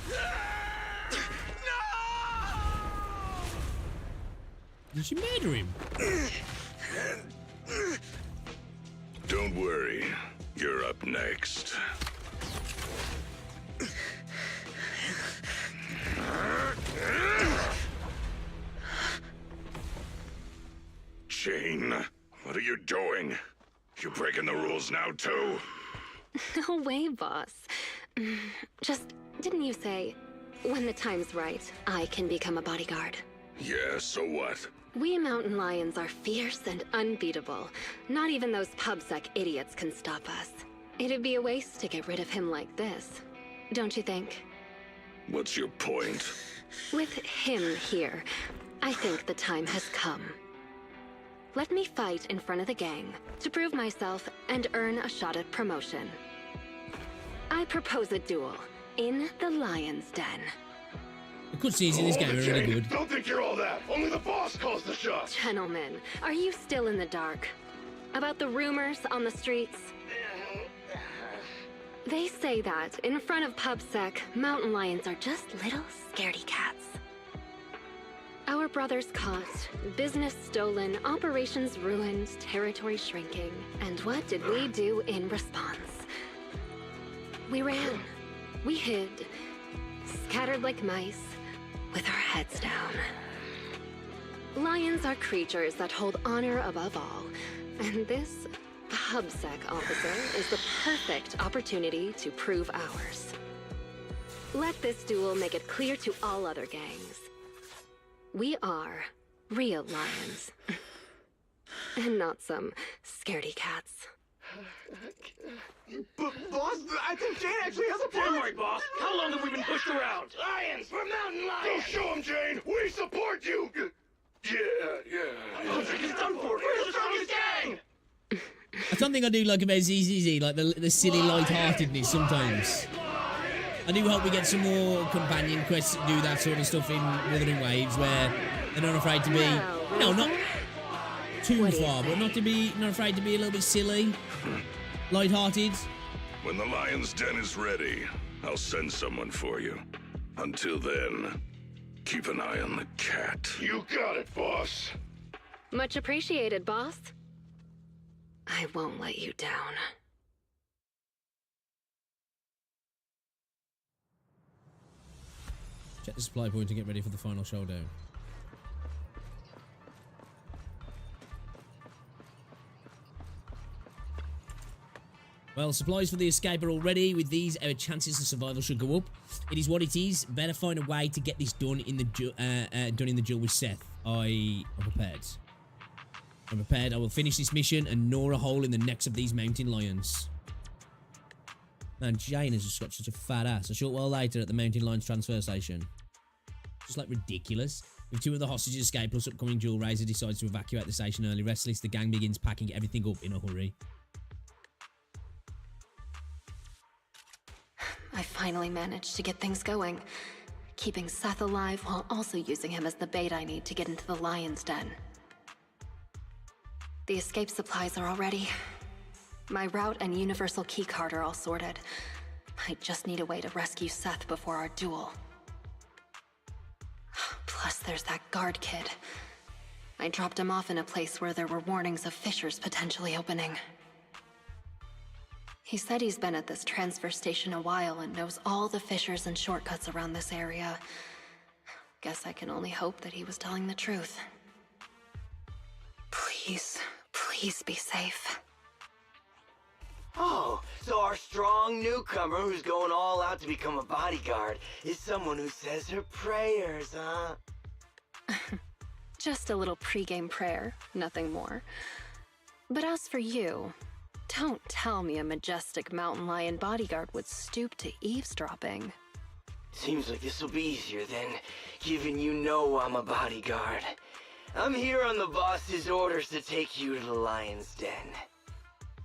Did she murder him? Don't worry. You're up next. Jane, what are you doing? You breaking the rules now, too? No way, boss. Just, didn't you say, when the time's right, I can become a bodyguard? Yeah, so what? We mountain lions are fierce and unbeatable. Not even those pubsec idiots can stop us. It'd be a waste to get rid of him like this, don't you think? What's your point? With him here, I think the time has come. Let me fight in front of the gang to prove myself and earn a shot at promotion. I propose a duel in the Lion's Den. The cutscenes in this game are really good. Don't think you're all that. Only the boss calls the shots. Gentlemen, are you still in the dark about the rumors on the streets? They say that in front of PubSec, mountain lions are just little scaredy cats. Our brothers caught, business stolen, operations ruined, territory shrinking. And what did we do in response? We ran. We hid. Scattered like mice, with our heads down. Lions are creatures that hold honor above all. And this PubSec officer is the perfect opportunity to prove ours. Let this duel make it clear to all other gangs. We are real lions. And not some scaredy cats. Boss, I think Jane actually has a point. Don't worry, boss. How long have we been pushed around? Lions for mountain lions! Go show him, Jane! We support you! Yeah. PubSec is done for. We're the strongest gang! That's something I do like about ZZZ, like the silly light-heartedness sometimes. I do hope we get some more companion quests that do that sort of stuff in Wuthering Waves, where they're not afraid to be, no, not too far, but not afraid to be a little bit silly, light-hearted. When the Lion's Den is ready, I'll send someone for you. Until then, keep an eye on the cat. You got it, boss. Much appreciated, boss. I won't let you down. Check the supply point to get ready for the final showdown. Well, supplies for the escape are all ready. With these, our chances of survival should go up. It is what it is. Better find a way to get this done in the duel with Seth. I'm prepared. I'm prepared. I will finish this mission and gnaw a hole in the necks of these mountain lions. Man, Jane has just got such a fat ass. A short while later at the mountain lions transfer station. Just like ridiculous. With two of the hostages escaped plus upcoming duel, Razor decides to evacuate the station early. Restless, the gang begins packing everything up in a hurry. I finally managed to get things going, keeping Seth alive while also using him as the bait I need to get into the Lion's Den. The escape supplies are all ready. My route and universal keycard are all sorted. I just need a way to rescue Seth before our duel. Plus, there's that guard kid. I dropped him off in a place where there were warnings of fissures potentially opening. He said he's been at this transfer station a while and knows all the fissures and shortcuts around this area. Guess I can only hope that he was telling the truth. Please, please be safe. Oh, so our strong newcomer who's going all out to become a bodyguard is someone who says her prayers, huh? Just a little pregame prayer, nothing more. But as for you, don't tell me a majestic mountain lion bodyguard would stoop to eavesdropping. Seems like this will be easier then, given you know I'm a bodyguard. I'm here on the boss's orders to take you to the lion's den.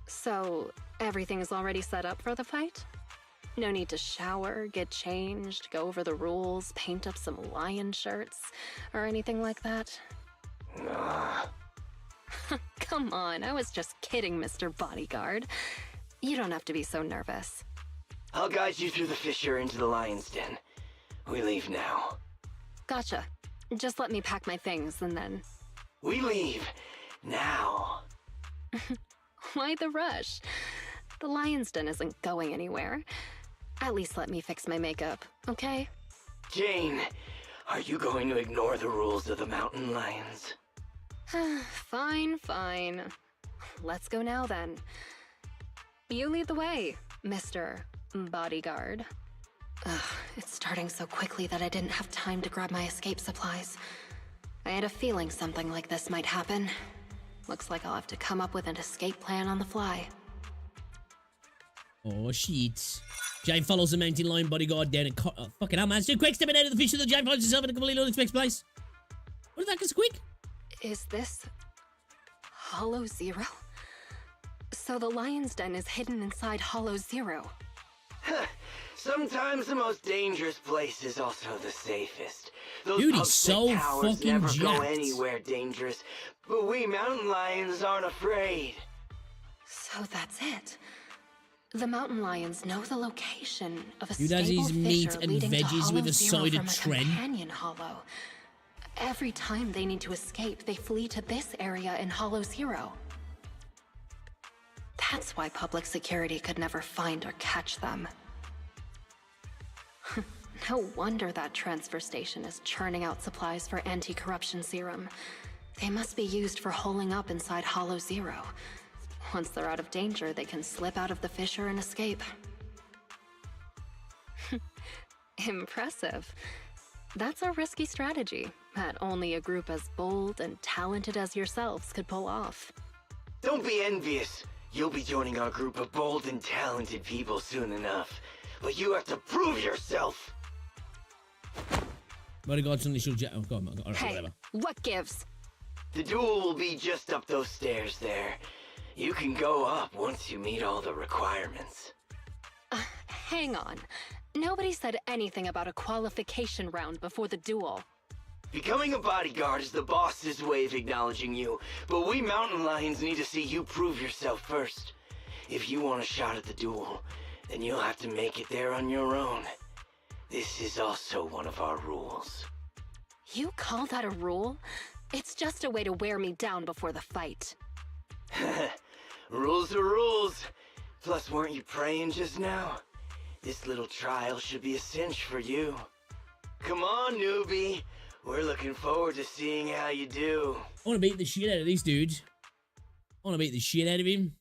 So, everything is already set up for the fight? No need to shower, get changed, go over the rules, paint up some lion shirts, or anything like that? Come on, I was just kidding, Mr. Bodyguard. You don't have to be so nervous. I'll guide you through the fissure into the lion's den. We leave now. Gotcha. Just let me pack my things and then... We leave now. Why the rush? The lion's den isn't going anywhere. At least let me fix my makeup, okay? Jane, are you going to ignore the rules of the mountain lions? Fine, fine. Let's go now then. You lead the way, Mr. Bodyguard. Ugh, it's starting so quickly that I didn't have time to grab my escape supplies. I had a feeling something like this might happen. Looks like I'll have to come up with an escape plan on the fly. Oh, shit. Jane follows the mountain lion bodyguard down and... fucking hell, man. It's too quick stepping out of the fissure. The Jane finds herself in a completely unexpected place. What did that get so quick? Is this... Hollow Zero? So the lion's den is hidden inside Hollow Zero. Sometimes the most dangerous place is also the safest. Those Dude, he's so towers fucking never jacked. go anywhere dangerous, but we mountain lions aren't afraid. So that's it. The mountain lions know the location of a Dude has stable his meat fissure and leading to veggies Hollow with a Zero side of from a Tren. companion hollow. Every time they need to escape, they flee to this area in Hollow Zero. That's why public security could never find or catch them. No wonder that transfer station is churning out supplies for anti-corruption serum. They must be used for holing up inside Hollow Zero. Once they're out of danger, they can slip out of the fissure and escape. Impressive. That's a risky strategy that only a group as bold and talented as yourselves could pull off. Don't be envious. You'll be joining our group of bold and talented people soon enough. But you have to prove yourself. Bodyguard's initial jet. Oh, God, all right, Hey, whatever. what gives? The duel will be just up those stairs there. You can go up once you meet all the requirements. Hang on. Nobody said anything about a qualification round before the duel. Becoming a bodyguard is the boss's way of acknowledging you, but we mountain lions need to see you prove yourself first. If you want a shot at the duel, then you'll have to make it there on your own. This is also one of our rules. You call that a rule? It's just a way to wear me down before the fight. Rules are rules. Plus, weren't you praying just now? This little trial should be a cinch for you. Come on, newbie. We're looking forward to seeing how you do. I want to beat the shit out of this dude. I want to beat the shit out of him.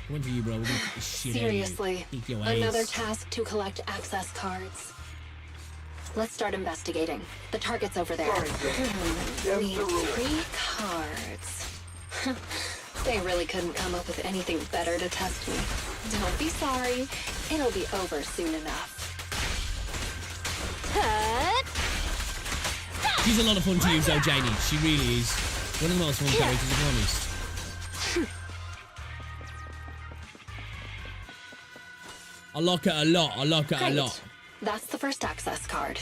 Come on to you, bro. We're gonna kick the shit Seriously, out of you. Kick your another ass. task to collect access cards. Let's start investigating. The target's over there. We need 3 cards. They really couldn't come up with anything better to test me. Don't be sorry. It'll be over soon enough. She's a lot of fun to use though, Janie. She really is. One of the most fun characters, to be honest. I like it a lot. I like it a lot. That's the first access card.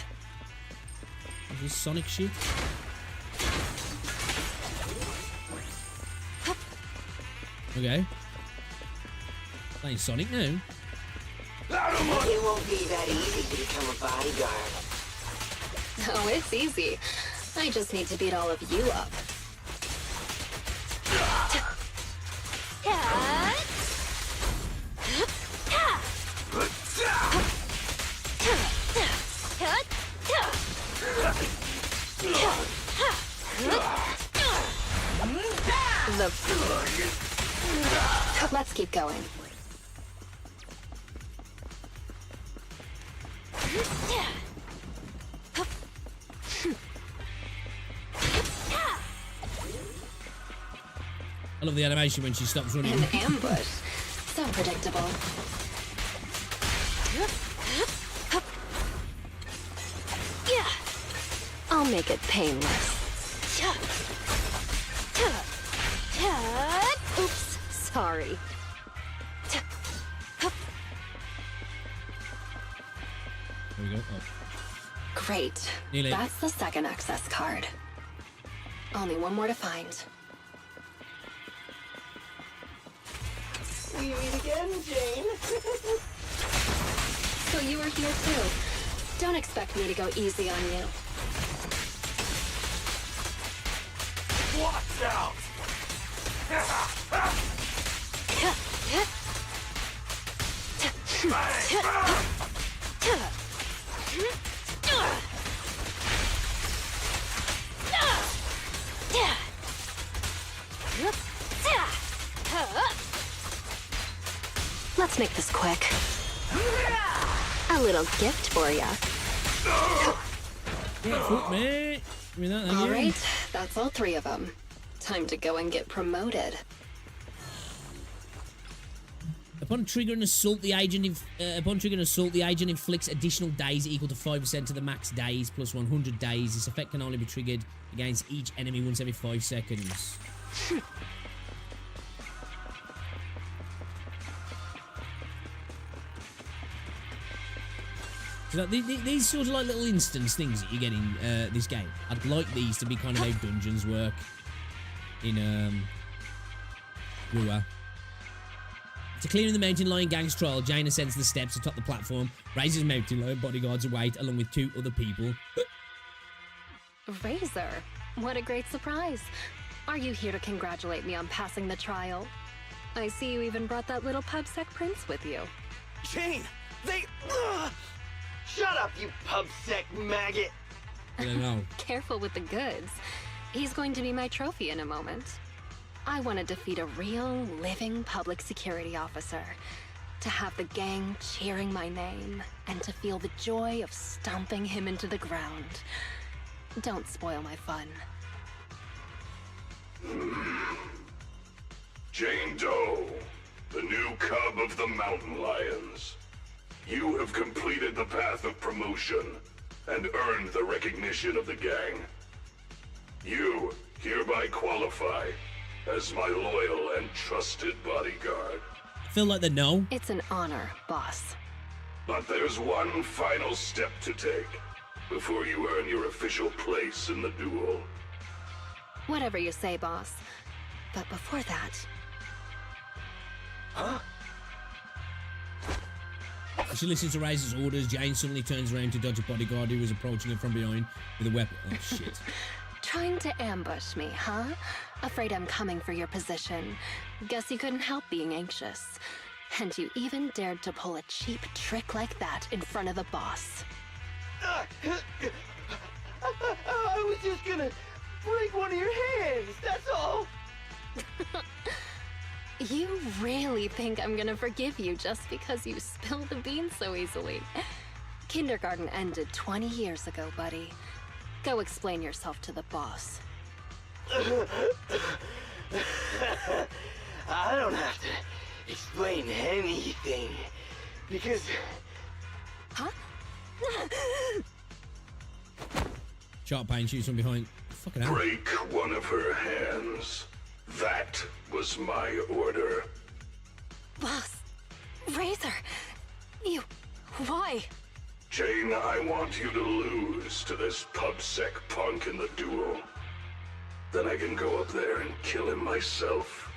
Is this Sonic shit? Okay. Playing Sonic now. It won't be that easy to become a bodyguard. Oh, it's easy. I just need to beat all of you up. Let's keep going. I love the animation when she stops running. An ambush. So predictable. Yeah. I'll make it painless. Oops, sorry. There we go. Oh. Great. Nearly. That's the second access card. Only one more to find. We meet again, Jane. So you were here too. Don't expect me to go easy on you. Watch out! Let's make this quick. A little gift for ya. Yeah, fuck me. Give me that, thank All you. right, that's all 3 of them. Time to go and get promoted. Upon triggering assault, the agent inflicts additional days equal to 5% of the max days plus 100 days. This effect can only be triggered against each enemy once every 5 seconds. So like, these sort of like little instance things that you get in this game, I'd like these to be kind of how dungeons work in Rua. To clearing the mountain lion gang's trial, Jane ascends the steps atop the platform, raises mountain lion bodyguards await along with 2 other people. Razor, what a great surprise. Are you here to congratulate me on passing the trial? I see you even brought that little pubsec prince with you. Jane, they... Shut up, you pubsec maggot. I don't know. Careful with the goods. He's going to be my trophy in a moment. I want to defeat a real, living public security officer. To have the gang cheering my name, and to feel the joy of stomping him into the ground. Don't spoil my fun. Jane Doe, the new cub of the mountain lions. You have completed the path of promotion and earned the recognition of the gang. You hereby qualify as my loyal and trusted bodyguard. I feel like they know. It's an honor, boss. But there's one final step to take before you earn your official place in the duel. Whatever you say, boss. But before that... Huh? As she listens to Razor's orders, Jane suddenly turns around to dodge a bodyguard who is approaching her from behind with a weapon. Oh, shit. Trying to ambush me, huh? Afraid I'm coming for your position. Guess you couldn't help being anxious. And you even dared to pull a cheap trick like that in front of the boss. I was just gonna break one of your hands, that's all. You really think I'm gonna forgive you just because you spilled the beans so easily? Kindergarten ended 20 years ago, buddy. Go explain yourself to the boss. I don't have to explain anything, because... Huh? Sharp pain shoots from behind. Fucking hell. Break one of her hands. That was my order. Boss! Razor! You... why? Jane, I want you to lose to this pubsec punk in the duel. Then I can go up there and kill him myself.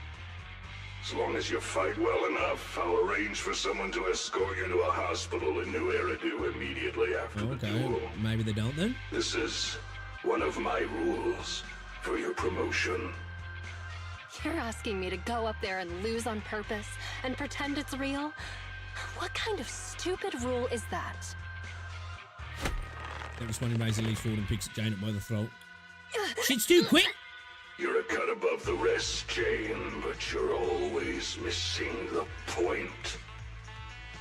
As long as you fight well enough, I'll arrange for someone to escort you to a hospital in New Eridu immediately after the duel. Maybe they don't then. This is one of my rules for your promotion. You're asking me to go up there and lose on purpose and pretend it's real? What kind of stupid rule is that? Don't respond, Razor leaps forward and picks Jane up by the throat. Shit's too quick! You're a cut above the rest, Jane, but you're always missing the point.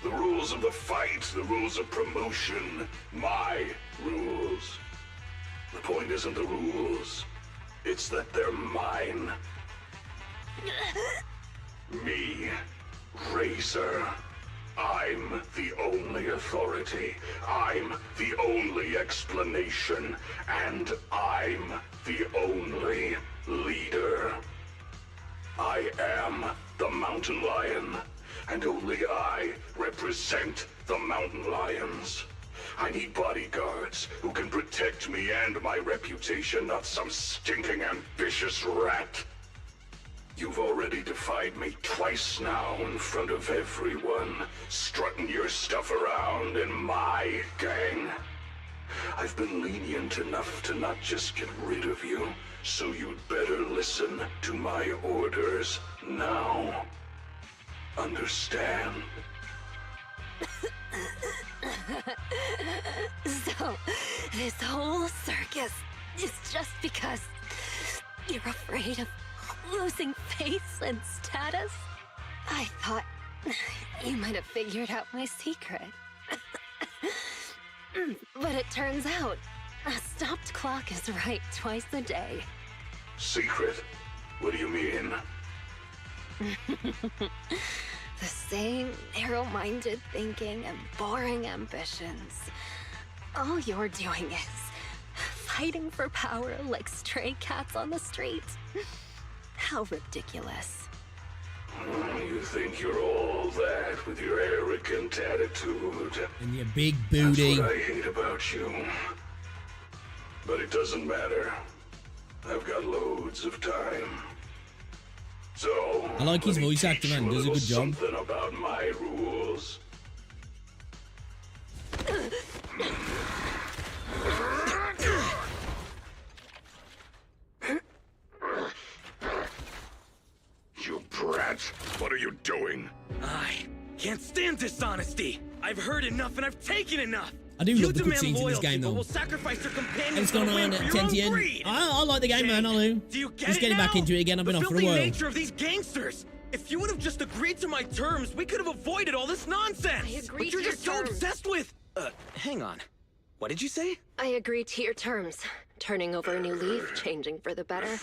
The rules of the fight, the rules of promotion, my rules. The point isn't the rules, it's that they're mine. Me, Razor. I'm the only authority. I'm the only explanation. And I'm the only leader. I am the Mountain Lion. And only I represent the Mountain Lions. I need bodyguards who can protect me and my reputation, not some stinking ambitious rat. You've already defied me twice now in front of everyone, strutting your stuff around in my gang. I've been lenient enough to not just get rid of you, so you'd better listen to my orders now. Understand? So, this whole circus is just because you're afraid of losing face and status? I thought you might have figured out my secret. But it turns out, a stopped clock is right twice a day. Secret? What do you mean? The same narrow-minded thinking and boring ambitions. All you're doing is fighting for power like stray cats on the street. How ridiculous. You think you're all that with your arrogant attitude. And your big booty. That's what I hate about you. But it doesn't matter. I've got loads of time. So, I like his voice actor, man. Does a good job. Something about my rules. You brat! What are you doing? I can't stand dishonesty. I've heard enough and I've taken enough. I do love the cutscenes in this game, though. Will sacrifice your companions. It's going on at 10 to end. I like the game, man. I do. Just getting back into it again. I've been off for a while. The nature of these gangsters. If you would have just agreed to my terms, we could have avoided all this nonsense. I agree but you're to just your so terms. obsessed with. Hang on. What did you say? I agree to your terms. Turning over a new leaf, changing for the better.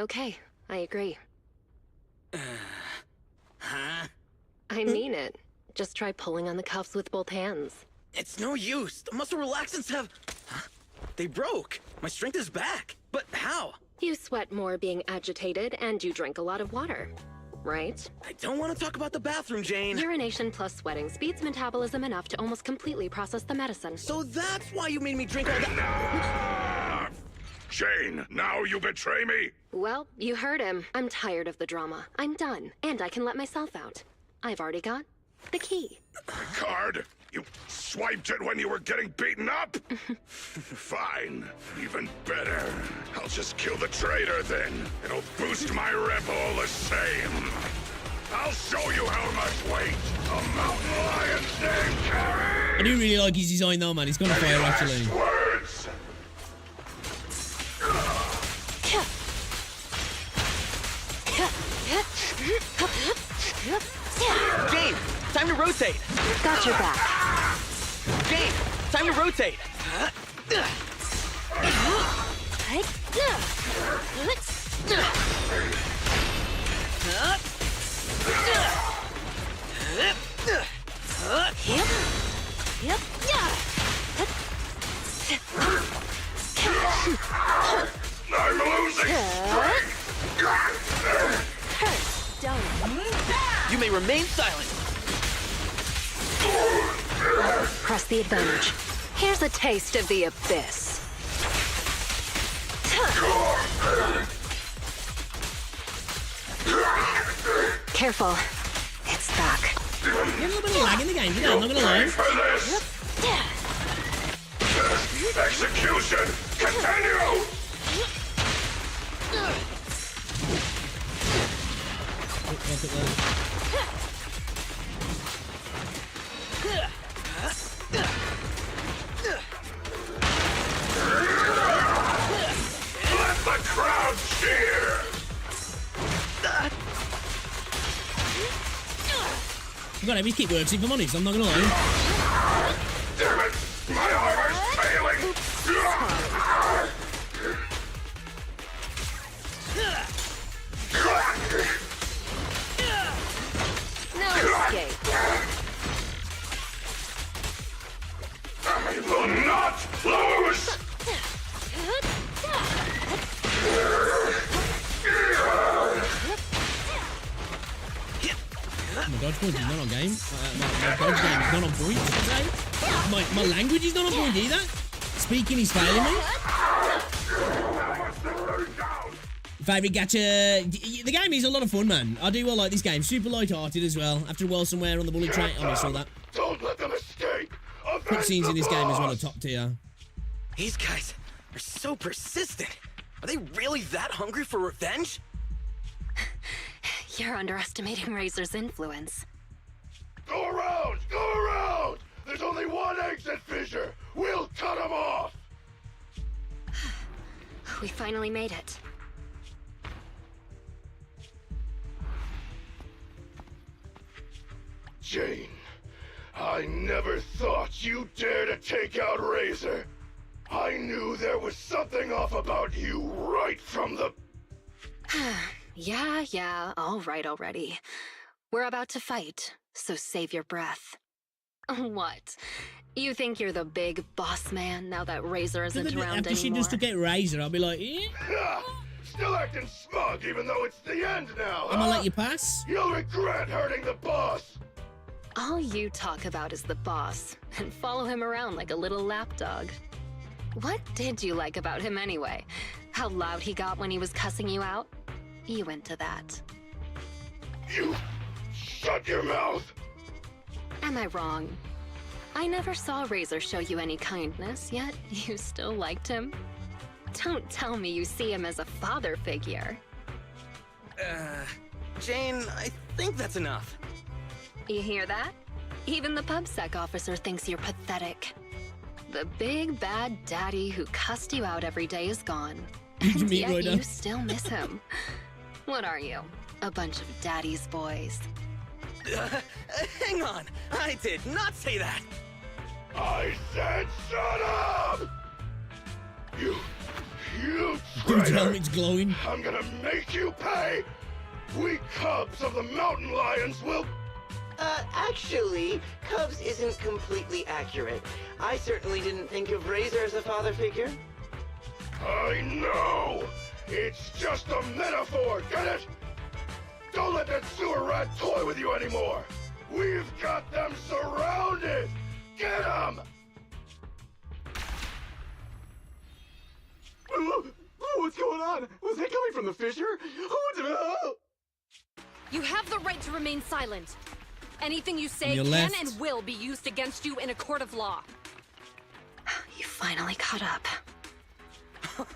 Okay, I agree. Huh? I mean it. Just try pulling on the cuffs with both hands. It's no use. The muscle relaxants have... They broke. My strength is back. But how? You sweat more being agitated, and you drink a lot of water. Right? I don't want to talk about the bathroom, Jane. Urination plus sweating speeds metabolism enough to almost completely process the medicine. So that's why you made me drink all that... Enough! Jane, now you betray me? Well, you heard him. I'm tired of the drama. I'm done, and I can let myself out. I've already got the key. The card? You swiped it when you were getting beaten up? Fine. Even better. I'll just kill the traitor then. It'll boost my rep all the same. I'll show you how much weight a mountain lion's name carries. I do really like his design, though, man. He's gonna fire, actually. Words. Jane, time to rotate. Got your back. Jane, time to rotate. I'm losing strength. You may remain silent. Press the advantage. Here's a taste of the abyss. Careful. It's back. There's a little bit of lag in the game, I'm not gonna lie. Execution! Continue! Let the crowd cheer! I've got to keep works if I'm honest, I'm not gonna lie. Damn it! My armor's failing! No escape. I will not lose! My dodge point is not on game. My dodge game is not on point, should I say? My language is not on point either. Speaking is failing me. Favourite gacha. The game is a lot of fun, man. I do well like this game. Super light-hearted as well. After a while somewhere on the bullet train. I saw that. Don't let them escape! Cutscenes in this game as well are top tier. These guys are so persistent. Are they really that hungry for revenge? You're underestimating Razor's influence. Go around! Go around! There's only one exit fissure! We'll cut them off! We finally made it. Jane, I never thought you'd dare to take out Razor. I knew there was something off about you right from the... Yeah, all right already. We're about to fight, so save your breath. What? You think you're the big boss man now that Razor isn't around anymore? After she just took out Razor, I'll be like, eh? Still acting smug even though it's the end now, I'm gonna let you pass. You'll regret hurting the boss. All you talk about is the boss, and follow him around like a little lapdog. What did you like about him anyway? How loud he got when he was cussing you out? You into that. You shut your mouth. Am I wrong? I never saw Razor show you any kindness, yet you still liked him. Don't tell me you see him as a father figure. Jane, I think that's enough. You hear that? Even the PubSec officer thinks you're pathetic. The big bad daddy who cussed you out every day is gone. And yet you still miss him. What are you? A bunch of daddy's boys. Hang on! I did not say that! I said shut up! You Dude's traitor! helmet's glowing. I'm gonna make you pay! We cubs of the mountain lions will... Actually, Cubs isn't completely accurate. I certainly didn't think of Razor as a father figure. I know! It's just a metaphor, get it? Don't let that sewer rat toy with you anymore! We've got them surrounded! Get them! What's going on? Was that coming from the fissure? You have the right to remain silent. Anything you say Your can left. and will be used against you in a court of law. You finally caught up.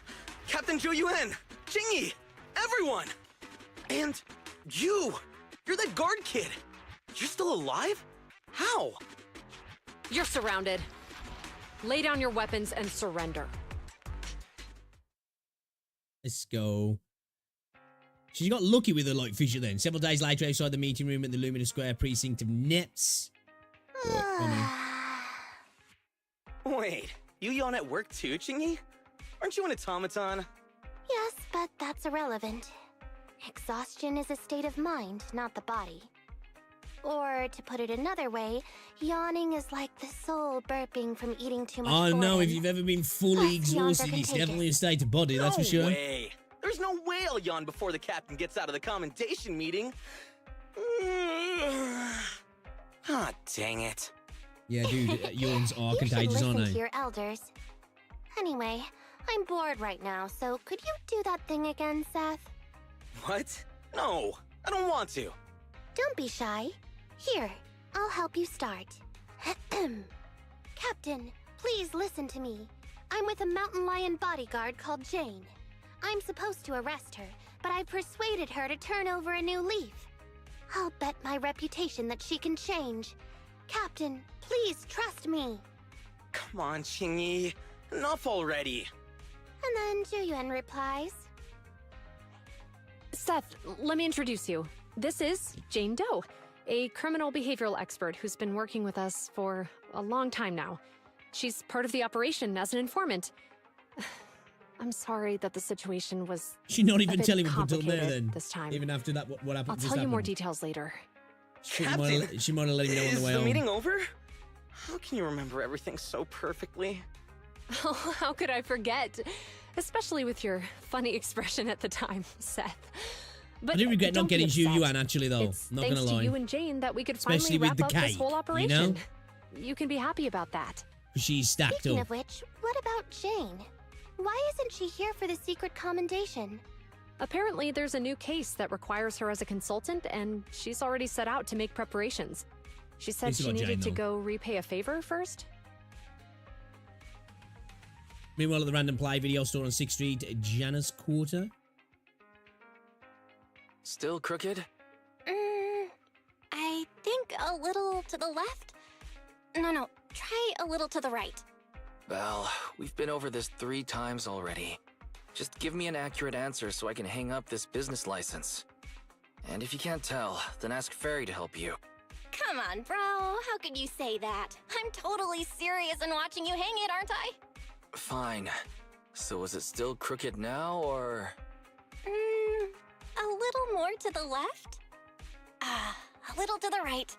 Captain Zhou Yuan! Jingyi! Everyone! And you're that guard kid! You're still alive? How? You're surrounded. Lay down your weapons and surrender. Let's go. She got lucky with her like fissure then. Several days later, outside the meeting room at the Luminous Square precinct of Neps. Wait, you yawn at work too, Jingyi? Aren't you an automaton? Yes, but that's irrelevant. Exhaustion is a state of mind, not the body. Or, to put it another way, yawning is like the soul burping from eating too much Oh no, boredom. if you've ever been fully Plus, yawns are exhausted, it's contagious. definitely a state of body, that's for sure. No way! There's no way I'll yawn before the captain gets out of the commendation meeting. Ah, dang it. Yeah, dude, yawns are You should contagious, listen aren't to they? your elders. Anyway, I'm bored right now, so could you do that thing again, Seth? What? No, I don't want to. Don't be shy. Here, I'll help you start. Captain, please listen to me. I'm with a mountain lion bodyguard called Jane. I'm supposed to arrest her, but I've persuaded her to turn over a new leaf. I'll bet my reputation that she can change. Captain, please trust me. Come on, Jingyi. Enough already. And then Zhuyuan replies, Seth, let me introduce you. This is Jane Doe. a criminal behavioral expert who's been working with us for a long time now. She's part of the operation as an informant. I'm sorry that the situation was She's not a even bit telling him until there complicated then. this time. Even after that, what happened? I'll just tell you more happened. details later. She might have let me know on the way Is the home. meeting over? How can you remember everything so perfectly? Oh, how could I forget? Especially with your funny expression at the time, Seth. But I do regret don't not be getting upset. Yuan actually though. It's Not thanks gonna to lie. you and Jane that we could Especially finally with wrap the up this cake, whole you operation. know? You can be happy about that. She's stacked Speaking up. of which, what about Jane? Why isn't she here for the secret commendation? Apparently, there's a new case that requires her as a consultant, and she's already set out to make preparations. She said It's she about needed Jane, to though. go repay a favor first. Meanwhile, at the Random Play video store on 6th Street, Janus Quarter. Still crooked? I think a little to the left. No, try a little to the right. Well, we've been over this 3 times already. Just give me an accurate answer so I can hang up this business license. And if you can't tell, then ask Fairy to help you. Come on, bro. How could you say that? I'm totally serious in watching you hang it, aren't I? Fine. So is it still crooked now, or...? A little more to the left? A little to the right.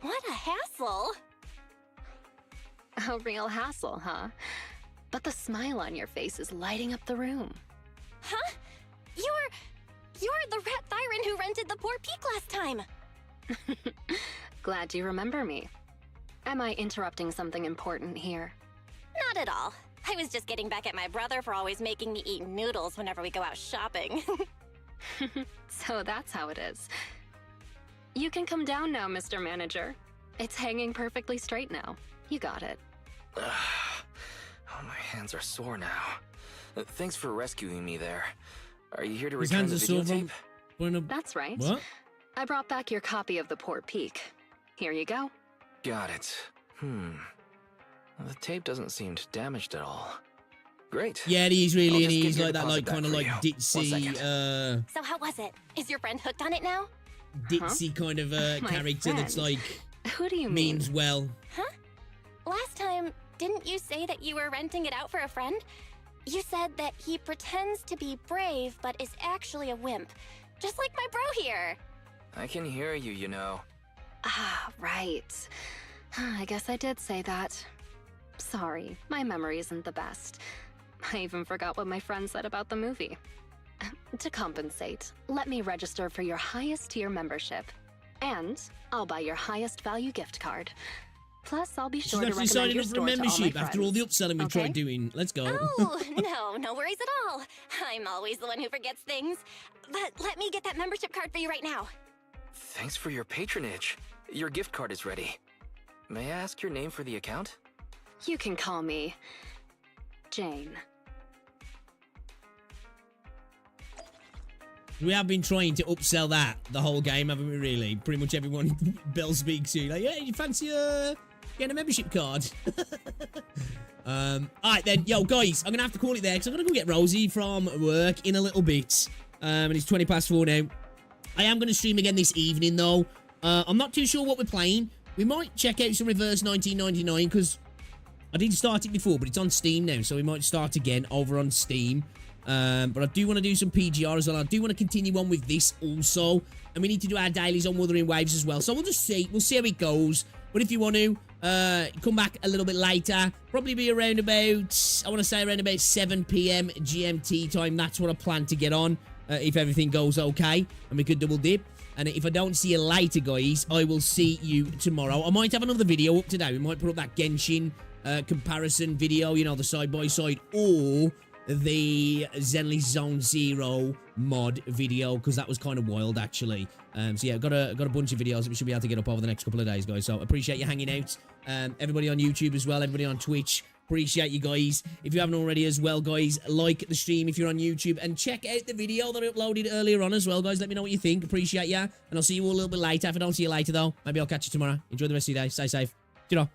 What a hassle. A real hassle, huh? But the smile on your face is lighting up the room. Huh? You're the rat Thyron who rented the poor peak last time. Glad you remember me. Am I interrupting something important here? Not at all. I was just getting back at my brother for always making me eat noodles whenever we go out shopping. So that's how it is. You can come down now, Mr. Manager. It's hanging perfectly straight now. You got it. Oh, my hands are sore now. Thanks for rescuing me there. Are you here to His return hands the are sore videotape? That's right. What? I brought back your copy of the Port Peak. Here you go. Got it. The tape doesn't seem damaged at all. Great. Yeah, he's really, I'll and just he's get your like that, deposit like back kind of for like you. 1 second. ditzy, So how was it? Is your friend hooked on it now? ditzy kind of My character that's friend? like Who do you mean? means well. Huh? Last time, didn't you say that you were renting it out for a friend? You said that he pretends to be brave, but is actually a wimp. Just like my bro here. I can hear you, you know. Ah, right. I guess I did say that. Sorry, my memory isn't the best. I even forgot what my friend said about the movie. To compensate, let me register for your highest tier membership. And I'll buy your highest value gift card. Plus, I'll be She's sure to actually recommend signing your up for a store to all my membership after all the friends. upselling we've Okay? tried doing. Let's go. Oh, no worries at all. I'm always the one who forgets things. But let me get that membership card for you right now. Thanks for your patronage. Your gift card is ready. May I ask your name for the account? You can call me Jane. We have been trying to upsell that the whole game, haven't we, really? Pretty much everyone Bill speaks to. Like, yeah, you fancy getting a membership card? Alright then, yo, guys, I'm going to have to call it there because I'm going to go get Rosie from work in a little bit. And it's 4:20 now. I am going to stream again this evening, though. I'm not too sure what we're playing. We might check out some Reverse 1999 because I did start it before, but it's on Steam now, so we might start again over on Steam. But I do want to do some PGR as well. I do want to continue on with this also. And we need to do our dailies on Wuthering Waves as well. So we'll just see. We'll see how it goes. But if you want to, come back a little bit later. Probably be around about, I want to say around about 7 PM GMT time. That's what I plan to get on. If everything goes okay. And we could double dip. And if I don't see you later, guys, I will see you tomorrow. I might have another video up today. We might put up that Genshin comparison video, you know, the side-by-side. Or the Zenbless Zone Zero mod video, because that was kind of wild, actually. So yeah, got a bunch of videos that we should be able to get up over the next couple of days, guys. So appreciate you hanging out. Everybody on YouTube as well, everybody on Twitch. Appreciate you guys. If you haven't already as well, guys, like the stream if you're on YouTube, and check out the video that I uploaded earlier on as well, guys. Let me know what you think. Appreciate ya. And I'll see you all a little bit later. If I don't see you later, though, maybe I'll catch you tomorrow. Enjoy the rest of your day. Stay safe. You know.